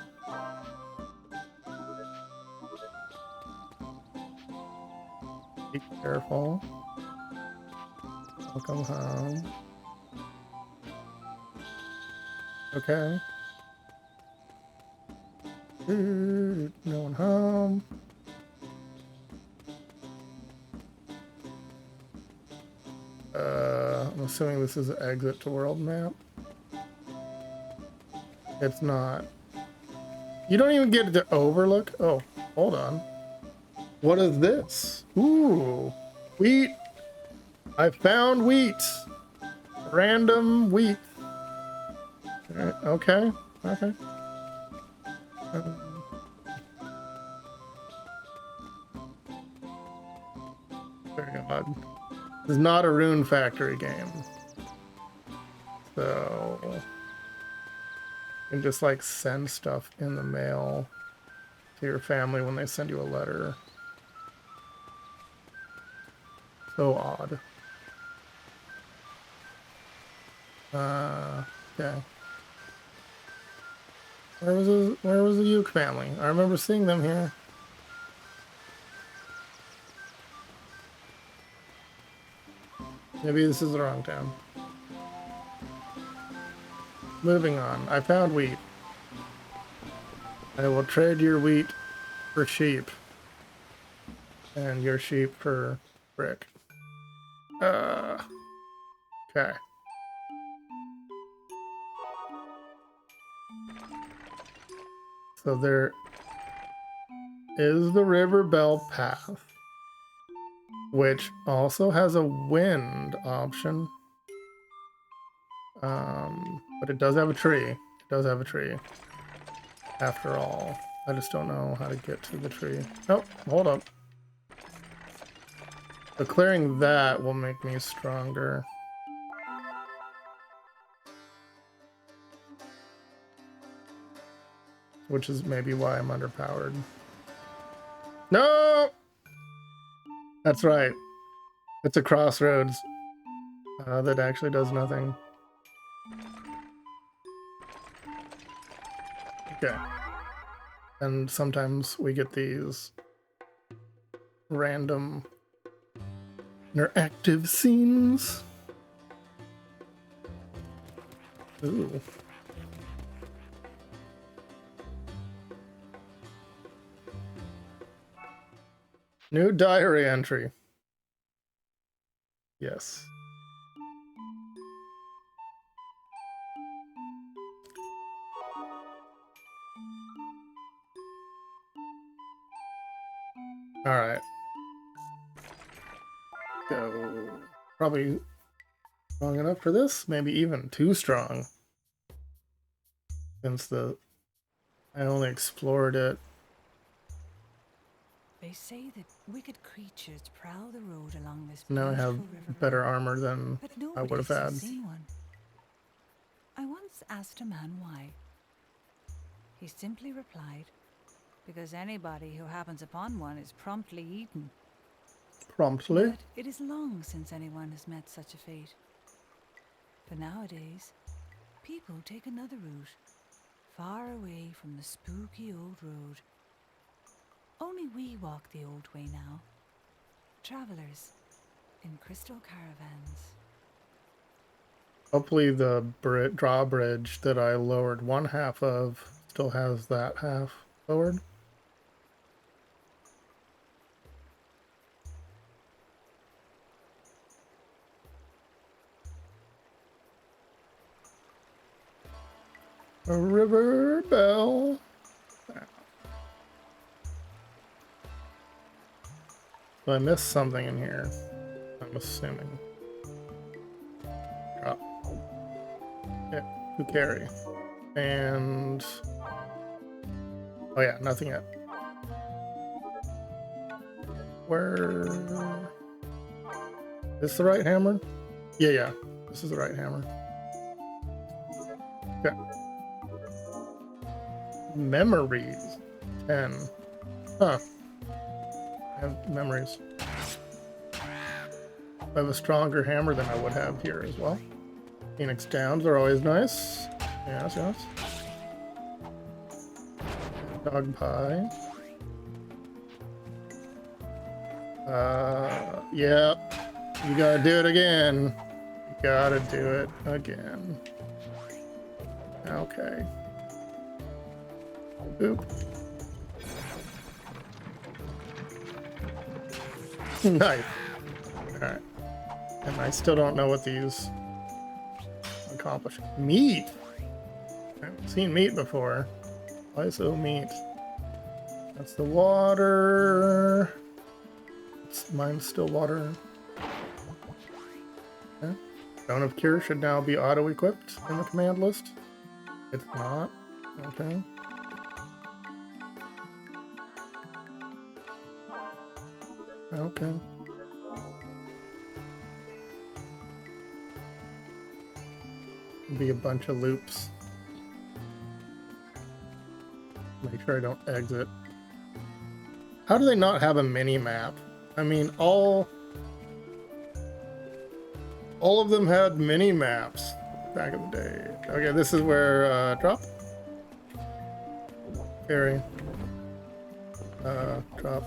Be careful. Welcome home. Okay. No one home. I'm assuming this is an exit to world map. It's not. You don't even get to overlook. Oh, hold on. What is this? Ooh, wheat. I found wheat. Random wheat. Okay. Okay. Very odd. This is not a Rune Factory game. So you can just like send stuff in the mail to your family when they send you a letter. So odd. Okay. Where was the Uke family? I remember seeing them here. Maybe this is the wrong town. Moving on. I found wheat. I will trade your wheat for sheep. And your sheep for brick. Okay. So there is the River Bell Path, which also has a wind option. But it does have a tree. It does have a tree. After all, I just don't know how to get to the tree. Oh, hold up. So clearing that will make me stronger. Which is maybe why I'm underpowered. No! That's right. It's a crossroads that actually does nothing. Okay. And sometimes we get these random interactive scenes. Ooh. New diary entry. Yes. All right. Go. Probably strong enough for this. Maybe even too strong. Since I only explored it. They say that wicked creatures prowl the road along this Now I have river better bank, armor than but I would have had. seen one. I once asked a man why. He simply replied, because anybody who happens upon one is promptly eaten. Promptly? But it is long since anyone has met such a fate. For nowadays, people take another route, far away from the spooky old road. Only we walk the old way now, travelers in crystal caravans. Hopefully the drawbridge that I lowered one half of still has that half lowered. A river bell. So I missed something in here, I'm assuming. Drop. Yeah, who carry? And oh yeah, nothing yet. Where is this the right hammer? Yeah, this is the right hammer. Okay. Memories 10. Huh. I have memories. I have a stronger hammer than I would have here as well. Phoenix Downs are always nice. Yes. Dog pie. Yeah. You gotta do it again. You gotta do it again. Okay. Oop. Nice. Alright. And I still don't know what these accomplish. Meat! I haven't seen meat before. Why so meat? That's the water. Mine's still water. Okay. Stone of Cure should now be auto-equipped in the command list. It's not. Okay. Okay. Be a bunch of loops. Make sure I don't exit. How do they not have a mini map? I mean, all of them had mini maps. back in the day. Okay, this is where drop. Carry. Drop.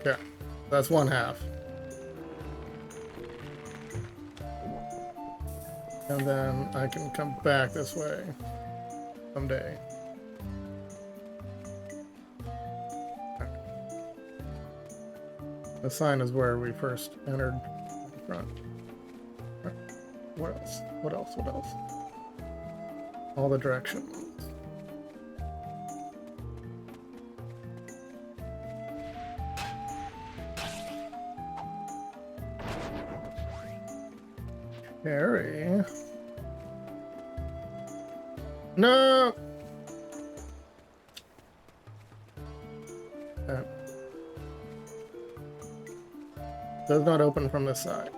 Yeah, that's one half. And then I can come back this way someday. The sign is where we first entered the front. What else? What else? What else? All the directions. Harry. No! Okay. Does not open from this side.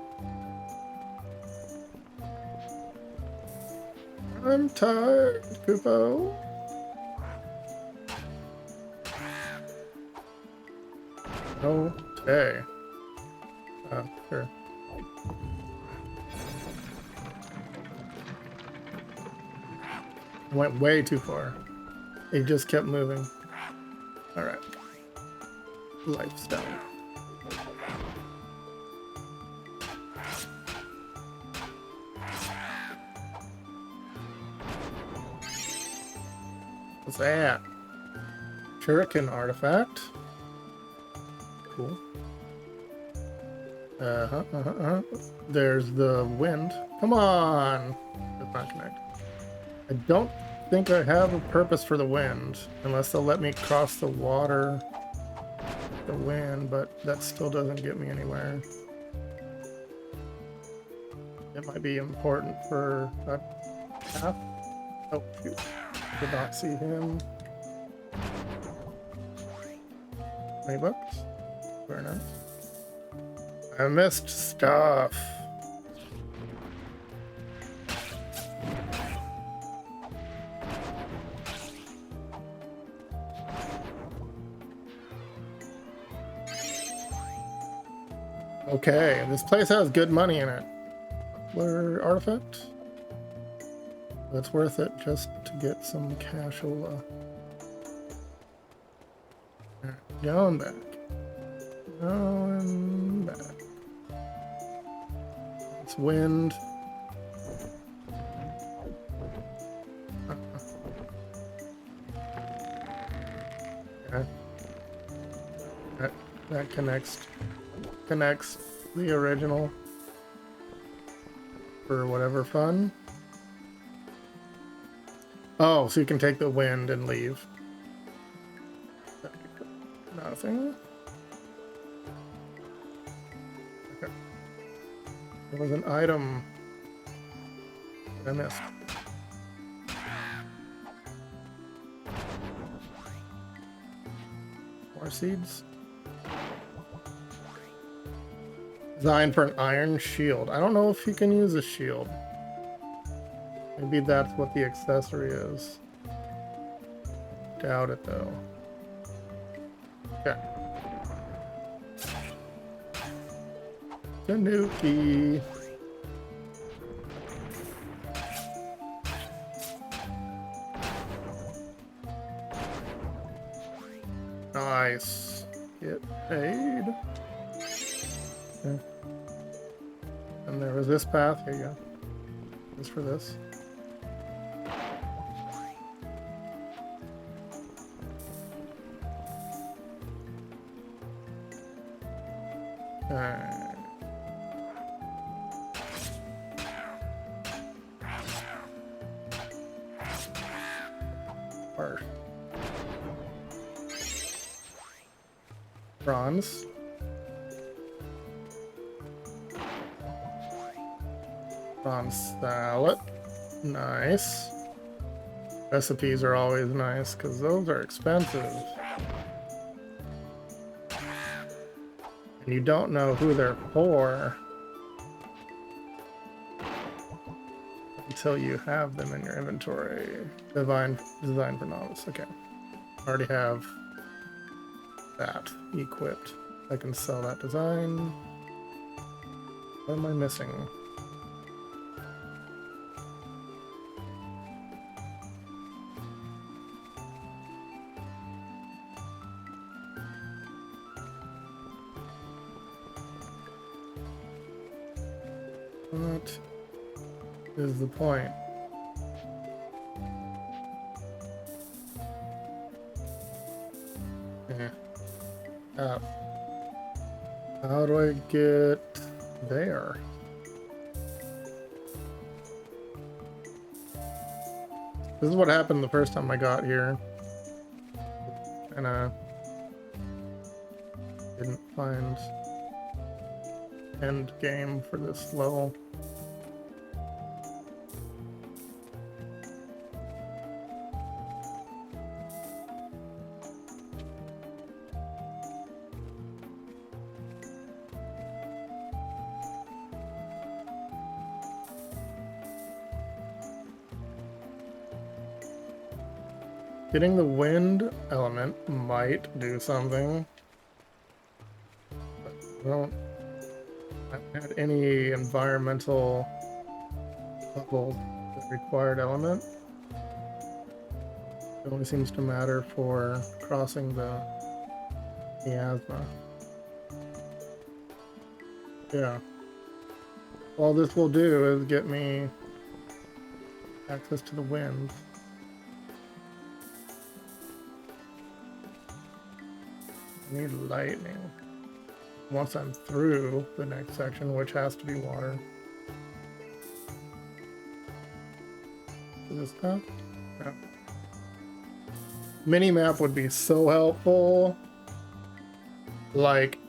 I'm tired, Kupo. Okay. Sure. I went way too far. He just kept moving. Alright. Lifestyle. What's that? Shuriken artifact. Cool. There's the wind. Come on! Does not connect. I don't think I have a purpose for the wind, unless they'll let me cross the water, the wind, but that still doesn't get me anywhere. It might be important for a path. Oh, shoot. Did not see him. 20 bucks. Very nice. I missed stuff. Okay, this place has good money in it. Where artifact? It's worth it just to get some cashola. Going back. Going back. It's wind. Okay. That connects the original for whatever fun. Oh, so you can take the wind and leave. Nothing. Okay. There was an item I missed. More seeds. Designed for an iron shield. I don't know if you can use a shield. Maybe that's what the accessory is. Doubt it though. Okay. Tanuki. Nice. Get paid. Okay. And there was this path. Here you go. Just for this. Bronze. Bronze salad. Nice. Recipes are always nice because those are expensive. And you don't know who they're for until you have them in your inventory. Design for novice. Okay. Already have that equipped. I can sell that design. What am I missing? What is the point? Up. How do I get there? This is what happened the first time I got here. Kinda didn't find end game for this level. Getting the wind element might do something. But I haven't had any environmental bubbles that required element. It only seems to matter for crossing the miasma. Yeah. All this will do is get me access to the wind. I need lightning. Once I'm through the next section, which has to be water. Is this path? No. Minimap would be so helpful. Like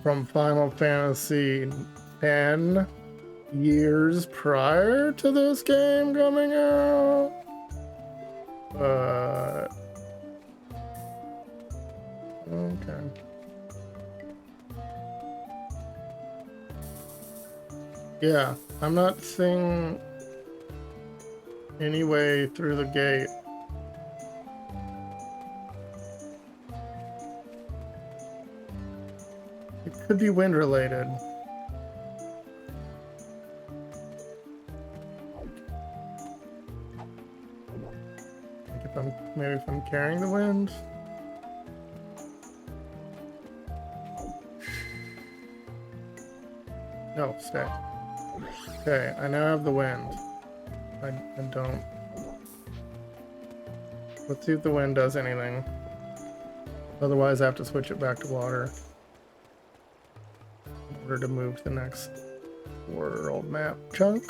from Final Fantasy X years prior to this game coming out. But okay. Yeah, I'm not seeing any way through the gate. It could be wind related. Like maybe if I'm carrying the wind. No, stay. Okay, I now have the wind. I don't. Let's see if the wind does anything. Otherwise, I have to switch it back to water in order to move to the next world map chunk.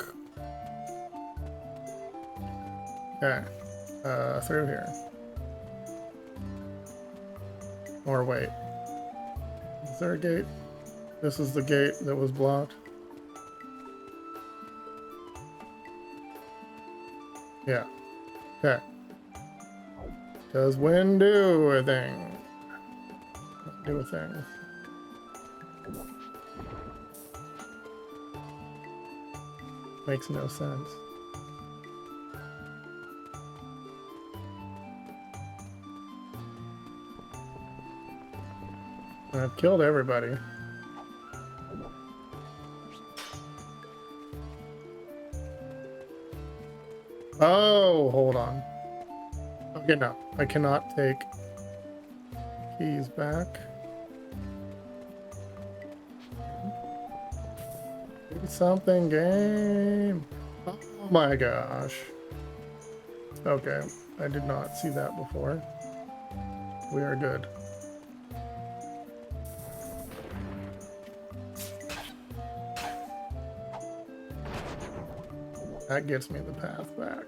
Okay, through here. Or wait, is there a gate? This is the gate that was blocked. Yeah. Okay. Does wind do a thing? Do a thing. Makes no sense. I've killed everybody. Oh, hold on. Okay, no. I cannot take keys back. Do something, game. Oh my gosh. Okay, I did not see that before. We are good. That gets me the path back.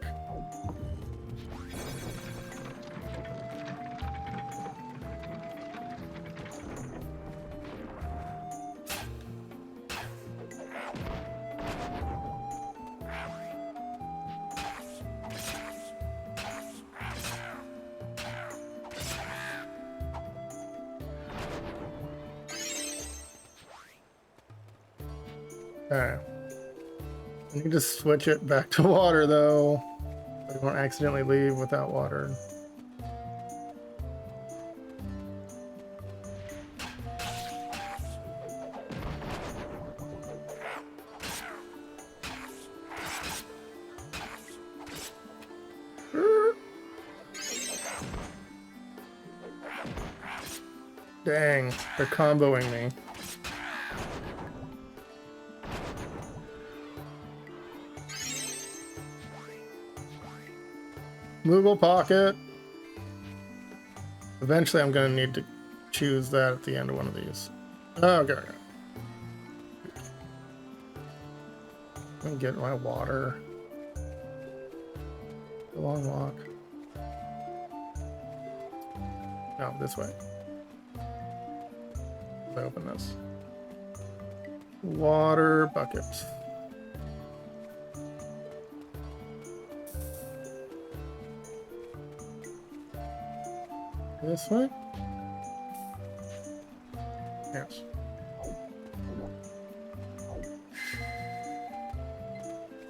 Okay. I need to switch it back to water though. I don't accidentally leave without water. Dang, they're comboing me. Moogle Pocket. Eventually I'm going to need to choose that at the end of one of these. Oh, okay. Let me get my water. A long walk. No, this way. Let's open this. Water bucket. This way? Yes.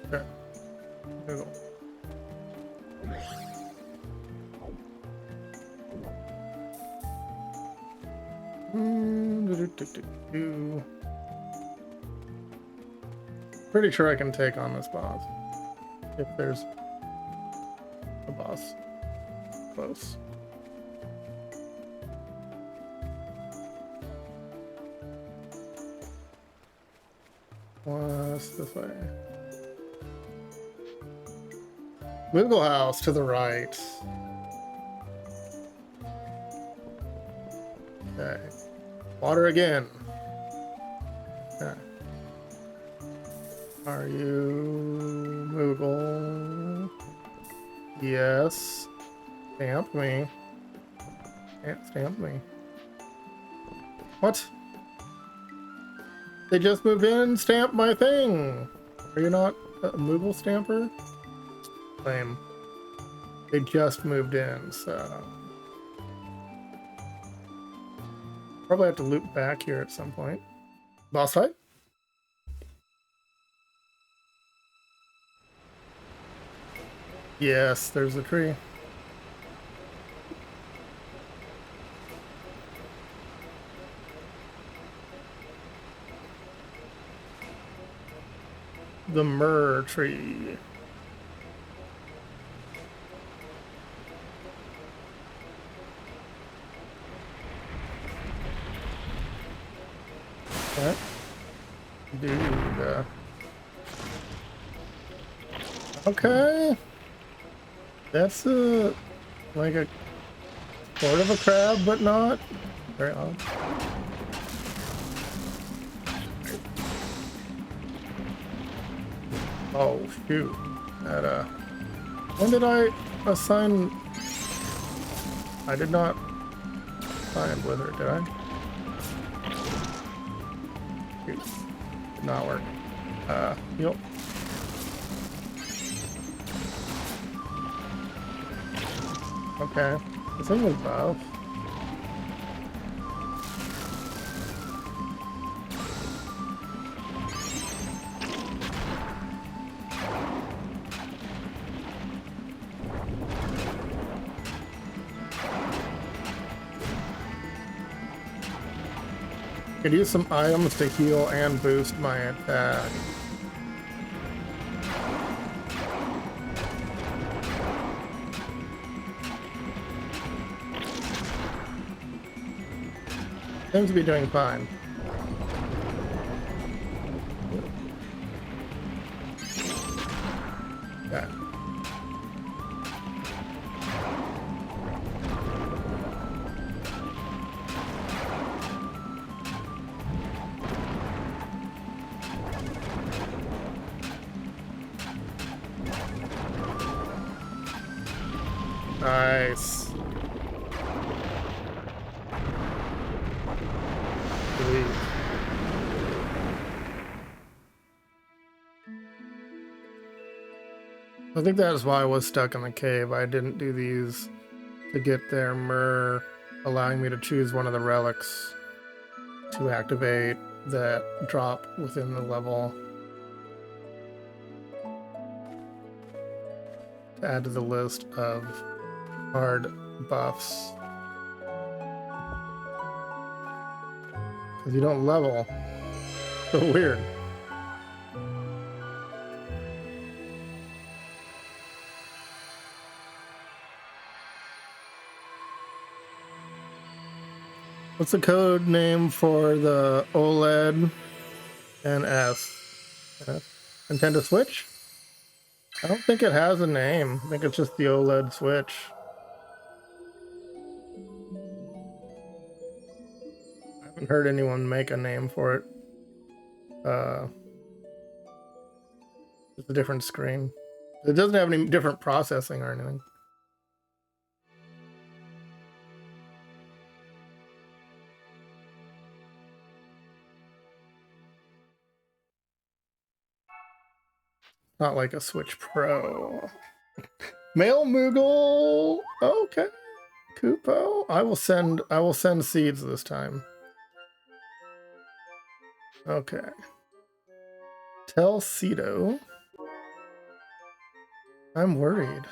Okay. Google. Pretty sure I can take on this boss. If there's a boss close. What's this way? Moogle House to the right. Okay. Water again. Okay. Are you Moogle? Yes. Stamp me. Stamp me. What? They just moved in and stamped my thing. Are you not a Moogle stamper? Lame. They just moved in, so probably have to loop back here at some point. Boss fight? Yes, there's a tree. The myrrh tree. What? Dude. Okay. That's like a sort of a crab, but not. Very odd. Oh shoot! That when did I assign? I did not assign with her, did I? Shoot. Did not work. Yep. Okay. This thing was buff. Could use some items to heal and boost my attack. Seems to be doing fine. Okay. Nice. Sweet. I think that is why I was stuck in the cave. I didn't do these to get their myrrh, allowing me to choose one of the relics to activate that drop within the level to add to the list of hard buffs. Because you don't level. So weird. What's the code name for the OLED and Nintendo Switch? I don't think it has a name. I think it's just the OLED Switch. I haven't heard anyone make a name for it. It's a different screen. It doesn't have any different processing or anything. Not like a Switch Pro. Male Moogle. Okay. Kupo. I will send seeds this time. Okay. Tell Cedo. I'm worried.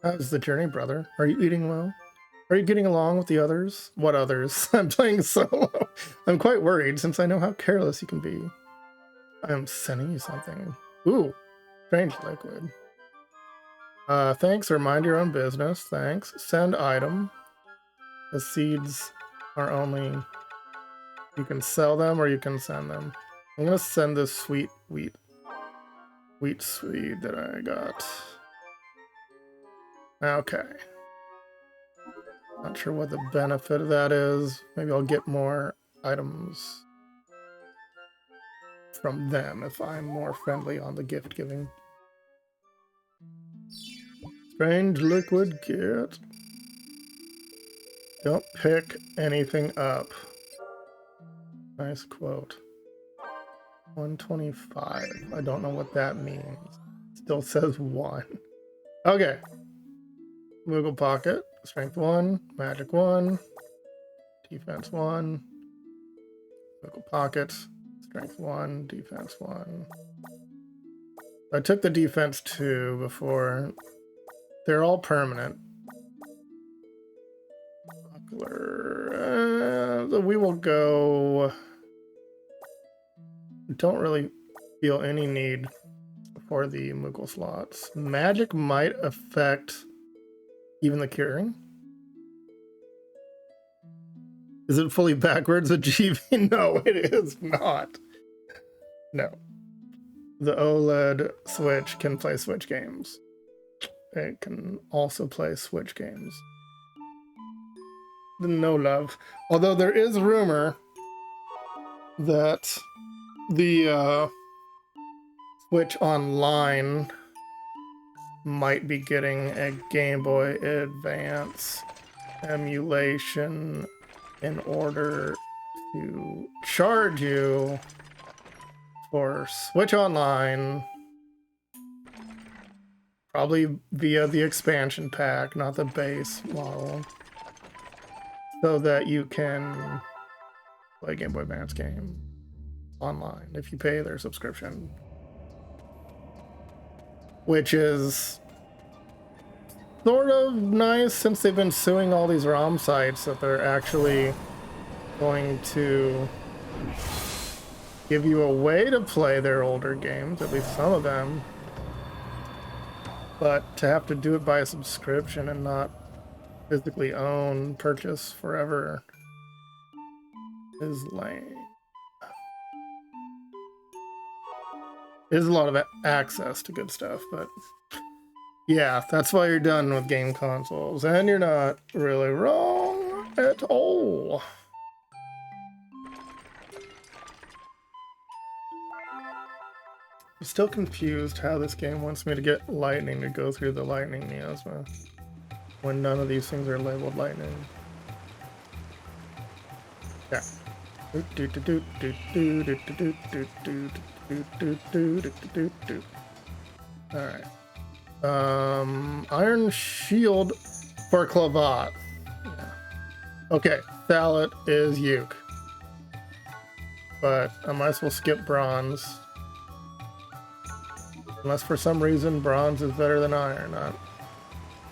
How's the journey, brother? Are you eating well? Are you getting along with the others? What others? I'm playing solo. I'm quite worried since I know how careless you can be. I'm sending you something. Ooh, strange liquid. Thanks, or mind your own business. Thanks. Send item. The seeds are only... You can sell them or you can send them. I'm gonna send this sweet wheat seed that I got. Okay. Not sure what the benefit of that is. Maybe I'll get more items from them if I'm more friendly on the gift giving. Strange liquid kit. Don't pick anything up. Nice quote. 125. I don't know what that means. Still says 1. Okay. Moogle Pocket. Strength 1. Magic 1. Defense 1. Moogle Pocket. Strength 1. Defense 1. I took the defense 2 before. They're all permanent. We will go... Don't really feel any need for the Moogle slots. Magic might affect even the curing. Is it fully backwards at GB? No, it is not. No. The OLED Switch can play Switch games. It can also play Switch games. No love. Although there is rumor that the Switch Online might be getting a Game Boy Advance emulation in order to charge you for Switch Online, probably via the expansion pack, not the base model, so that you can play Game Boy Advance game online if you pay their subscription, which is sort of nice since they've been suing all these ROM sites that they're actually going to give you a way to play their older games, at least some of them, but to have to do it by a subscription and not physically purchase forever is lame. There's a lot of access to good stuff, but yeah, that's why you're done with game consoles, and you're not really wrong at all. I'm still confused how this game wants me to get lightning to go through the lightning miasma when none of these things are labeled lightning. Yeah. Alright. Iron Shield for Clavat. Yeah. Okay, Thalet is Uke. But I might as well skip Bronze. Unless for some reason Bronze is better than Iron.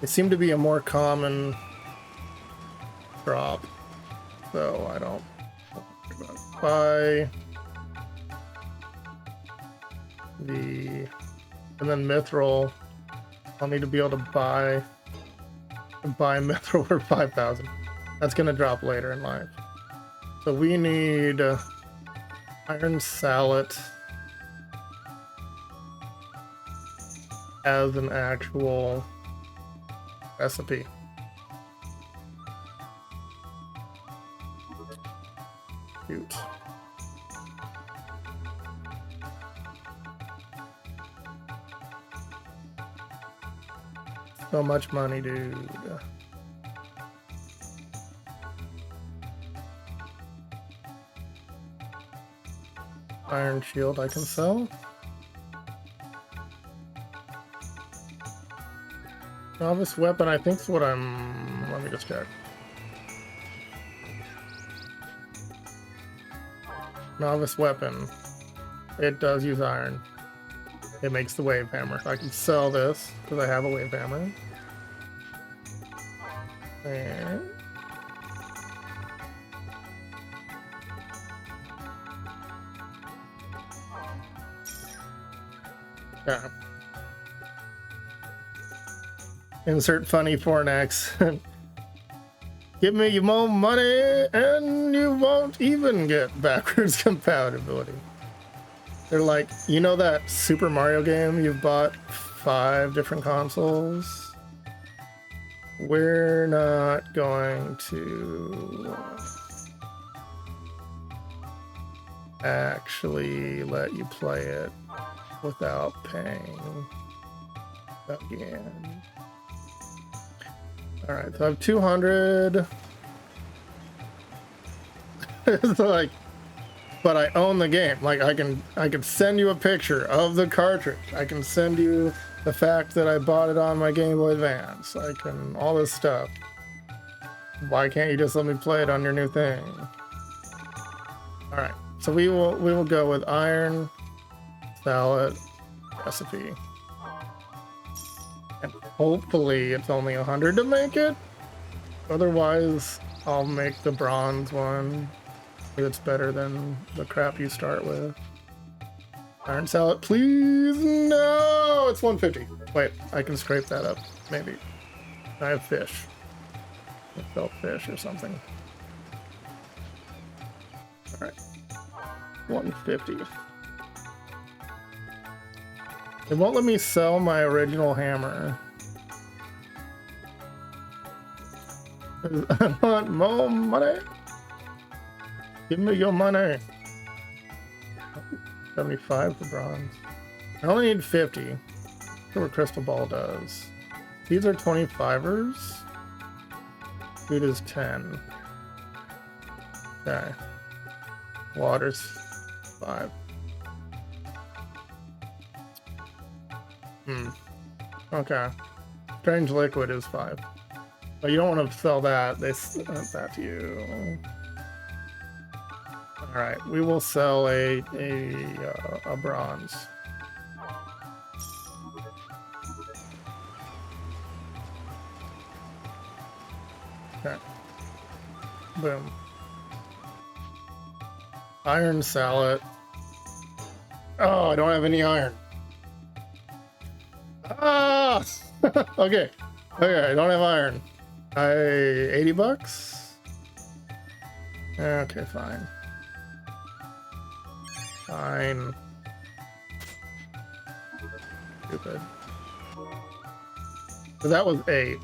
They seem to be a more common drop. So I don't buy the... And then Mithril, I'll need to be able to buy Mithril for 5,000. That's gonna drop later in life. So we need iron sallet as an actual recipe. Shoot. So much money, dude. Iron shield I can sell. Novice weapon, I think is what I'm... Let me just check. Novice weapon. It does use iron. It makes the wave hammer. I can sell this because I have a wave hammer. And... yeah. Insert funny foreign accent. Give me your more money and you won't even get backwards compatibility. They're like, you know that Super Mario game you've bought 5 different consoles? We're not going to actually let you play it without paying again. All right, so I have 200. It's like, but I own the game. Like I can send you a picture of the cartridge. I can send you the fact that I bought it on my Game Boy Advance. I can all this stuff. Why can't you just let me play it on your new thing? All right, so we will go with iron salad recipe. And hopefully it's only 100 to make it. Otherwise, I'll make the bronze one. It's better than the crap you start with. Iron salad, please. No, it's 150. Wait, I can scrape that up. Maybe. I have fish. I felt fish or something. All right. 150. It won't let me sell my original hammer. I want more money. Give me your money. 75 for bronze. I only need 50. Look what Crystal Ball does. These are 25ers. Food is 10. Okay. Water's 5. Okay. Strange liquid is 5. But you don't want to sell that. They sent that to you. All right, we will sell a bronze. Okay. Boom. Iron salad. Oh, I don't have any iron. Ah! Okay. Okay, I don't have iron. 80 bucks? Okay, fine. Fine. Stupid. So that was 8.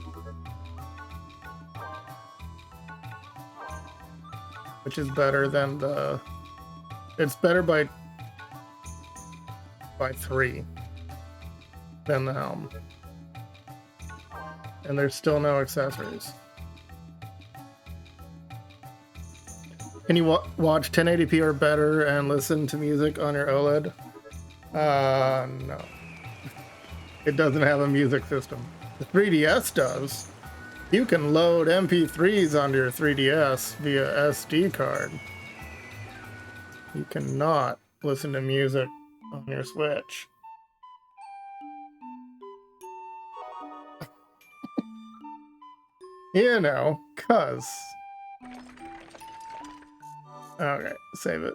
Which is better than the... It's better by 3 than the helm. And there's still no accessories. Can you watch 1080p or better and listen to music on your OLED? No. It doesn't have a music system. The 3DS does. You can load MP3s onto your 3DS via SD card. You cannot listen to music on your Switch. You know, cuz. Okay, save it.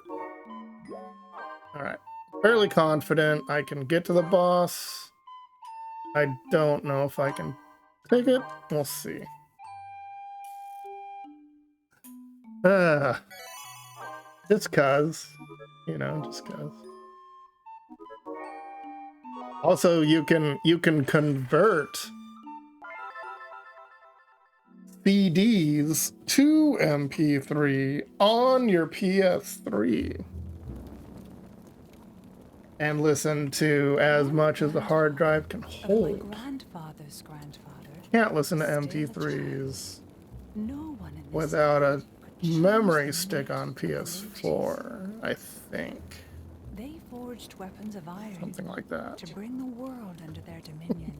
Alright. Fairly confident I can get to the boss. I don't know if I can take it. We'll see. Uh, just cause, just cause. Also, you can convert CDs to MP3 on your PS3 and listen to as much as the hard drive can hold. My grandfather's grandfather. Can't listen to still a MP3s No one in this without a town could choose memory the stick note on of the PS4, I think. They forged weapons of iron, Something like that. to bring the world under their dominion.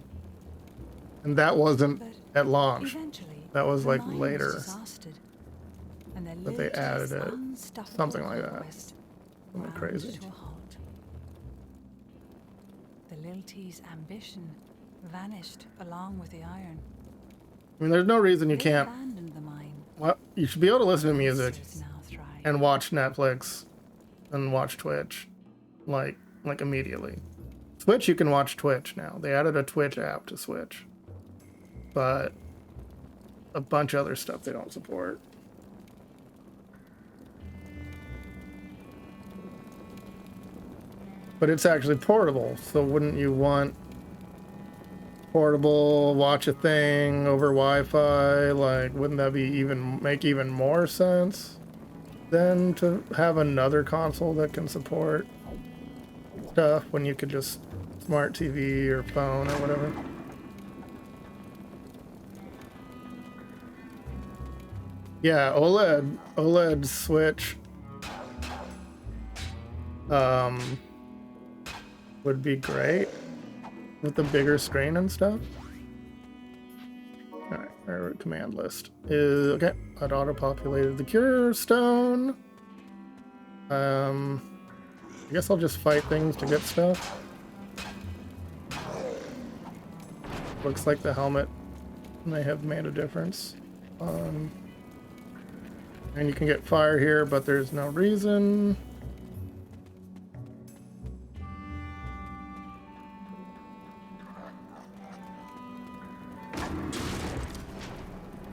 And that wasn't But at launch. eventually, That was the like line later. was exhausted, and the But they added it. Something like that. Something crazy. To a halt. The Lilty's ambition vanished along with the iron. I mean, there's no reason you They can't. abandoned the mine. Well, you should be able to listen to music Monsters now thrive. and watch Netflix and watch Twitch, like immediately. Switch, you can watch Twitch now. They added a Twitch app to Switch, but a bunch of other stuff they don't support. But it's actually portable, so wouldn't you want portable, watch a thing over Wi-Fi? Like, wouldn't that be make even more sense than to have another console that can support stuff when you could just smart TV or phone or whatever? Yeah, OLED Switch would be great with the bigger screen and stuff. Alright, our command list is okay. I'd auto-populated the cure stone. I guess I'll just fight things to get stuff. Looks like the helmet may have made a difference. And you can get fire here, but there's no reason.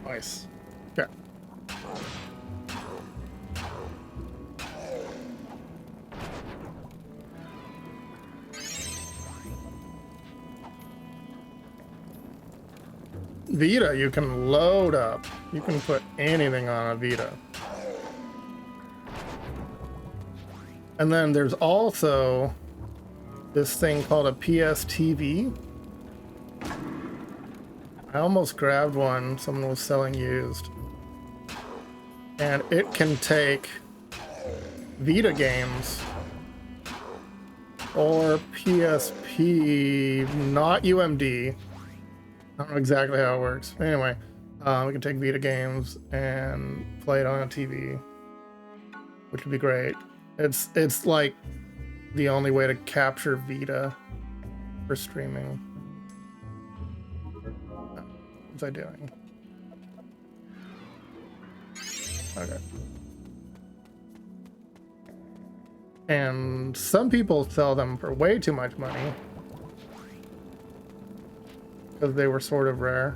Nice. Okay. Vita, you can load up. You can put anything on a Vita. And then there's also this thing called a PS TV. I almost grabbed one. Someone was selling used. And it can take Vita games or PSP, not UMD. I don't know exactly how it works. Anyway, we can take Vita games and play it on a TV, which would be great. It's like the only way to capture Vita for streaming. What's I doing? Okay. And some people sell them for way too much money because they were sort of rare.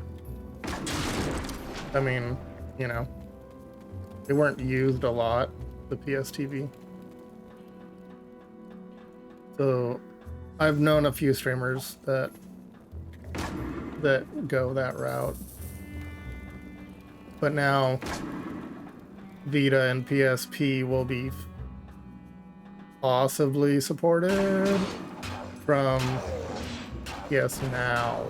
I mean, they weren't used a lot, the PSTV. So I've known a few streamers that go that route. But now Vita and PSP will be possibly supported from PS Now,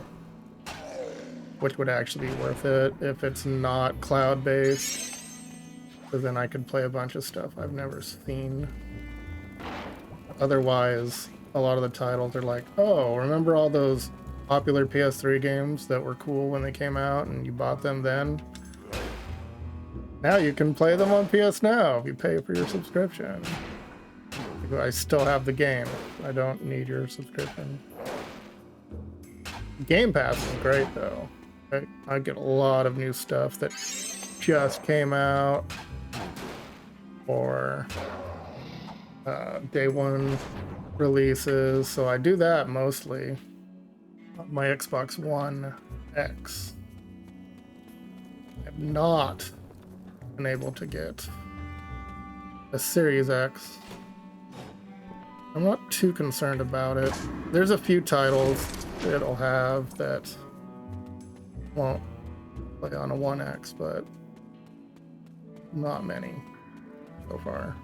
which would actually be worth it if it's not cloud-based, because then I could play a bunch of stuff I've never seen. Otherwise, a lot of the titles are like, oh, remember all those popular PS3 games that were cool when they came out and you bought them then? Now you can play them on PS Now if you pay for your subscription. I still have the game. I don't need your subscription. Game Pass is great though. I get a lot of new stuff that just came out or day one releases, so I do that mostly on my Xbox One X. I have not been able to get a Series X. I'm not too concerned about it. There's a few titles it'll have that won't play on a 1X, but not many so far.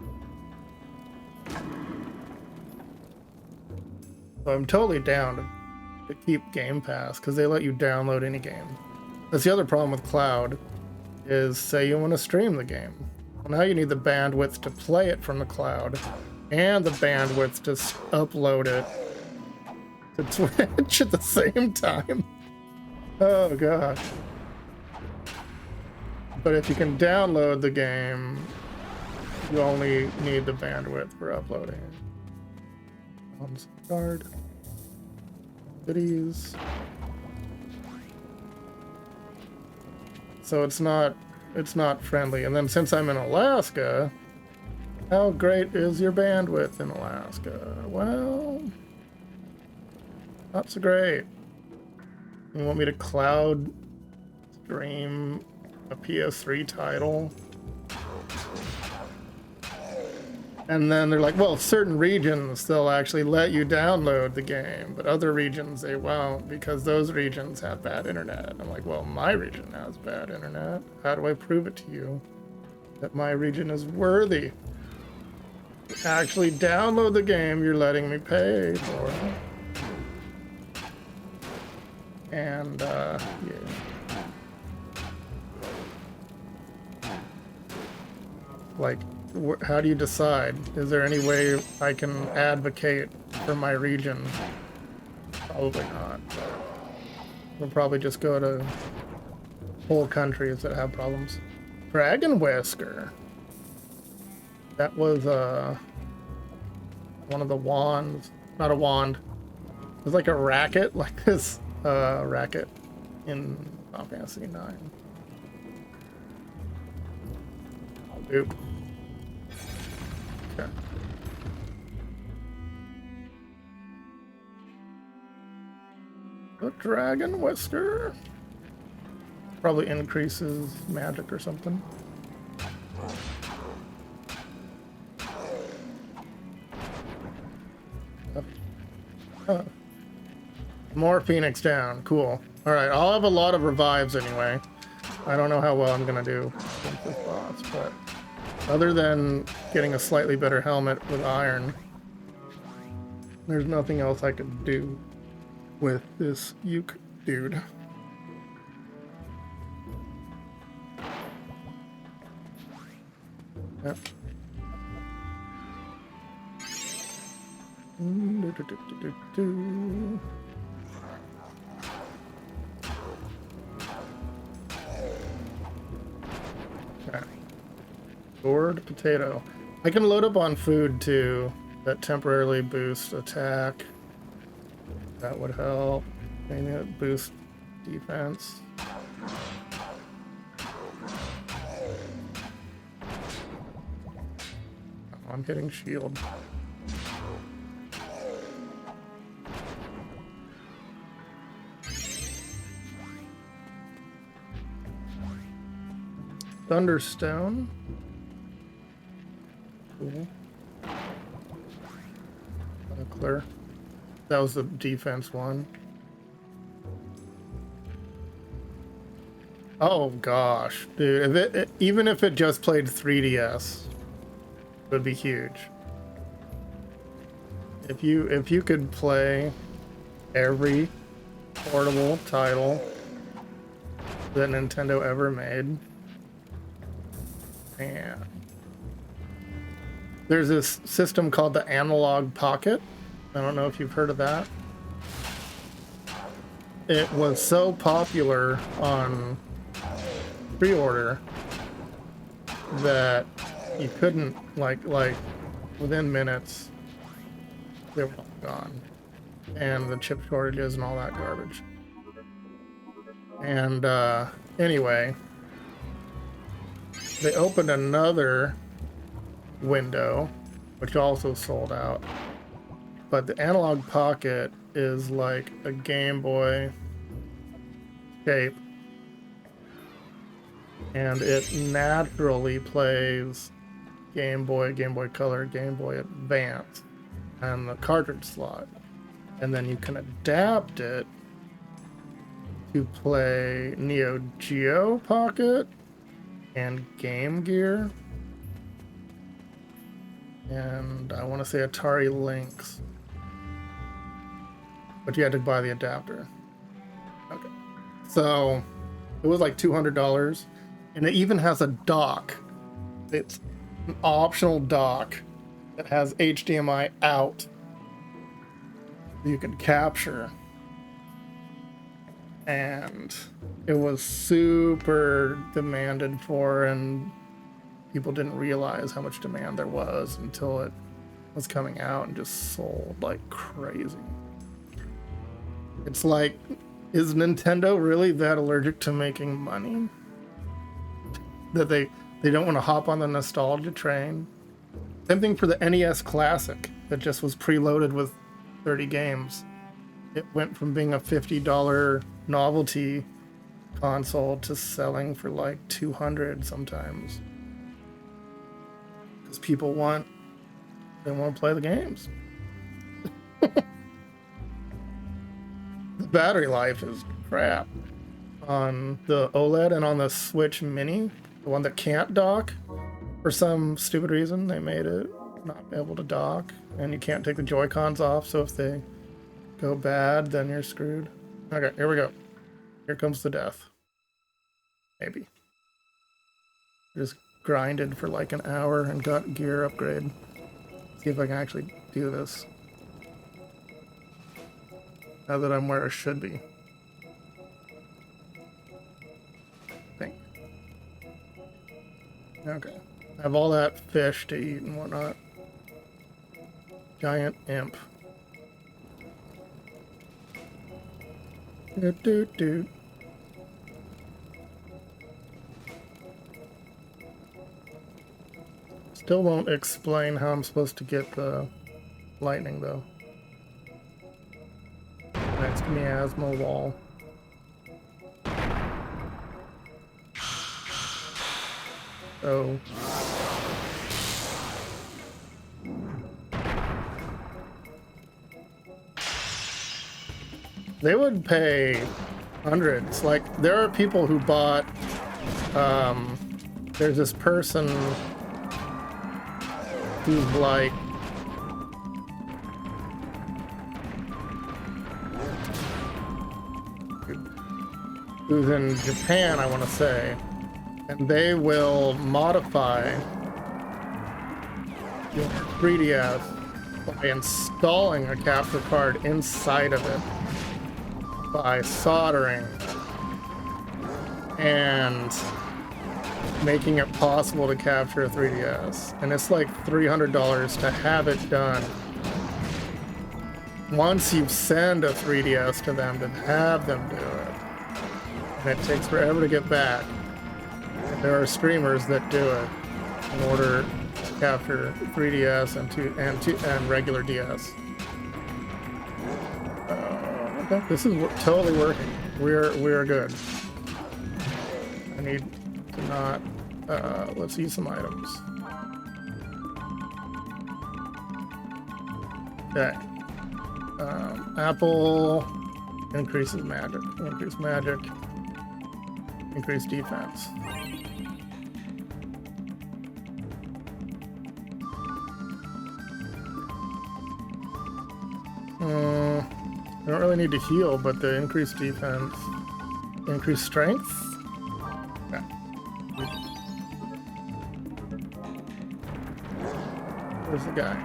So I'm totally down to keep Game Pass because they let you download any game. That's the other problem with cloud is say you want to stream the game. Well, now you need the bandwidth to play it from the cloud and the bandwidth to upload it to Twitch at the same time. Oh gosh. But if you can download the game, you only need the bandwidth for uploading. On guard. Cities. So it's not friendly. And then since I'm in Alaska, how great is your bandwidth in Alaska? Well, not so great. You want me to cloud stream a PS3 title? And then they're like, well, certain regions, they'll actually let you download the game, but other regions they won't because those regions have bad internet. I'm like, well, my region has bad internet. How do I prove it to you that my region is worthy to actually download the game you're letting me pay for? And, yeah. Like, how do you decide? Is there any way I can advocate for my region? Probably not. We'll probably just go to whole countries that have problems. Dragon Whisker. That was one of the wands. Not a wand. It was like a racket, like this racket in Final Fantasy 9. Oop. Okay. The Dragon Whisker probably increases magic or something. More Phoenix down. Cool. Alright, I'll have a lot of revives anyway. I don't know how well I'm gonna do against this boss, but other than getting a slightly better helmet with iron, there's nothing else I could do with this Uke dude. Yep. Okay. Gourd potato. I can load up on food too that temporarily boosts attack. That would help. Maybe it boosts defense. Oh, I'm hitting shield. Thunderstone. Cool. Clear. That was the defense one. Oh gosh, dude! Even if it just played 3DS, it would be huge. If you could play every portable title that Nintendo ever made. And there's this system called the Analog Pocket. I don't know if you've heard of that. It was so popular on pre-order that you couldn't, like within minutes, they were all gone. And the chip shortages and all that garbage. And anyway, they opened another window, which also sold out. But the Analog Pocket is like a Game Boy shape and it naturally plays Game Boy, Game Boy Color, Game Boy Advance, and the cartridge slot. And then you can adapt it to play Neo Geo Pocket and Game Gear. And I want to say Atari Lynx. But you had to buy the adapter. Okay. So it was like $200. And it even has a dock. It's an optional dock that has HDMI out. You can capture. And it was super demanded for, and people didn't realize how much demand there was until it was coming out and just sold like crazy. It's like, is Nintendo really that allergic to making money that they don't want to hop on the nostalgia train? Same thing for the NES Classic that just was preloaded with 30 games. It went from being a $50 novelty console to selling for like $200 sometimes. Because people want to play the games. The battery life is crap on the OLED and on the Switch Mini, the one that can't dock. For some stupid reason, they made it not able to dock, and you can't take the Joy-Cons off, so if they go bad, then you're screwed. Okay, here we go. Here comes the death. Maybe. Just grinded for like an hour and got gear upgrade. See if I can actually do this. Now that I'm where I should be. I think. Okay. I have all that fish to eat and whatnot. Giant imp. Doot doot doot. Still won't explain how I'm supposed to get the lightning though. Next miasma wall. Oh. They would pay hundreds. Like, there are people who bought, there's this person who's like, who's in Japan, I want to say, and they will modify your 3DS by installing a capture card inside of it, by soldering and making it possible to capture a 3DS. And it's like $300 to have it done. Once you send a 3DS to them, to have them do it. And it takes forever to get back. And there are streamers that do it in order to capture 3DS and regular DS. Okay, this is totally working. We're good. I need to not. Let's use some items. Okay. Apple increases magic. Increase magic. Increase defense. I don't really need to heal, but the increased defense, increased strength. Yeah. Where's the guy?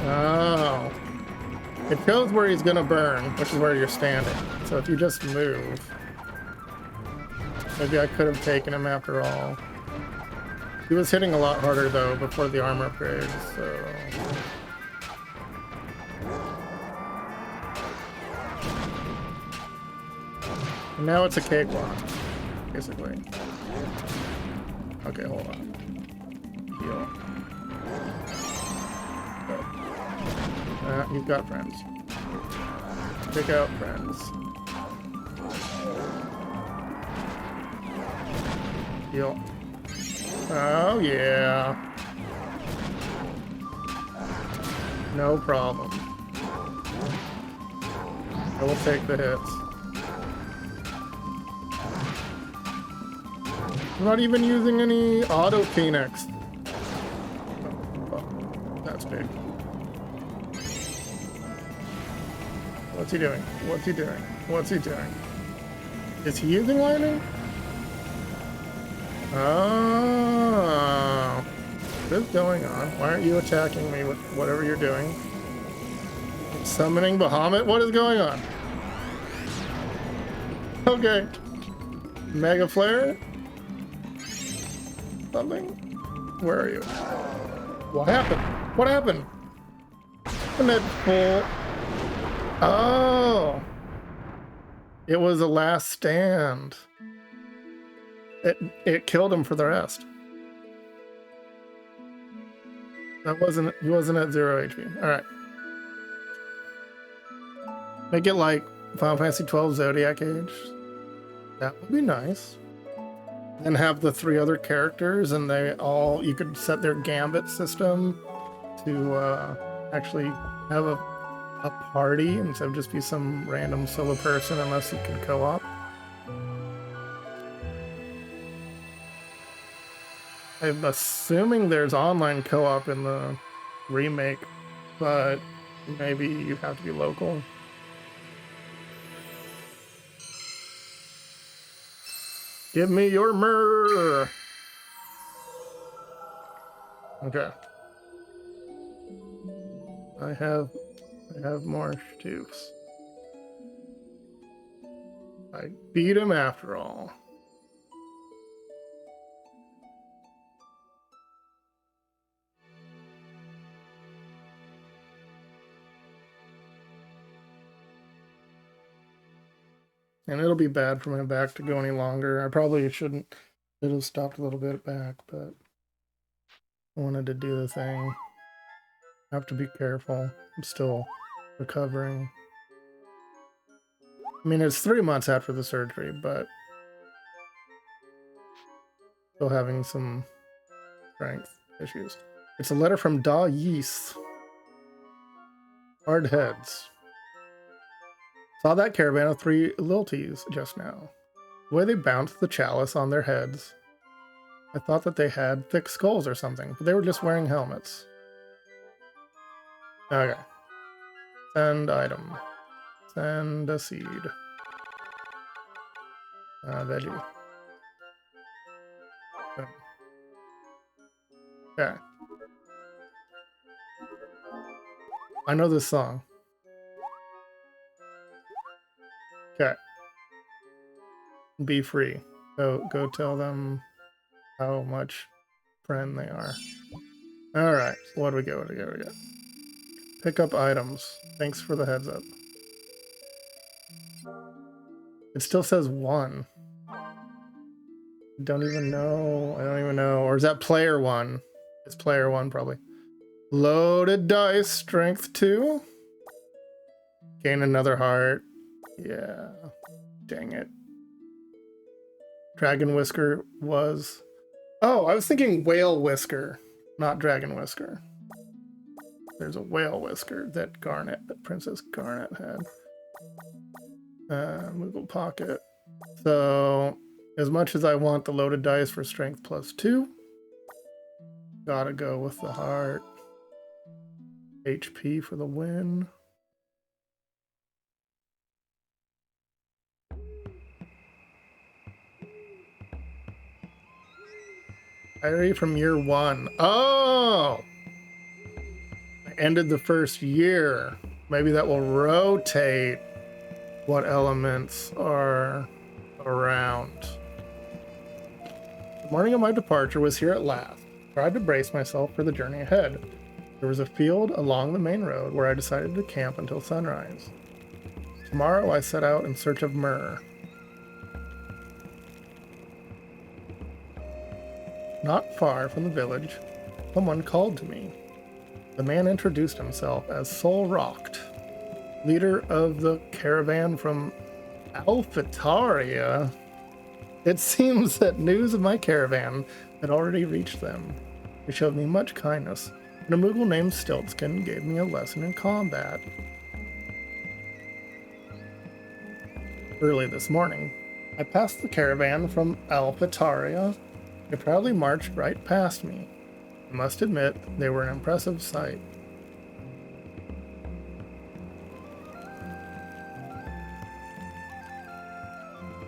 Oh. It shows where he's gonna burn, which is where you're standing. So if you just move, maybe I could have taken him after all. He was hitting a lot harder though before the armor upgrade, so. And now it's a cakewalk, basically. Okay, hold on. Heal. You've got friends. Pick out friends. Heal. Oh, yeah. No problem. I will take the hits. I'm not even using any auto Phoenix. Oh, that's big. What's he doing? What's he doing? What's he doing? Is he using lightning? Oh. What's going on? Why aren't you attacking me with whatever you're doing? Summoning Bahamut? What is going on? Okay. Mega Flare? Something? Where are you? What happened? What happened? And that full... Oh! It was a last stand. It killed him for the rest. He wasn't at 0 HP. Alright. Make it like Final Fantasy 12 Zodiac Age. That would be nice. And have the 3 other characters, and you could set their gambit system to actually have a party instead of just be some random solo person, unless you can co-op. I'm assuming there's online co-op in the remake, but maybe you have to be local. Give me your myrrh. Okay. I have more Stoofs. I beat him after all. And it'll be bad for my back to go any longer. I probably shouldn't. Should have stopped a little bit back, but I wanted to do the thing. I have to be careful. I'm still recovering. I mean, it's 3 months after the surgery, but still having some strength issues. It's a letter from Da Yeast. Hard heads. Saw that caravan of 3 lilties just now. The way they bounced the chalice on their heads. I thought that they had thick skulls or something, but they were just wearing helmets. Okay. Send item. Send a seed. Veggie. Boom. Okay. I know this song. Okay. Be free. Go tell them how much friend they are. Alright, what do we get? Pick up items. Thanks for the heads up. It still says 1. I don't even know. Or is that player 1? It's player 1 probably. Loaded dice, strength 2. Gain another heart. Yeah. Dang it. Dragon Whisker was... Oh, I was thinking Whale Whisker, not Dragon Whisker. There's a Whale Whisker that Princess Garnet had. Movable pocket. So, as much as I want the loaded dice for strength +2, gotta go with the heart. HP for the win. Diary from year 1. Oh! I ended the first year. Maybe that will rotate what elements are around. The morning of my departure was here at last. I tried to brace myself for the journey ahead. There was a field along the main road where I decided to camp until sunrise. Tomorrow I set out in search of myrrh. Not far from the village, someone called to me. The man introduced himself as Soul Rocked, leader of the caravan from Alphataria. It seems that news of my caravan had already reached them. They showed me much kindness, and a Moogle named Stiltskin gave me a lesson in combat. Early this morning, I passed the caravan from Alphataria. They proudly marched right past me. I must admit, they were an impressive sight.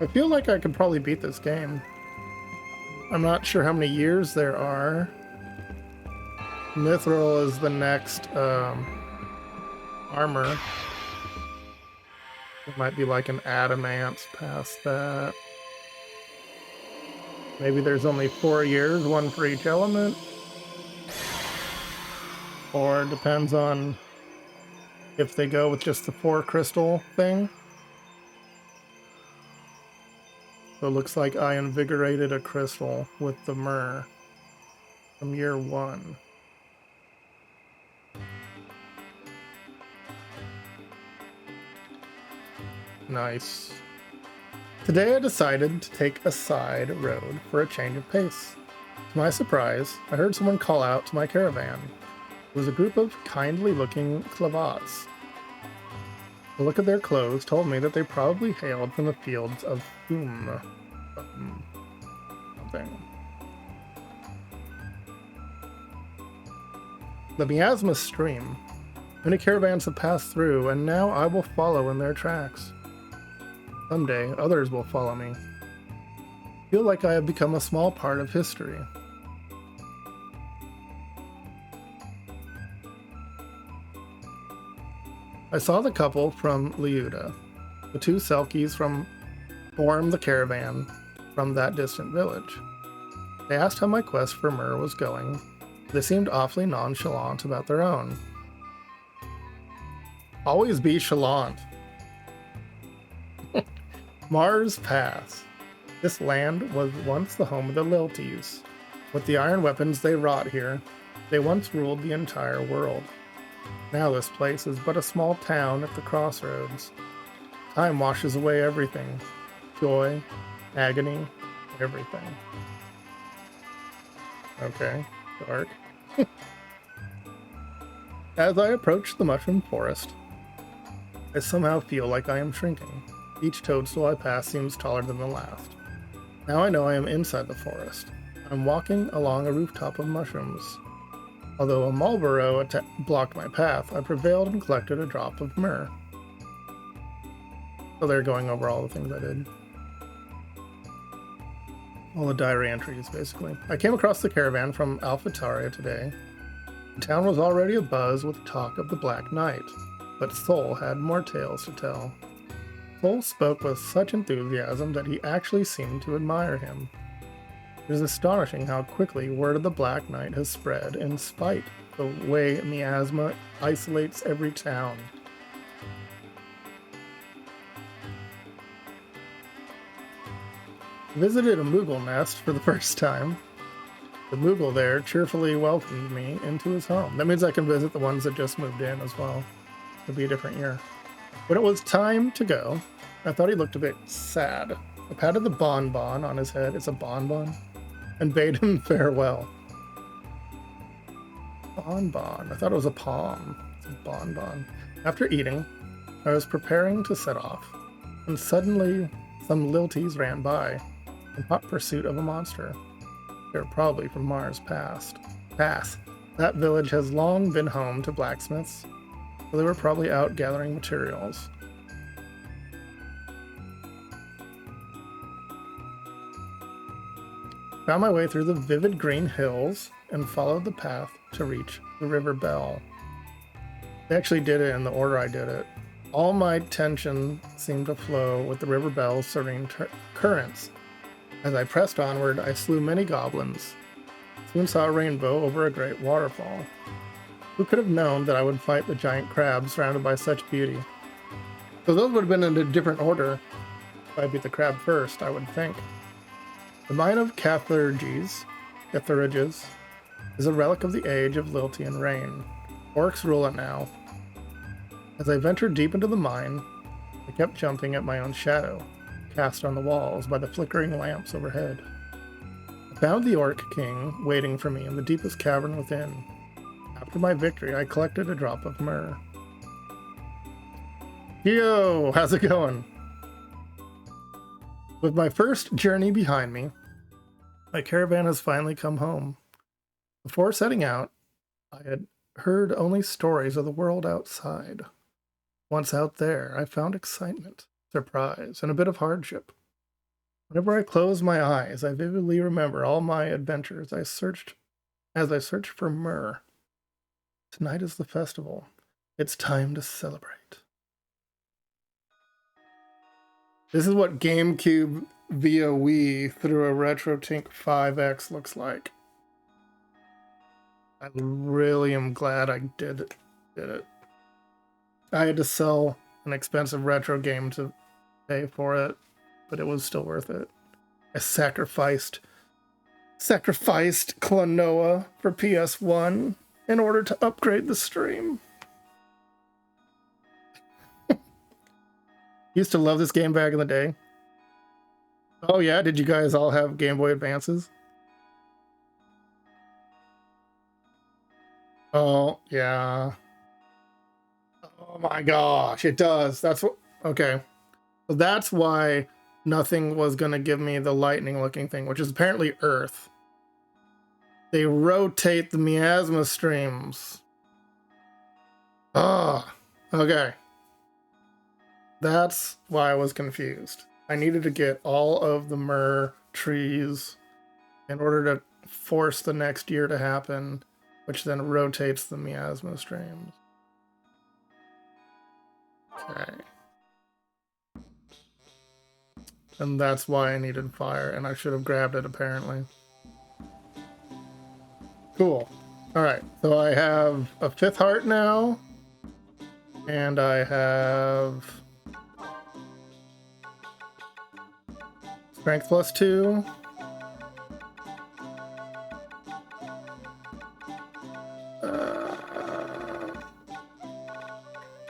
I feel like I could probably beat this game. I'm not sure how many years there are. Mithril is the next armor. It might be like an adamant past that. Maybe there's only 4 years, one for each element. Or it depends on if they go with just the 4 crystal thing. So it looks like I invigorated a crystal with the myrrh from year 1. Nice. Today I decided to take a side road for a change of pace. To my surprise, I heard someone call out to my caravan. It was a group of kindly-looking Clavats. The look of their clothes told me that they probably hailed from the fields of something. The Miasma stream. Many caravans have passed through, and now I will follow in their tracks. Someday, others will follow me. I feel like I have become a small part of history. I saw the couple from Liuda. The 2 Selkies formed the caravan from that distant village. They asked how my quest for myrrh was going. They seemed awfully nonchalant about their own. Always be chalant. Mars Pass. This land was once the home of the Lilties. With the iron weapons they wrought here, they once ruled the entire world. Now this place is but a small town at the crossroads. Time washes away everything. Joy, agony, everything. Okay, dark. As I approach the mushroom forest, I somehow feel like I am shrinking. Each toadstool I pass seems taller than the last. Now I know I am inside the forest. I'm walking along a rooftop of mushrooms. Although a Marlborough blocked my path, I prevailed and collected a drop of myrrh. So they're going over all the things I did. All the diary entries, basically. I came across the caravan from Alphataria today. The town was already abuzz with talk of the Black Knight, but Sol had more tales to tell. Sol spoke with such enthusiasm that he actually seemed to admire him. It is astonishing how quickly word of the Black Knight has spread, in spite of the way miasma isolates every town. I visited a Moogle nest for the first time. The Moogle there cheerfully welcomed me into his home. That means I can visit the ones that just moved in as well. It'll be a different year. When it was time to go, I thought he looked a bit sad. I patted the bonbon on his head, it's a bonbon, and bade him farewell. Bonbon. I thought it was a palm. It's a bonbon. After eating, I was preparing to set off, and suddenly some Lilties ran by in hot pursuit of a monster. They were probably from Mars Pass. That village has long been home to blacksmiths, so they were probably out gathering materials. Found my way through the vivid green hills and followed the path to reach the River Bell. They actually did it in the order I did it. All my tension seemed to flow with the River Bell's serene currents. As I pressed onward, I slew many goblins. Soon saw a rainbow over a great waterfall. Who could have known that I would fight the giant crab surrounded by such beauty? So those would have been in a different order if I beat the crab first, I would think. The mine of Catheriges is a relic of the age of Liltian rain. Orcs rule it now. As I ventured deep into the mine, I kept jumping at my own shadow, cast on the walls by the flickering lamps overhead. I found the Orc King waiting for me in the deepest cavern within. After my victory, I collected a drop of myrrh. Yo, how's it going? With my first journey behind me, my caravan has finally come home. Before setting out, I had heard only stories of the world outside. Once out there, I found excitement, surprise, and a bit of hardship. Whenever I close my eyes, I vividly remember all my adventures as I searched for myrrh. Tonight is the festival. It's time to celebrate. This is what GameCube via Wii through a RetroTink 5X looks like. I really am glad I did it. I had to sell an expensive retro game to pay for it, but it was still worth it. I sacrificed Klonoa for PS1 in order to upgrade the stream. Used to love this game back in the day. Oh yeah, did you guys all have Game Boy Advances? Oh yeah. Oh my gosh, it does. That's what. Okay, so that's why nothing was gonna give me the lightning looking thing, which is apparently Earth. They rotate the miasma streams. Ah, okay. That's why I was confused. I needed to get all of the myrrh trees in order to force the next year to happen, which then rotates the miasma streams. Okay. And that's why I needed fire, and I should have grabbed it apparently. Cool. Alright, so I have a 5th heart now, and I have strength +2.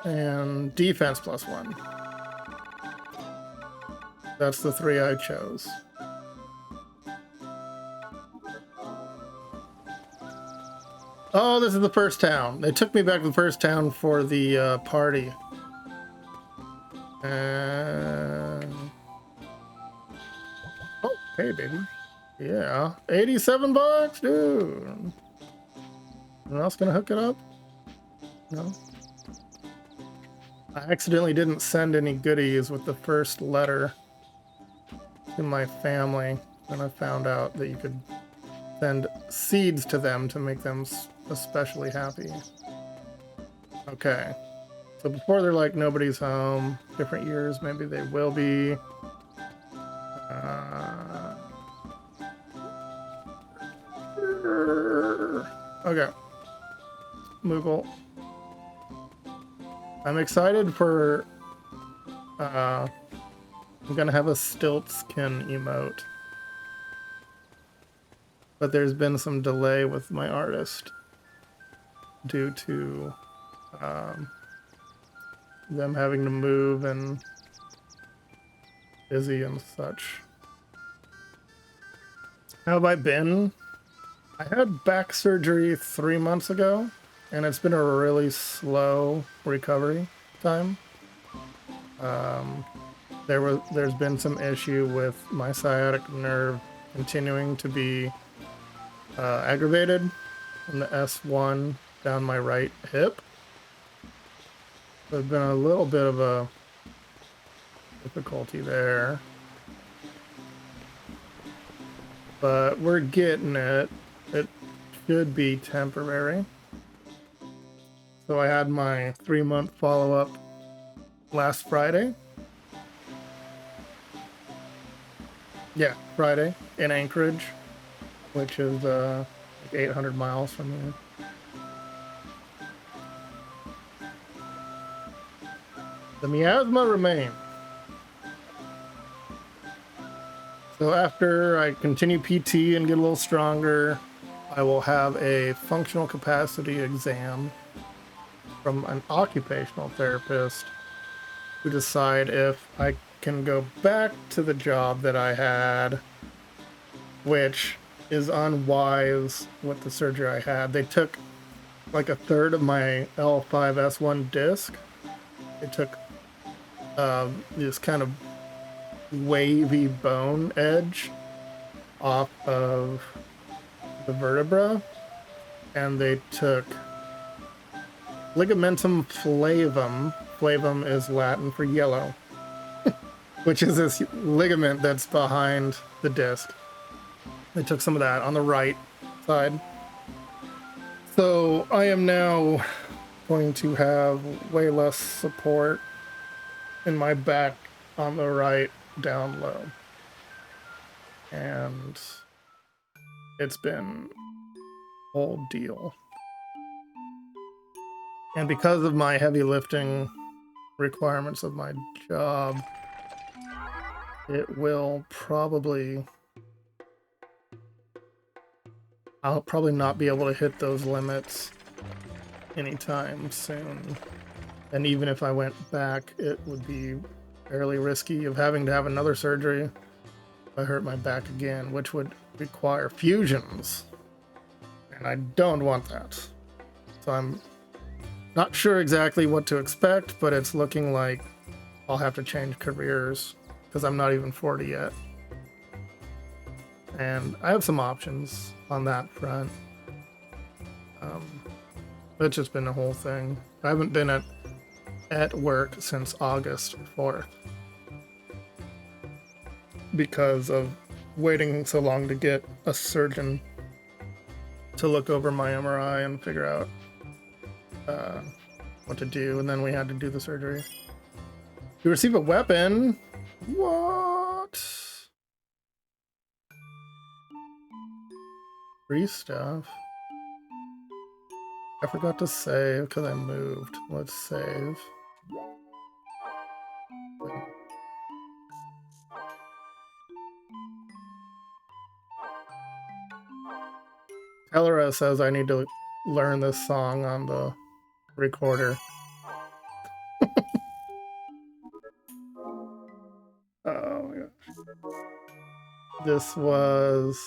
And defense +1. That's the 3 I chose. Oh, this is the first town. They took me back to the first town for the party. And... oh, hey, baby. Yeah, 87 bucks, dude. Anyone else gonna hook it up? No? I accidentally didn't send any goodies with the first letter to my family, and I found out that you could send seeds to them to make them especially happy. Okay. So before they're like, nobody's home, different years, maybe they will be. Okay. Moogle. I'm excited for, I'm gonna have a Stiltskin emote. But there's been some delay with my artist due to them having to move and busy and such. How have I been? I had back surgery 3 months ago, and it's been a really slow recovery time. There's been some issue with my sciatic nerve continuing to be aggravated in the S1 down my right hip. There's been a little bit of a difficulty there, but we're getting it. It should be temporary. So I had my 3-month follow-up last Friday. Yeah, Friday in Anchorage, which is like 800 miles from here. The miasma remains. So after I continue PT and get a little stronger, I will have a functional capacity exam from an occupational therapist to decide if I can go back to the job that I had, which is unwise with the surgery I had. They took like a third of my L5S1 disc. They took this kind of wavy bone edge off of the vertebra, and they took ligamentum flavum. Flavum is Latin for yellow, which is this ligament that's behind the disc. They took some of that on the right side. So I am now going to have way less support in my back on the right down low. And it's been a whole deal. And because of my heavy lifting requirements of my job, I'll probably not be able to hit those limits anytime soon. And even if I went back, it would be fairly risky of having to have another surgery if I hurt my back again, which would require fusions. And I don't want that. So I'm not sure exactly what to expect, but it's looking like I'll have to change careers because I'm not even 40 yet. And I have some options on that front. It's just been a whole thing. I haven't been at work since August 4th because of waiting so long to get a surgeon to look over my MRI and figure out what to do, and then we had to do the surgery. You receive a weapon? What? Free stuff. I forgot to save because I moved. Let's save. Elora says I need to learn this song on the recorder. Oh my gosh. This was...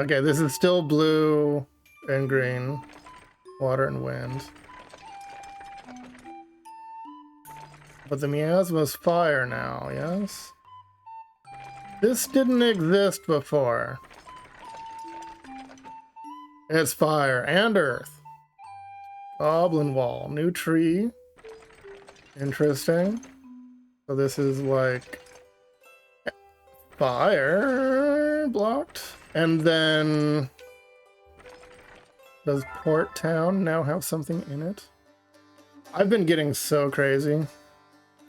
Okay, this is still blue and green. Water and wind. But the miasma's fire now, yes? This didn't exist before. It's fire and earth. Goblin wall. New tree. Interesting. So this is like fire blocked. And then does Port Town now have something in it? I've been getting so crazy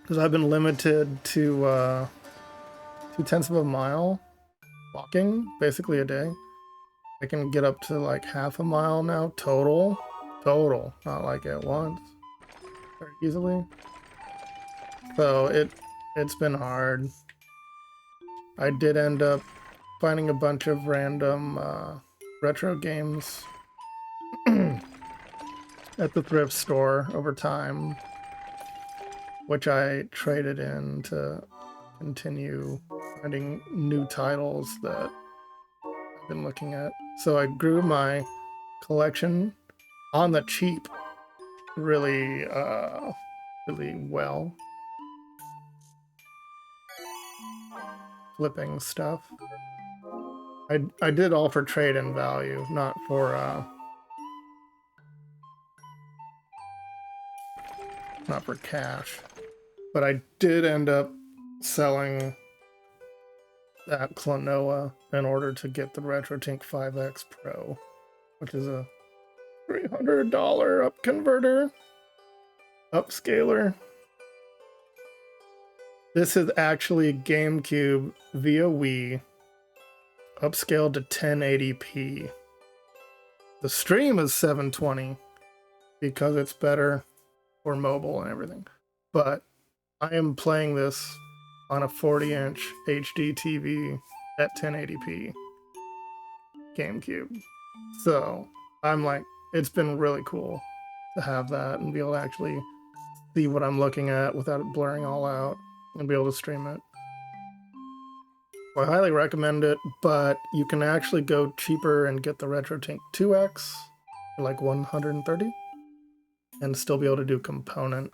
because I've been limited to 0.2 of a mile walking basically a day. I can get up to like half a mile now total, not like at once, very easily. So it's been hard. I did end up finding a bunch of random retro games at the thrift store over time, which I traded in to continue finding new titles that I've been looking at. So I grew my collection on the cheap really well. Flipping stuff. I did all for trade-in value, not for cash. But I did end up selling that Klonoa in order to get the RetroTink 5X Pro, which is a $300 up converter, upscaler. This is actually GameCube via Wii, upscaled to 1080p. The stream is 720 because it's better for mobile and everything. But I am playing this on a 40-inch HD TV at 1080p. GameCube. So I'm like, it's been really cool to have that and be able to actually see what I'm looking at without it blurring all out and be able to stream it. So I highly recommend it, but you can actually go cheaper and get the RetroTink 2X for like 130 and still be able to do component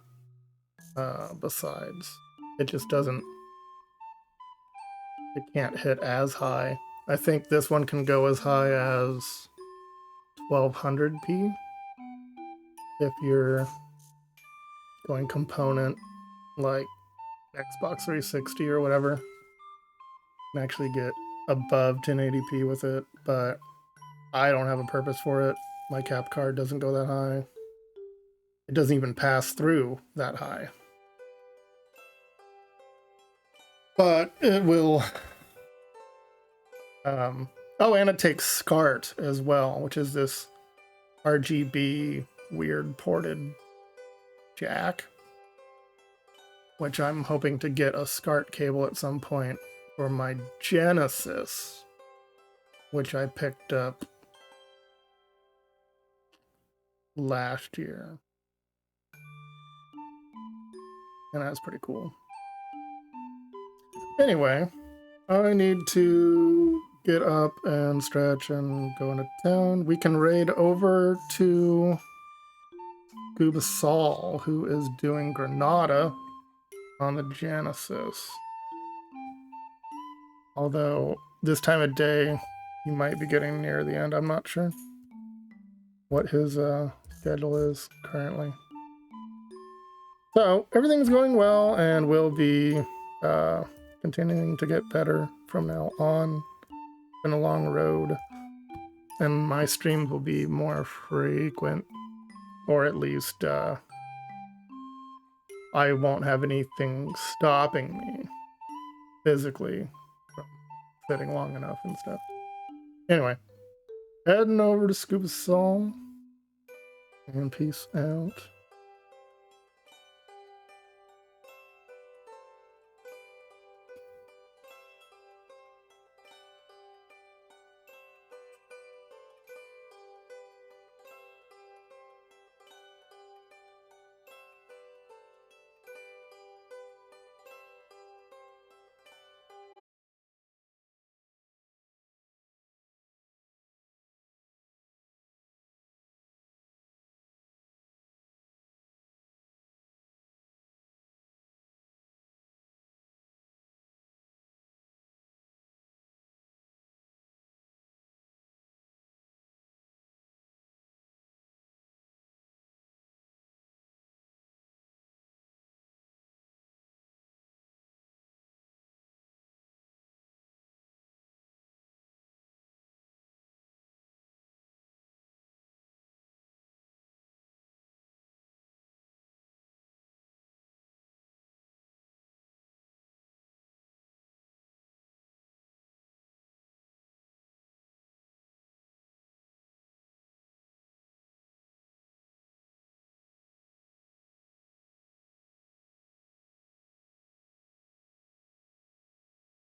besides. It just doesn't, it can't hit as high. I think this one can go as high as 1200p if you're going component like Xbox 360 or whatever. You can actually get above 1080p with it, but I don't have a purpose for it. My cap card doesn't go that high. It doesn't even pass through that high. But it will. Oh, and it takes SCART as well, which is this RGB weird ported jack, which I'm hoping to get a SCART cable at some point for my Genesis, which I picked up last year. And that's pretty cool. Anyway, I need to get up and stretch and go into town. We can raid over to Scuba Saul, who is doing Granada on the Genesis. Although this time of day, he might be getting near the end. I'm not sure what his schedule is currently. So everything's going well and will be continuing to get better from now on. It's been a long road, and my streams will be more frequent, or at least I won't have anything stopping me physically from sitting long enough and stuff. Anyway, heading over to Scuba Soul, and peace out.